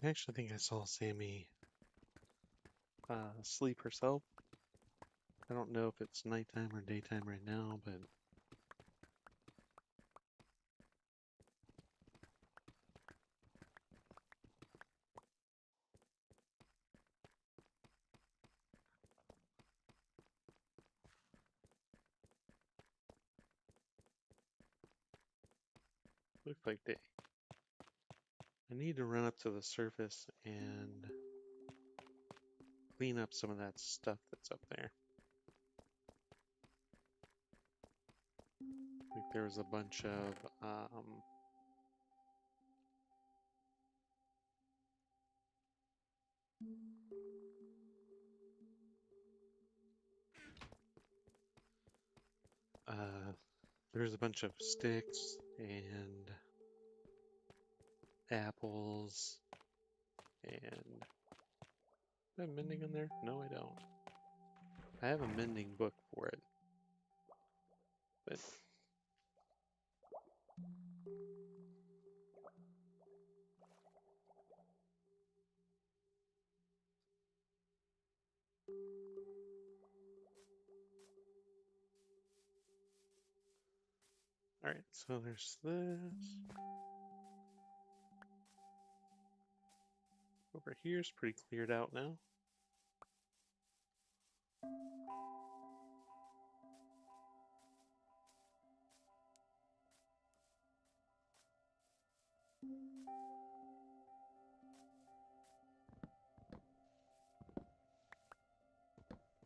I actually think I saw Sammy sleep herself. I don't know if it's nighttime or daytime right now, but looks like day. I need to run up to the surface and clean up some of that stuff that's up there. Like there was a bunch of there's a bunch of sticks and apples and Do I have mending on there? No, I don't. I have a mending book for it. But alright, so there's this. Over here's pretty cleared out now.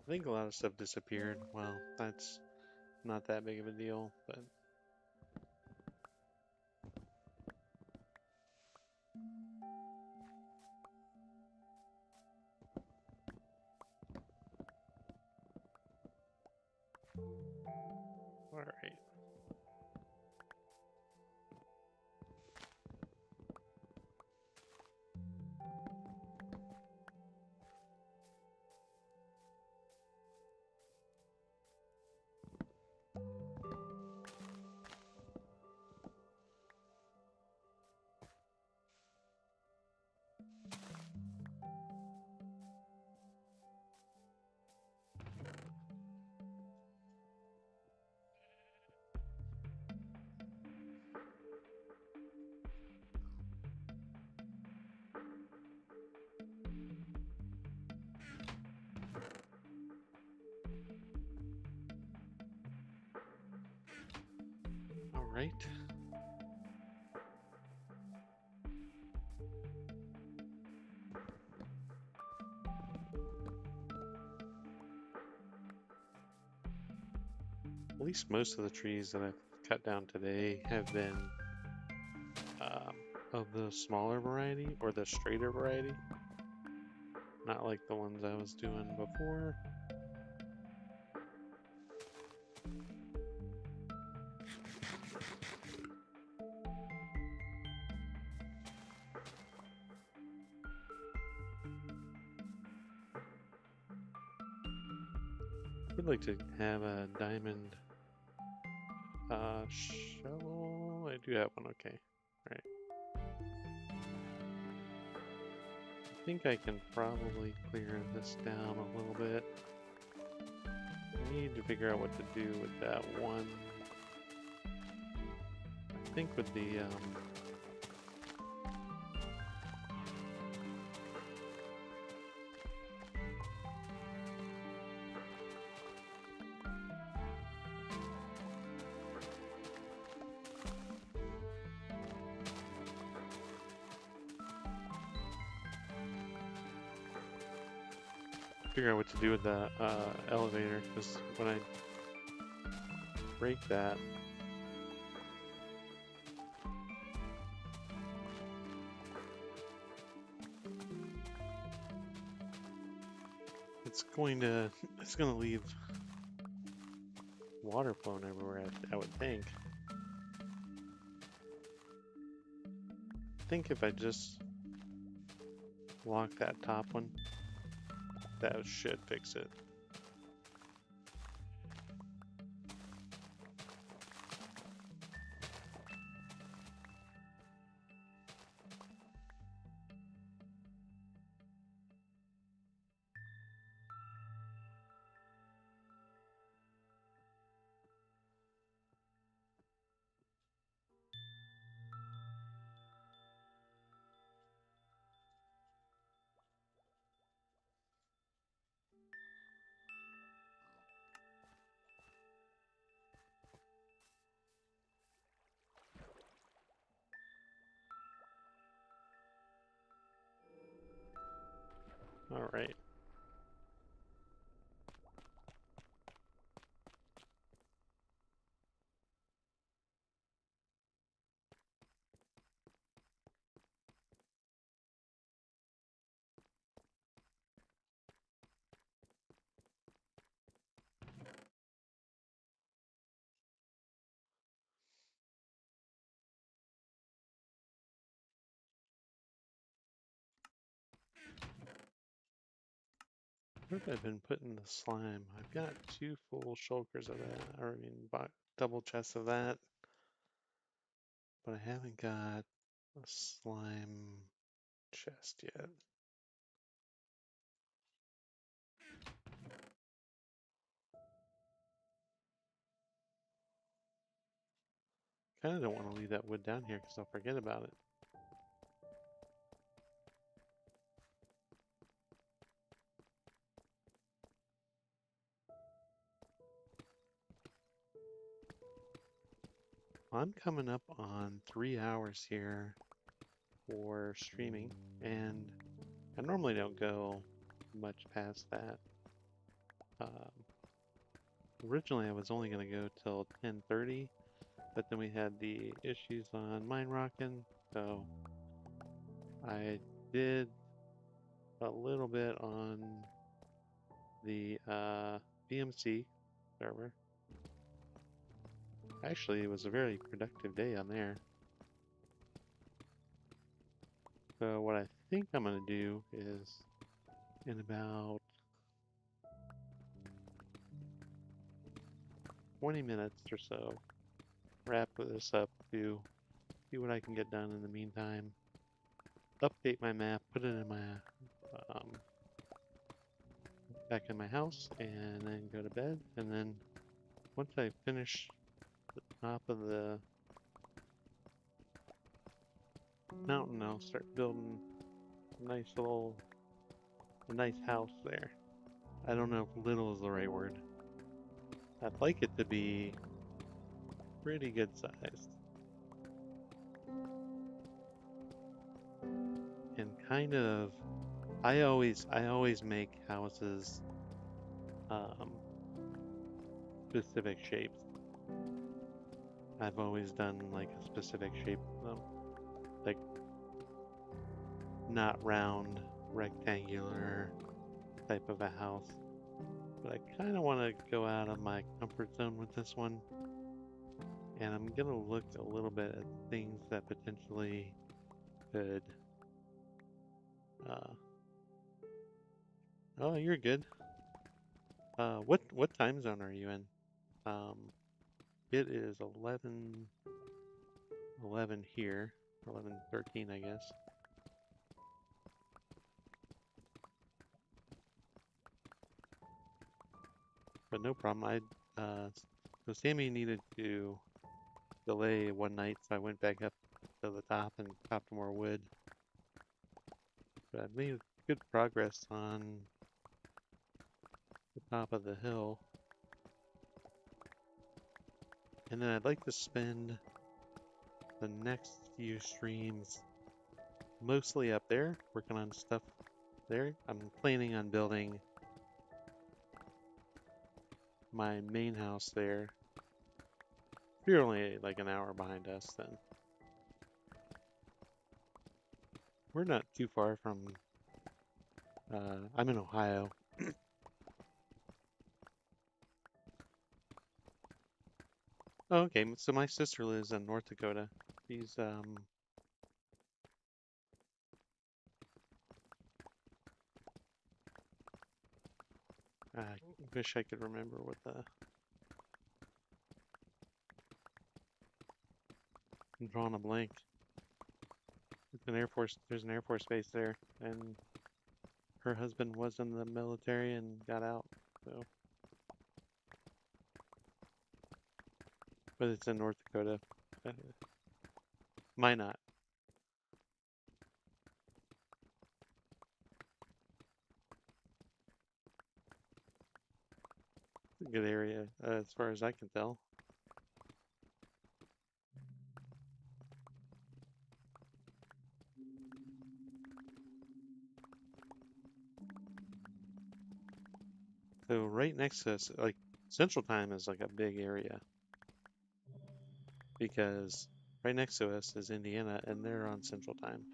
I think a lot of stuff disappeared. Well, that's not that big of a deal, but alright. Alright. At least most of the trees that I've cut down today have been of the smaller variety or the straighter variety. Not like the ones I was doing before. I'd like to have a diamond shovel. I do have one, okay. Alright. I think I can probably clear this down a little bit. I need to figure out what to do with that one. I think with the figure out what to do with the elevator, because when I break that, it's gonna leave water flowing everywhere, I would think. I think if I just lock that top one, that should fix it. All right. Where have I been putting the slime? I've got 2 full shulkers of that, or I mean, double chests of that, but I haven't got a slime chest yet. Kind of don't want to leave that wood down here because I'll forget about it. I'm coming up on 3 hours here for streaming, and I normally don't go much past that. Originally, I was only going to go till 10:30, but then we had the issues on Minerockin, so I did a little bit on the BMC server. Actually, it was a very productive day on there. So what I think I'm going to do is in about 20 minutes or so, wrap this up to see what I can get done in the meantime. Update my map, put it in my back in my house, and then go to bed. And then once I finish the top of the mountain, I'll start building a nice house there. I don't know if little is the right word. I'd like it to be pretty good sized. And kind of, I always make houses specific shapes. I've always done like a specific shape of them. Like not round, rectangular type of a house. But I kind of want to go out of my comfort zone with this one. And I'm going to look a little bit at things that potentially could... oh, you're good. What time zone are you in? It is 11 here. 11:13, I guess. But no problem. So Sammy needed to delay one night, so I went back up to the top and chopped more wood. But I've made good progress on the top of the hill. And then I'd like to spend the next few streams mostly up there, working on stuff there. I'm planning on building my main house there. You're only like an hour behind us then. We're not too far from, I'm in Ohio. Oh, okay, so my sister lives in North Dakota. She's, I wish I could remember what I'm drawing a blank. It's an there's an Air Force base there, and her husband was in the military and got out, so. But it's in North Dakota. Minot. It's a good area, as far as I can tell. So right next to us, like Central Time is like a big area because right next to us is Indiana and they're on Central Time.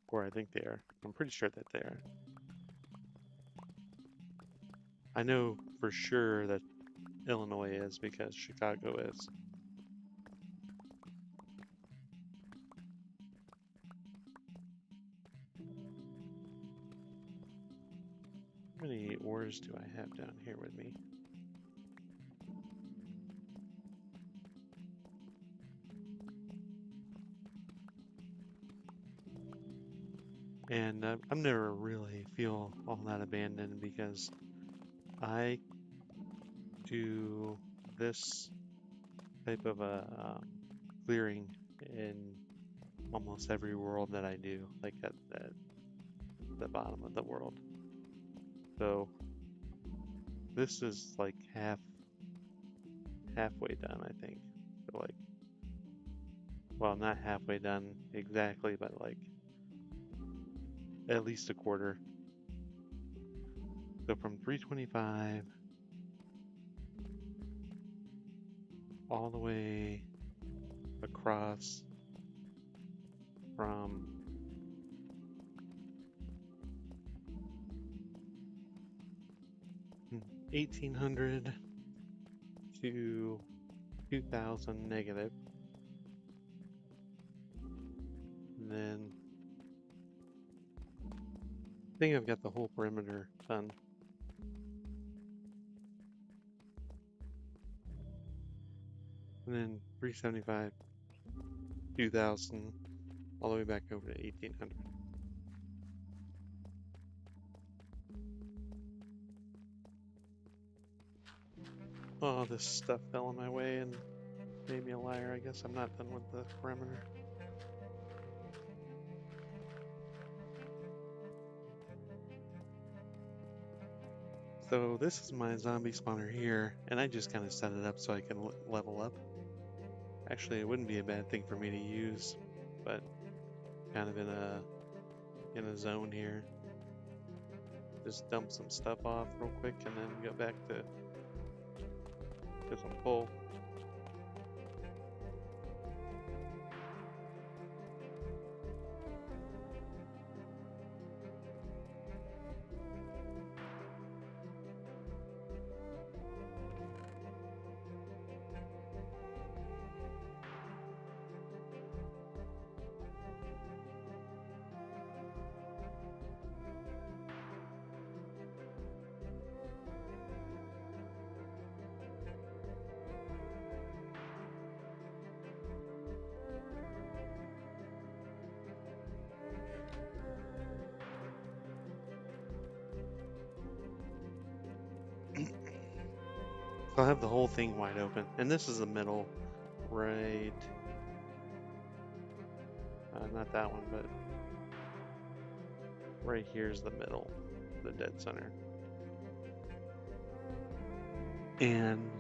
Or I think they are. I'm pretty sure that they are. I know for sure that Illinois is because Chicago is. many ores do I have down here with me? And I'm never really feel all that abandoned because I do this type of a clearing in almost every world that I do, like at the bottom of the world. So this is like halfway done, I think. So like, well, not halfway done exactly, but like at least a quarter. So from 325 all the way across from 1800 to 2000 negative. And then I think I've got the whole perimeter done. And then 375, 2000, all the way back over to 1800. Oh, this stuff fell in my way and made me a liar. I guess I'm not done with the perimeter. So this is my zombie spawner here, and I just kind of set it up so I can level up. Actually, it wouldn't be a bad thing for me to use, but kind of in a zone here. Just dump some stuff off real quick and then go back to some coal. So I'll have the whole thing wide open, and this is the middle, right? Not that one, but right here's the middle, the dead center. And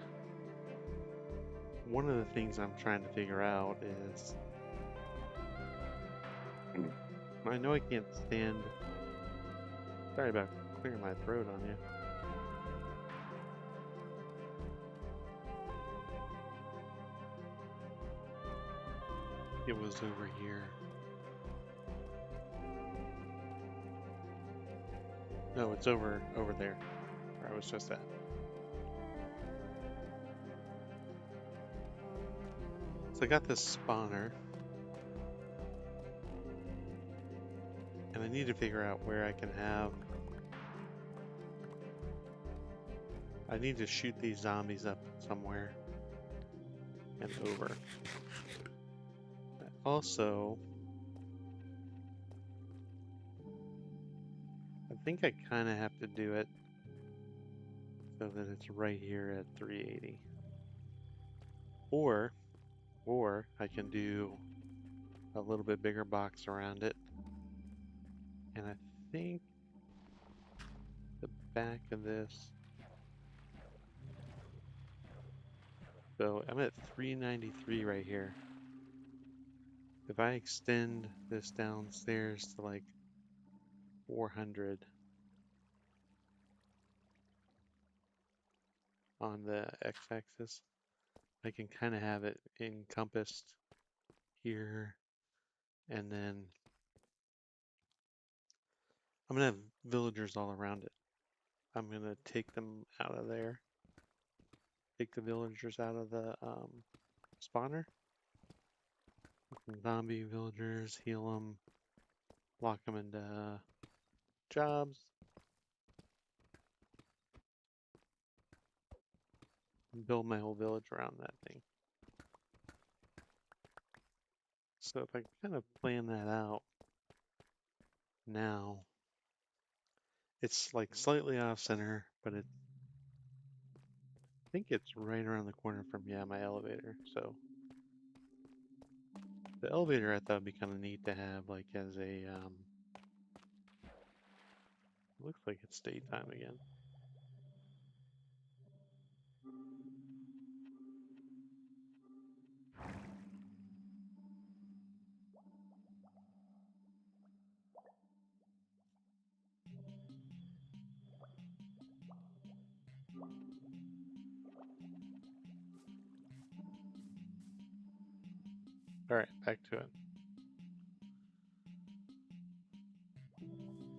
one of the things I'm trying to figure out is, I know I can't stand, sorry about clearing my throat on you. It was over here. No, it's over there, where I was just at. So I got this spawner, and I need to figure out where I can have, I need to shoot these zombies up somewhere and over. Also, I think I kind of have to do it so that it's right here at 380. Or I can do a little bit bigger box around it. And I think the back of this, so I'm at 393 right here. If I extend this downstairs to like 400 on the x-axis, I can kind of have it encompassed here, and then I'm gonna have villagers all around it. I'm gonna take them out of there, take the villagers out of the spawner, zombie villagers, heal them, lock them into jobs, build my whole village around that thing. So if I kind of plan that out now, it's like slightly off center, but I think it's right around the corner from, yeah, my elevator. So the elevator I thought would be kind of neat to have like as a, looks like it's daytime again. All right, back to it.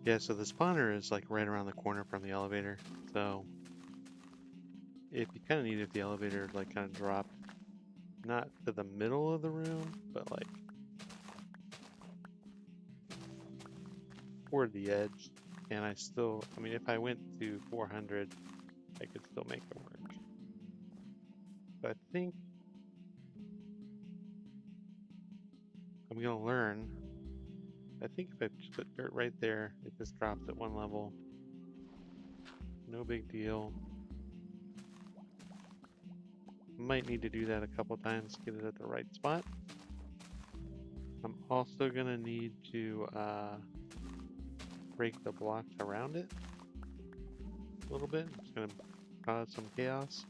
Yeah, so the spawner is like right around the corner from the elevator. So it'd be kind of neat if the elevator like kind of dropped not to the middle of the room, but like toward the edge. And I mean, if I went to 400, I could still make it work. But I think I'm gonna learn. I think if I just put dirt right there, it just drops at one level. No big deal. Might need to do that a couple times to get it at the right spot. I'm also gonna need to break the blocks around it a little bit. It's gonna cause some chaos.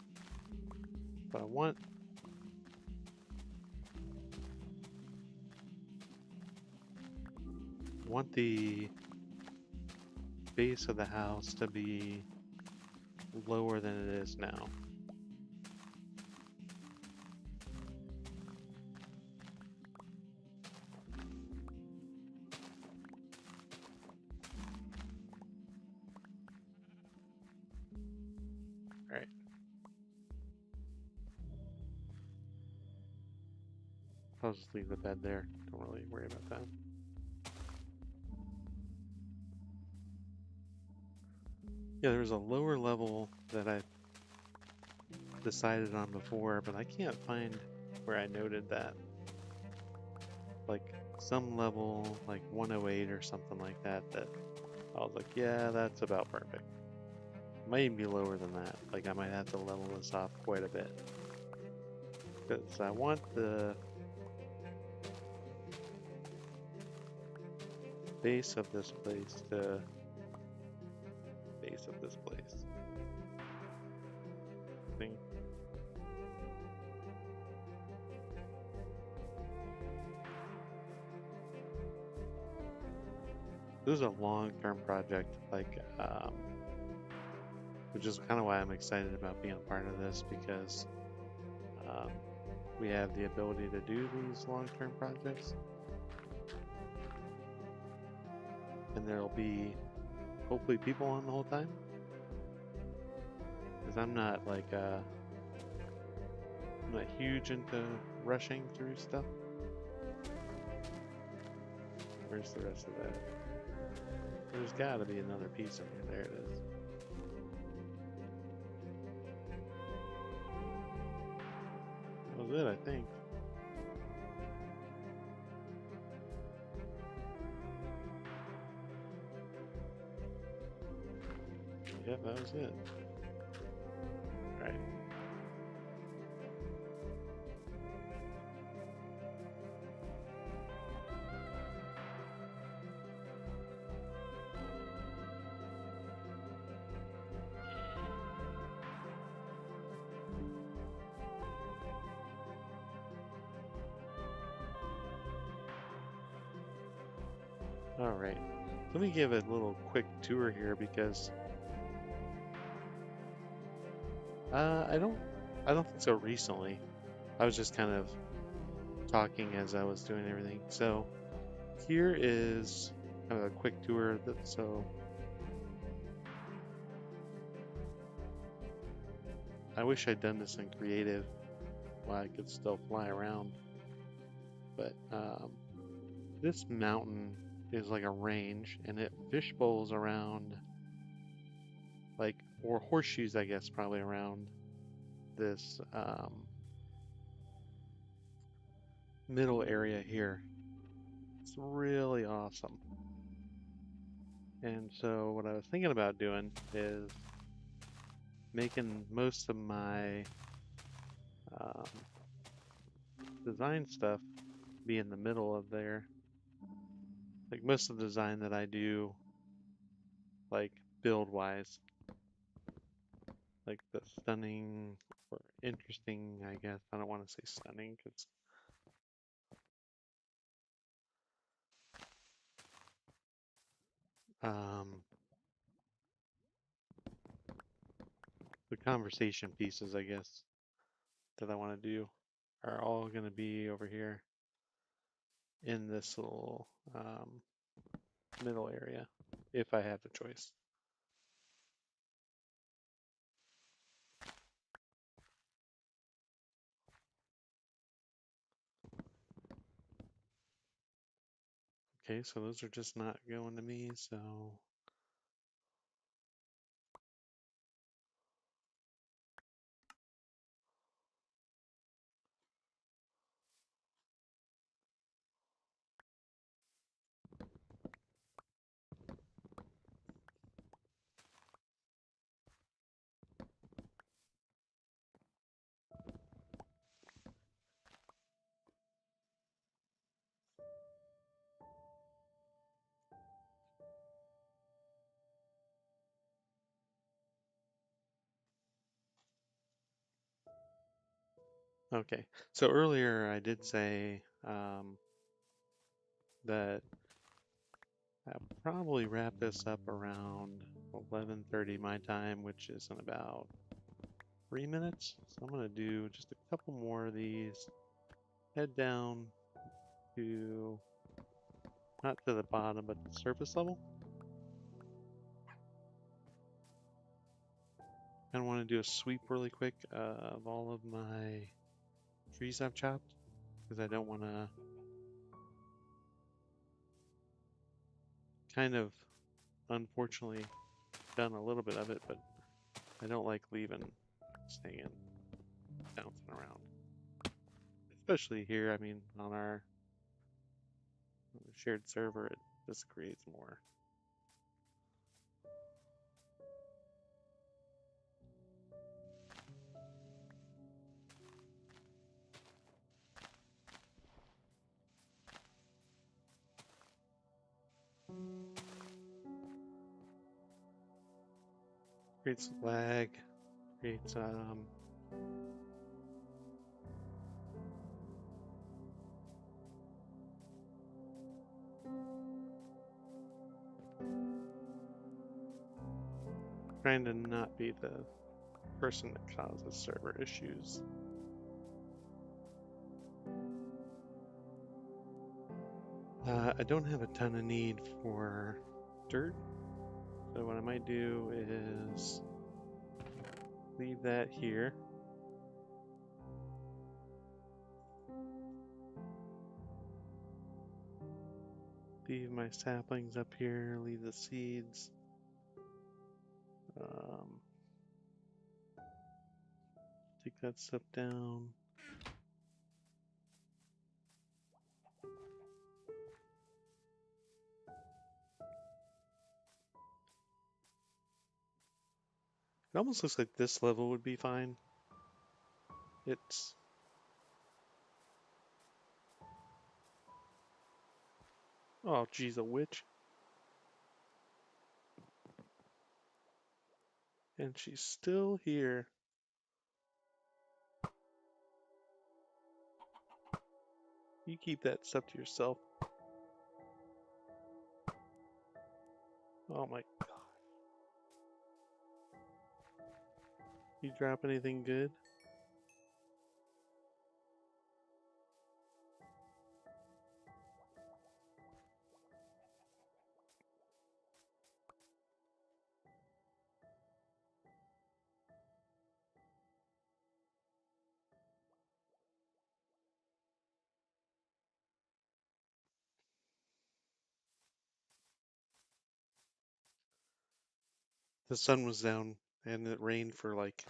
But I want the base of the house to be lower than it is now. All right. I'll just leave the bed there. Don't really worry about that. Yeah, there's a lower level that I decided on before, but I can't find where I noted that. Like some level, like 108 or something like that, that I was like, yeah, that's about perfect. Might even be lower than that. Like I might have to level this off quite a bit. Because I want the base of this place to base of this place. Thing. This is a long-term project, like, which is kind of why I'm excited about being a part of this, because we have the ability to do these long-term projects, and there'll be hopefully people on the whole time, because I'm not like I'm not huge into rushing through stuff. Where's the rest of that? There's got to be another piece in here. There it is. That was it, I think. Yep, that was it. Alright. Alright. Let me give a little quick tour here because I don't think so recently. I was just kind of talking as I was doing everything. So here is kind of a quick tour. So I wish I'd done this in creative while I could still fly around. But this mountain is like a range, and it fish bowls around, like, or horseshoes, I guess, probably around this middle area here. It's really awesome. And so what I was thinking about doing is making most of my um, design stuff be in the middle of there. Like most of the design that I do, like build-wise, like the stunning or interesting, I guess. I don't want to say stunning because um, the conversation pieces, I guess, that I want to do are all going to be over here in this little middle area if I have the choice. Okay, so those are just not going to me, so okay. So earlier I did say that I'll probably wrap this up around 11:30 my time, which is in about 3 minutes. So I'm gonna do just a couple more of these. Head down to not to the bottom, but the surface level. I want to do a sweep really quick of all of my trees I've chopped because I don't want to kind of unfortunately done a little bit of it, but I don't like leaving staying bouncing around. Especially here, I mean, on our shared server, it just creates more. Creates lag, creates trying to not be the person that causes server issues. I don't have a ton of need for dirt, so what I might do is leave that here. Leave my saplings up here, leave the seeds. Take that stuff down. It almost looks like this level would be fine. It's... Oh, geez, a witch. And she's still here. You keep that stuff to yourself. Oh my god. You drop anything good? The sun was down and it rained for like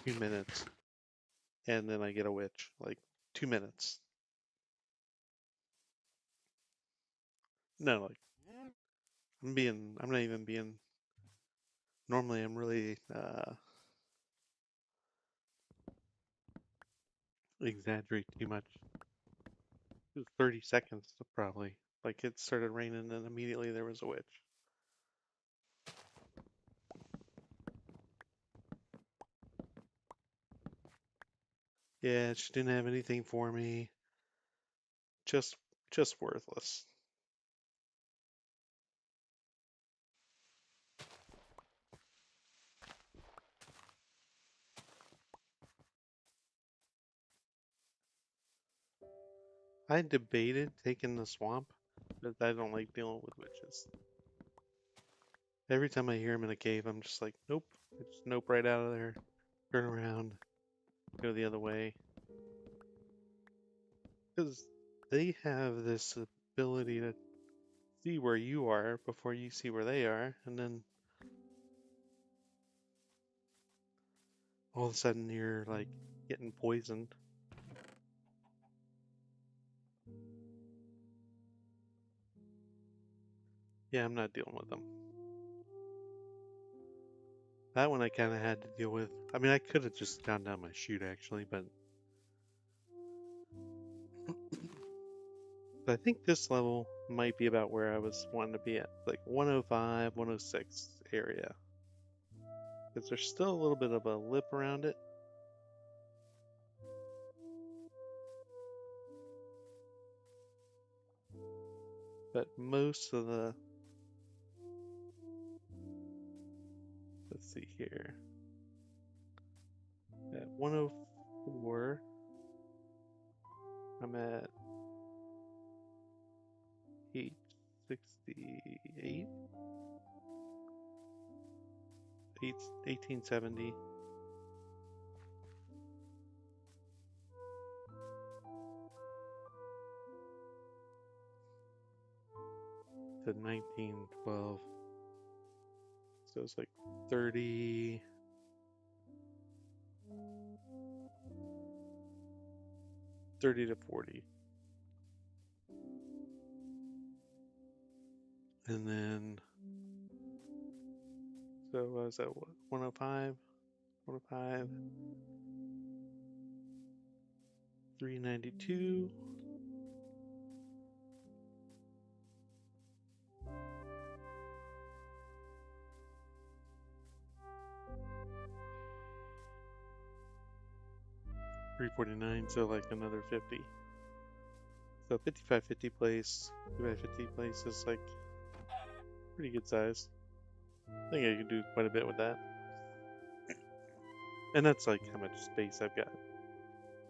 2 minutes. and then I get a witch. Like 2 minutes. No, like I'm not even being, normally I'm really exaggerate too much. It was 30 seconds probably. Like it started raining and immediately there was a witch. Yeah, she didn't have anything for me. Just just worthless. I debated taking the swamp, but I don't like dealing with witches. Every time I hear them in a cave, I'm just like, nope. I just nope right out of there. Turn around, go the other way. Because they have this ability to see where you are before you see where they are, and then all of a sudden you're like getting poisoned. Yeah, I'm not dealing with them. That one I kind of had to deal with. I mean, I could have just gone down my chute actually, but I think this level might be about where I was wanting to be at, like 105, 106 area. Because there's still a little bit of a lip around it. But most of the, let's see here, at 104, I'm at 868, 1870. To 1912. So it's like 30, to 40. And then, so I was at what, 105, 105, 392, 349, so like another 50. So 5550 place, 5550 place is like pretty good size. I think I could do quite a bit with that. And that's like how much space I've got,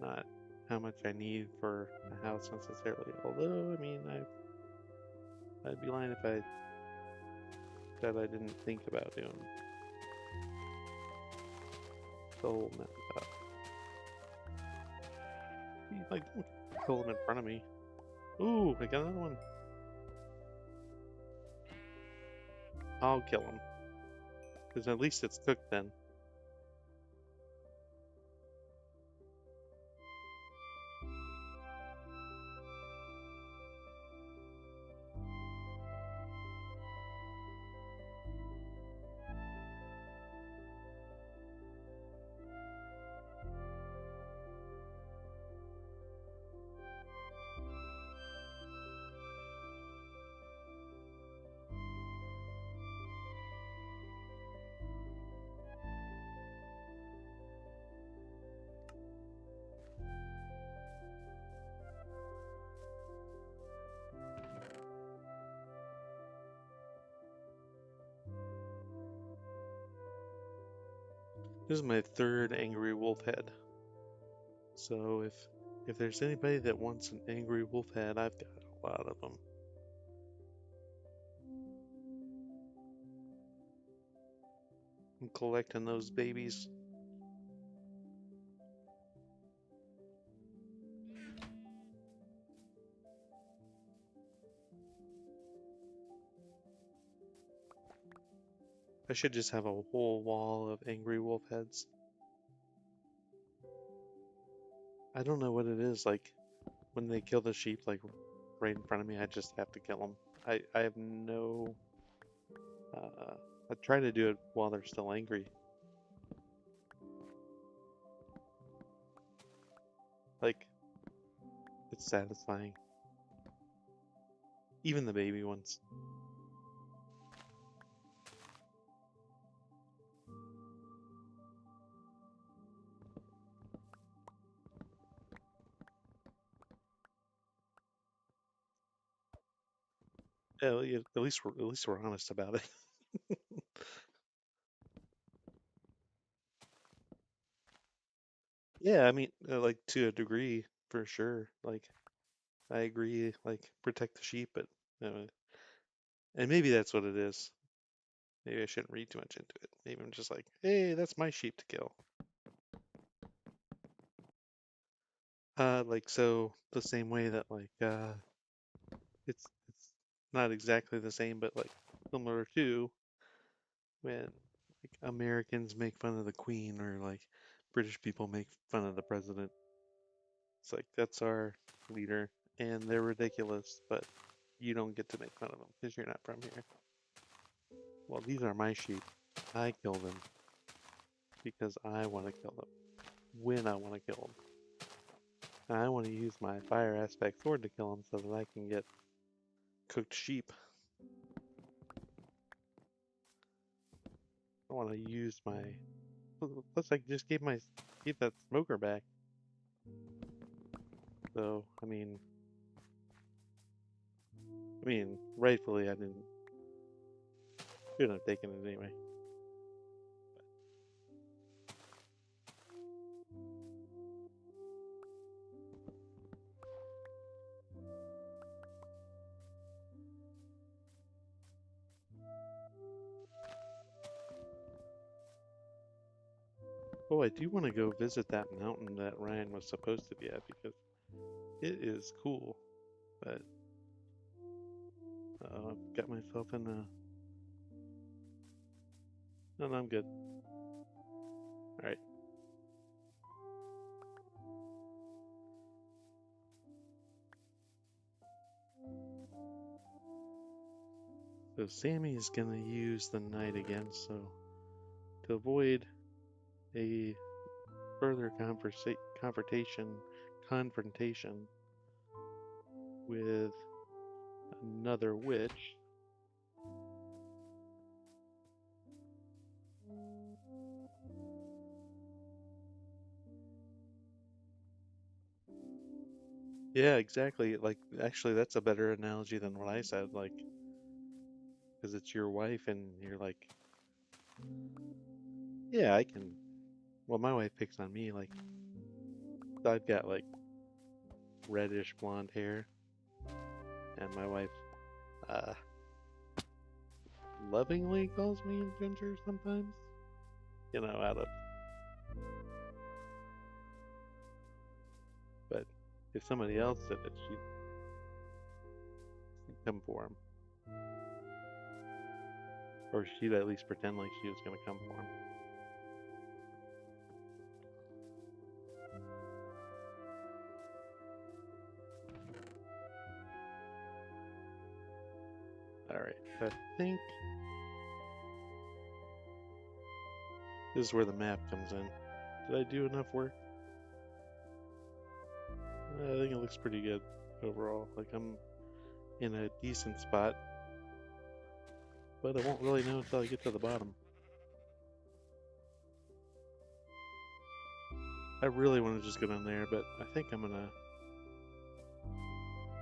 not how much I need for a house necessarily. Although, I mean, I'd be lying if I said I didn't think about doing the whole mountaintop. Like, don't kill him in front of me. Ooh, I got another one. I'll kill him. Because at least it's cooked then. This is my third angry wolf head. So if there's anybody that wants an angry wolf head, I've got a lot of them. I'm collecting those babies. I should just have a whole wall of angry wolf heads. I don't know what it is. Like, when they kill the sheep, like, right in front of me, I just have to kill them. I have no... I try to do it while they're still angry. Like, it's satisfying. Even the baby ones. Yeah, at least we're honest about it. Yeah, I mean, like to a degree, for sure. Like, I agree. Like, protect the sheep, but and maybe that's what it is. Maybe I shouldn't read too much into it. Maybe I'm just like, hey, that's my sheep to kill. Like so the same way that like it's not exactly the same, but like similar to when like Americans make fun of the Queen or like British people make fun of the president. It's like that's our leader, and they're ridiculous, but you don't get to make fun of them because you're not from here. Well, these are my sheep. I kill them because I want to kill them when I want to kill them. And I want to use my fire aspect sword to kill them so that I can get cooked sheep. I want to use my. Plus, I just gave that smoker back. So rightfully I didn't. Shouldn't have taken it anyway. Oh, I do want to go visit that mountain that Ryan was supposed to be at because it is cool. But I've got myself in a. No, I'm good. All right. So Sammy is gonna use the knight again. So to avoid a further confrontation with another witch. Yeah, exactly. Like, actually, that's a better analogy than what I said. Like, because it's your wife, and you're like, yeah, I can. Well, my wife picks on me. Like, I've got like reddish blonde hair, and my wife uh, lovingly calls me ginger sometimes. You know, out of. But if somebody else said it, she'd come for him, or she'd at least pretend like she was gonna come for him. All right, I think this is where the map comes in. Did I do enough work? I think it looks pretty good overall. Like I'm in a decent spot, but I won't really know until I get to the bottom. I really want to just go down there, but I think I'm gonna.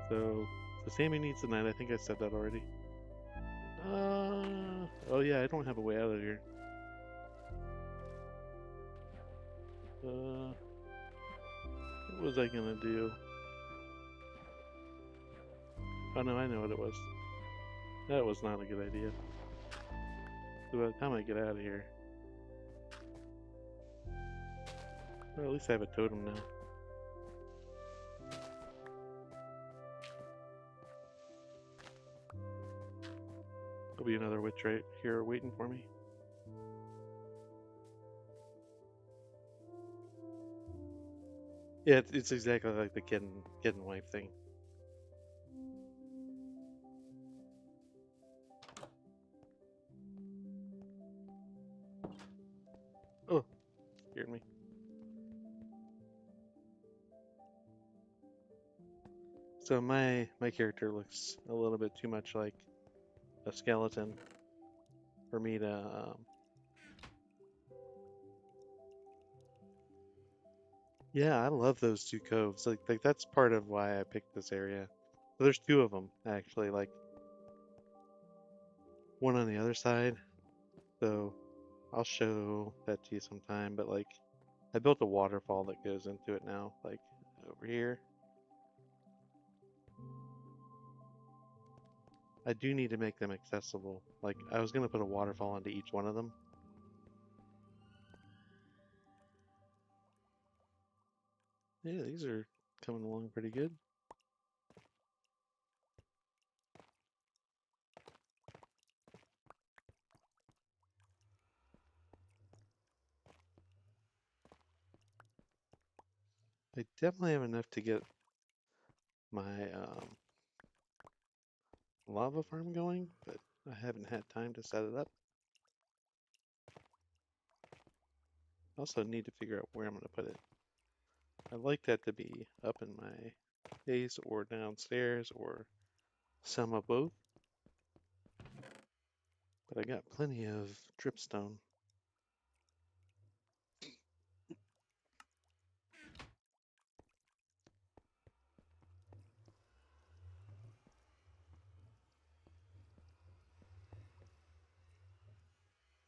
So Sammy needs the knight. I think I said that already. Oh yeah, I don't have a way out of here. What was I gonna do? Oh no, I know what it was. That was not a good idea. So by the time I get out of here, well, at least I have a totem now. There'll be another witch right here waiting for me. Yeah, it's exactly like the kid and wife thing. Oh, scared me. So my character looks a little bit too much like a skeleton for me to. Yeah, I love those two coves. Like that's part of why I picked this area. So there's two of them actually. Like one on the other side. So I'll show that to you sometime. But like I built a waterfall that goes into it now. Like over here. I do need to make them accessible. Like I was gonna put a waterfall into each one of them. Yeah, these are coming along pretty good. I definitely have enough to get my lava farm going, but I haven't had time to set it up. Also need to figure out where I'm going to put it. I'd like that to be up in my base or downstairs or some of both. But I got plenty of dripstone.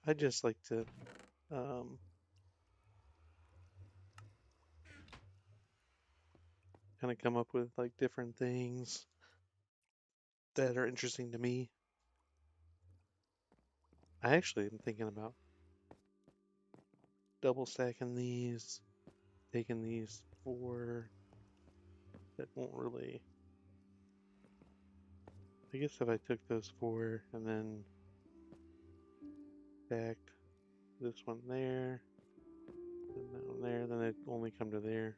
I just like to um, kind of come up with like different things that are interesting to me. I actually am thinking about double stacking these, taking these four that won't really. I guess if I took those four and then stacked this one there and that one there, then I'd only come to there.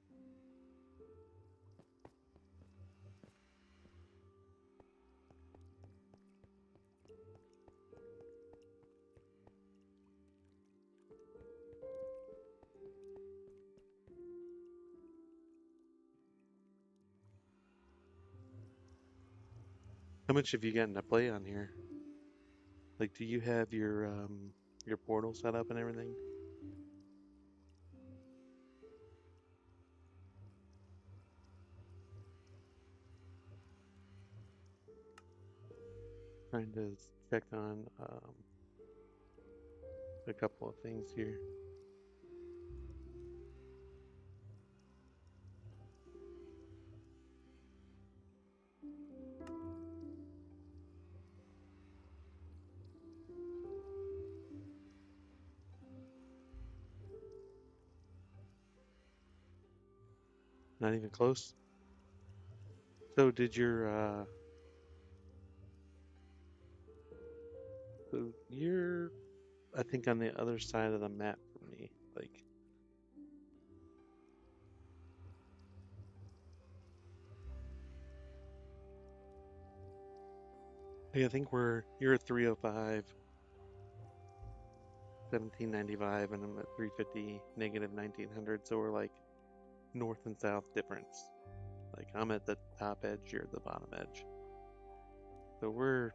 How much have you gotten to play on here? Like, do you have your portal set up and everything? Trying to check on a couple of things here. Not even close. So did so you're I think on the other side of the map from me. Like I think you're at 305, 1795, and I'm at 350, negative 1900. So we're like north and south difference. Like I'm at the top edge, you're at the bottom edge. So we're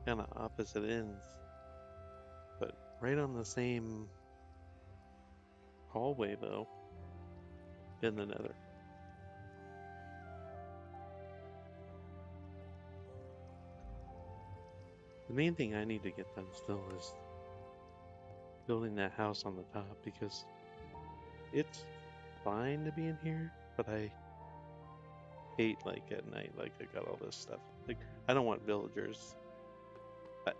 kind of opposite ends, but right on the same hallway though in the nether. The main thing I need to get done still is building that house on the top because it's fine to be in here, but I hate like at night, like I got all this stuff. Like I don't want villagers.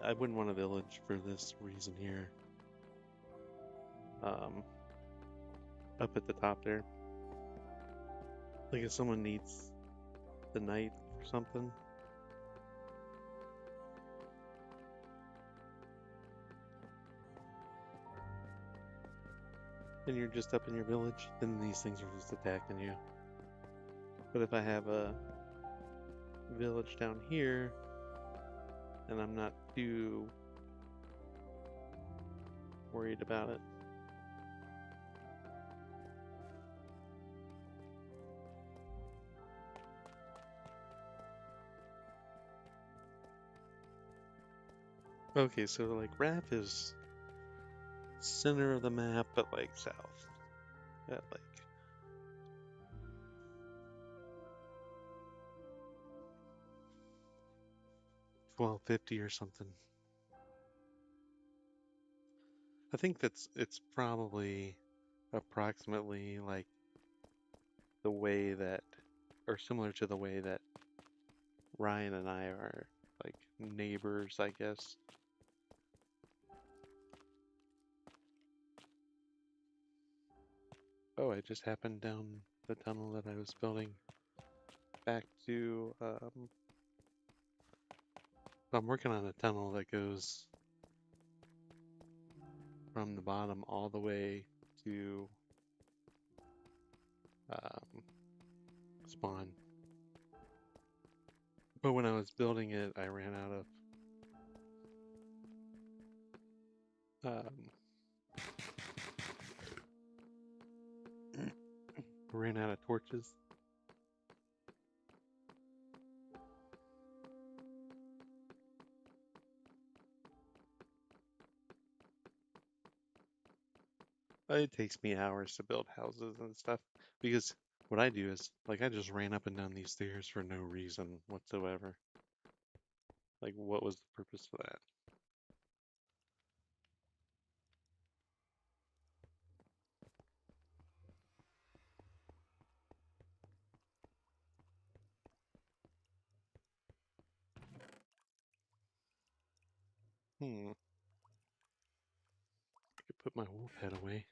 I wouldn't want a village for this reason here. Um, up at the top there. Like if someone needs the night or something. and you're just up in your village, then these things are just attacking you. But if I have a village down here, and I'm not too worried about it. Okay, so like Raph is center of the map, but like south. At like 1250 or something. I think it's probably approximately like the way that, or similar to the way that Ryan and I are like neighbors, I guess. Oh, I just happened down the tunnel that I was building back to, I'm working on a tunnel that goes from the bottom all the way to spawn. But when I was building it, I ran out of torches. It takes me hours to build houses and stuff because what I do is like I just ran up and down these stairs for no reason whatsoever. Like, what was the purpose of that? I could put my wolf head away.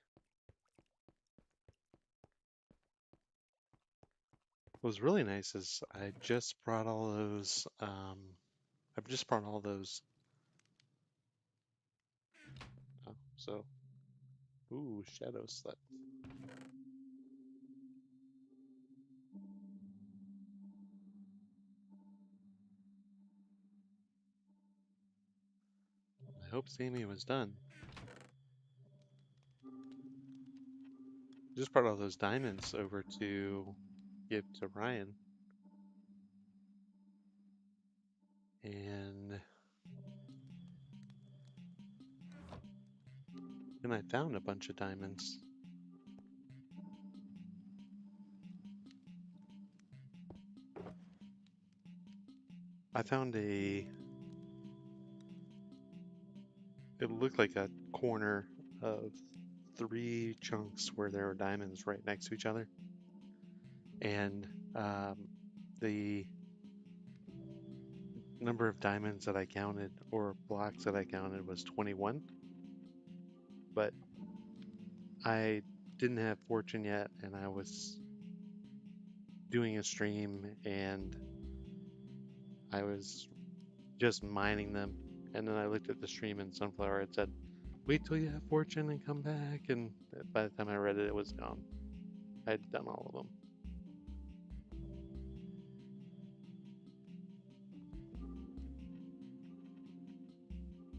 What was really nice is I just brought all those, I've just brought all those, oh, so, ooh, shadow slut. I hope Sammy was done. Just brought all those diamonds over to give to Ryan. And then I found a bunch of diamonds. I found it looked like a corner of 3 chunks where there were diamonds right next to each other. And the number of diamonds that I counted, or blocks that I counted, was 21. But I didn't have fortune yet, and I was doing a stream, and I was just mining them. And then I looked at the stream, and Sunflower had said, "Wait till you have fortune and come back." And by the time I read it, it was gone. I had done all of them.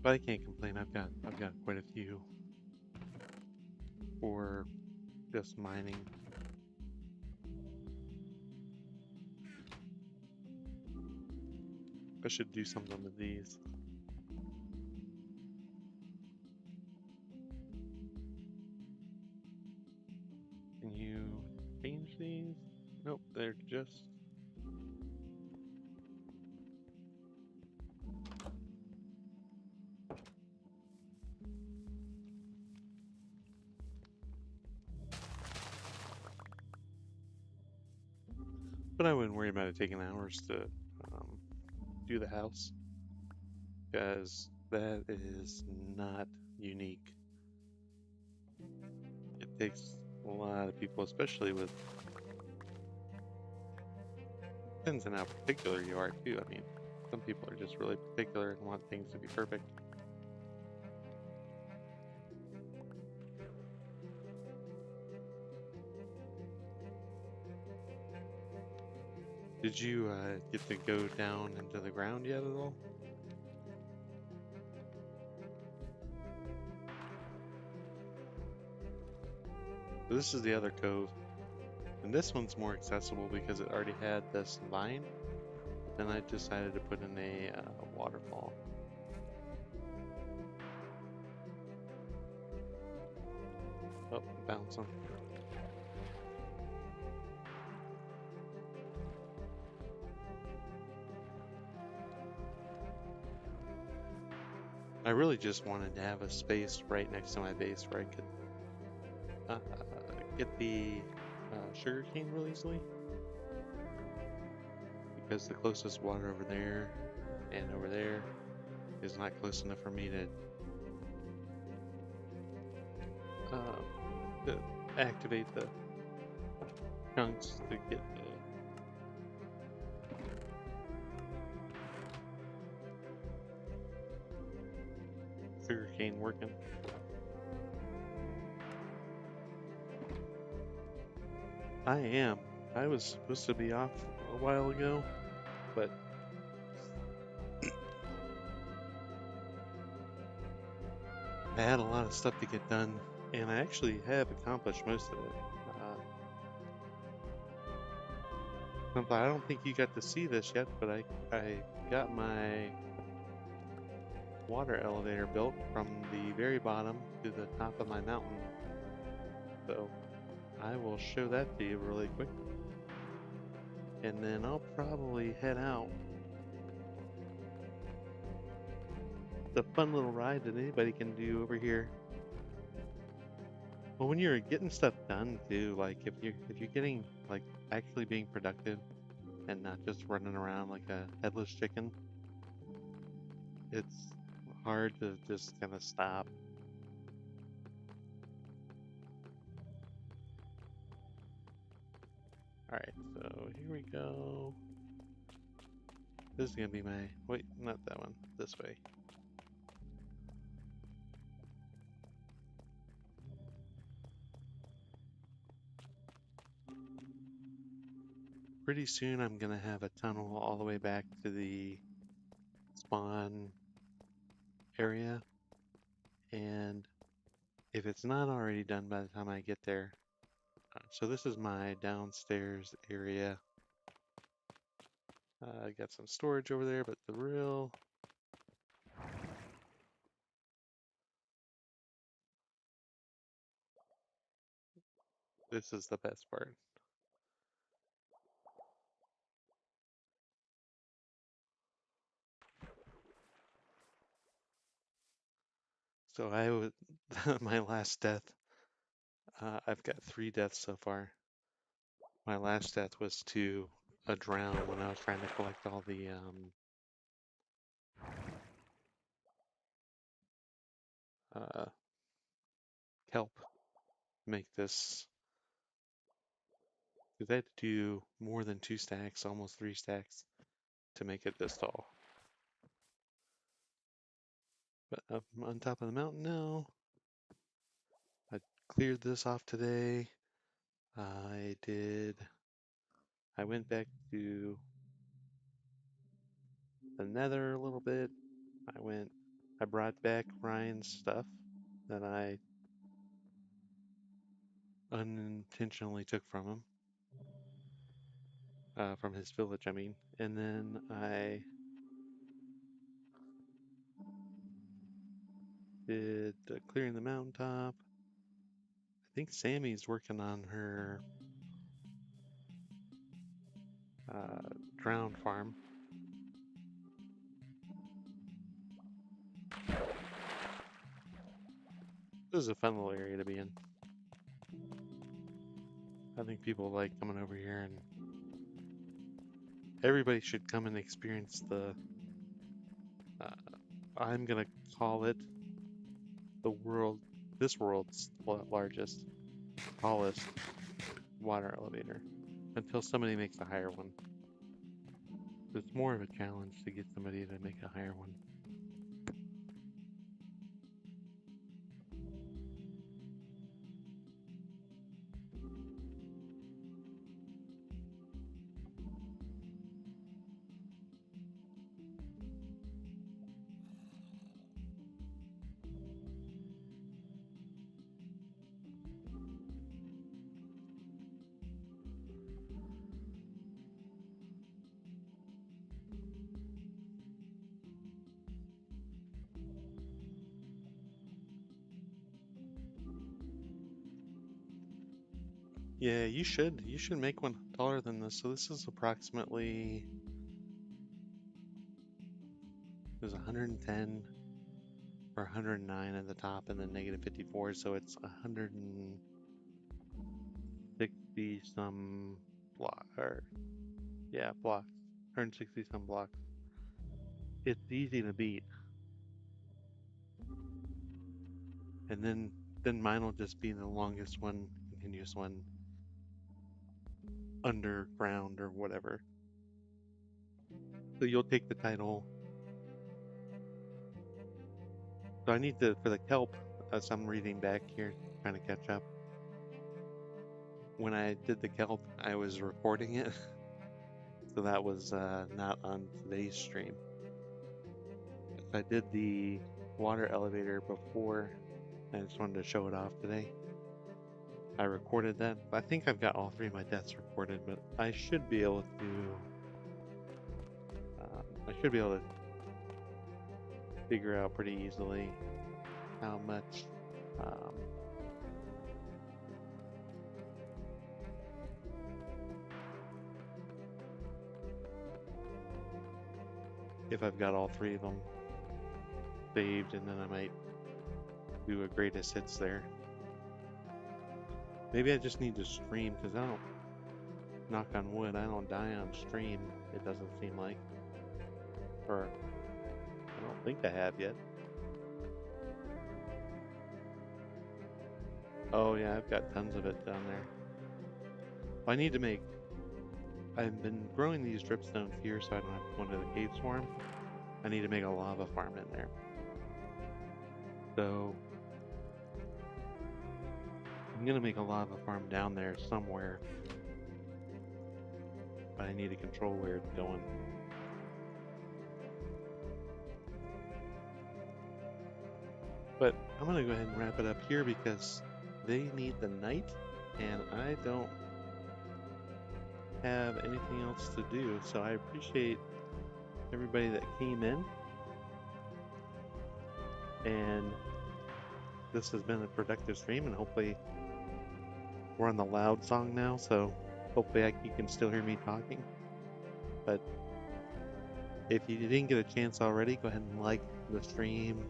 But I can't complain. I've got quite a few for just mining. I should do something with these. Can you change these? Nope, they're just... But I wouldn't worry about it taking hours to do the house, because that is not unique. It takes a lot of people, especially with... Depends on how particular you are too. I mean, some people are just really particular and want things to be perfect. Did you get to go down into the ground yet at all? So this is the other cove, and this one's more accessible because it already had this vine. But then I decided to put in a waterfall. Oh, bouncing. I really just wanted to have a space right next to my base where I could get the sugarcane real easily. Because the closest water over there and over there is not close enough for me to activate the chunks to get the sugarcane working. I am. I was supposed to be off a while ago, but I had a lot of stuff to get done, and I actually have accomplished most of it. I don't think you got to see this yet, but I got my water elevator built from the very bottom to the top of my mountain. So I will show that to you really quick. And then I'll probably head out. It's a fun little ride that anybody can do over here. Well, when you're getting stuff done too, like if you're getting like actually being productive and not just running around like a headless chicken, it's hard to just kind of stop. Alright, so here we go. This is gonna be my, wait, not that one, this way. Pretty soon I'm gonna have a tunnel all the way back to the spawn area, and if it's not already done by the time I get there, so this is my downstairs area. I got some storage over there, but the real this is the best part. So I would my last death. I've got 3 deaths so far. My last death was to a drown when I was trying to collect all the uh, kelp to make this. Because I had to do more than 2 stacks, almost 3 stacks, to make it this tall. But up on top of the mountain now. I cleared this off today. I went back to the nether a little bit. I brought back Ryan's stuff that I unintentionally took from his village, I mean. And then I did clearing the mountaintop. I think Sammy's working on her drowned farm. This is a fun little area to be in. I think people like coming over here, and everybody should come and experience the, I'm gonna call it this world's largest, tallest water elevator, until somebody makes a higher one. It's more of a challenge to get somebody to make a higher one. Yeah, you should. You should make one taller than this. So this is approximately, there's 110 or 109 at the top and then negative 54, so it's 160 some block, or yeah, blocks. 160 some blocks. It's easy to beat. And then mine will just be the longest one, continuous one underground or whatever. So you'll take the title. So I need to, for the kelp, as I'm reading back here, trying to catch up. When I did the kelp, I was recording it, so that was not on today's stream. I did the water elevator before. I just wanted to show it off today. I recorded that. I think I've got all three of my deaths recorded, but I should be able to. I should be able to figure out pretty easily how much. If I've got all three of them saved, and then I might do a greatest hits there. Maybe I just need to stream, because I don't, knock on wood, I don't die on stream, it doesn't seem like. Or, I don't think I have yet. Oh yeah, I've got tons of it down there. I need to make, I've been growing these dripstones here so I don't have to go into the cave swarm. I need to make a lava farm in there. So, I'm gonna make a lava farm down there somewhere. But I need to control where it's going. But I'm gonna go ahead and wrap it up here because they need the night and I don't have anything else to do. So I appreciate everybody that came in. And this has been a productive stream, and hopefully we're on the loud song now, so hopefully you can still hear me talking. But if you didn't get a chance already, go ahead and like the stream.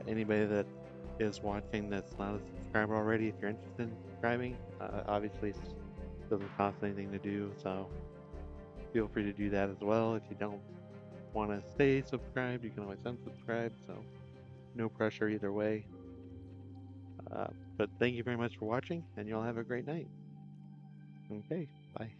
Anybody that is watching that's not a subscriber already, if you're interested in subscribing, obviously it doesn't cost anything to do, so feel free to do that as well. If you don't want to stay subscribed, you can always unsubscribe, so no pressure either way. But thank you very much for watching, and you all have a great night. Okay, bye.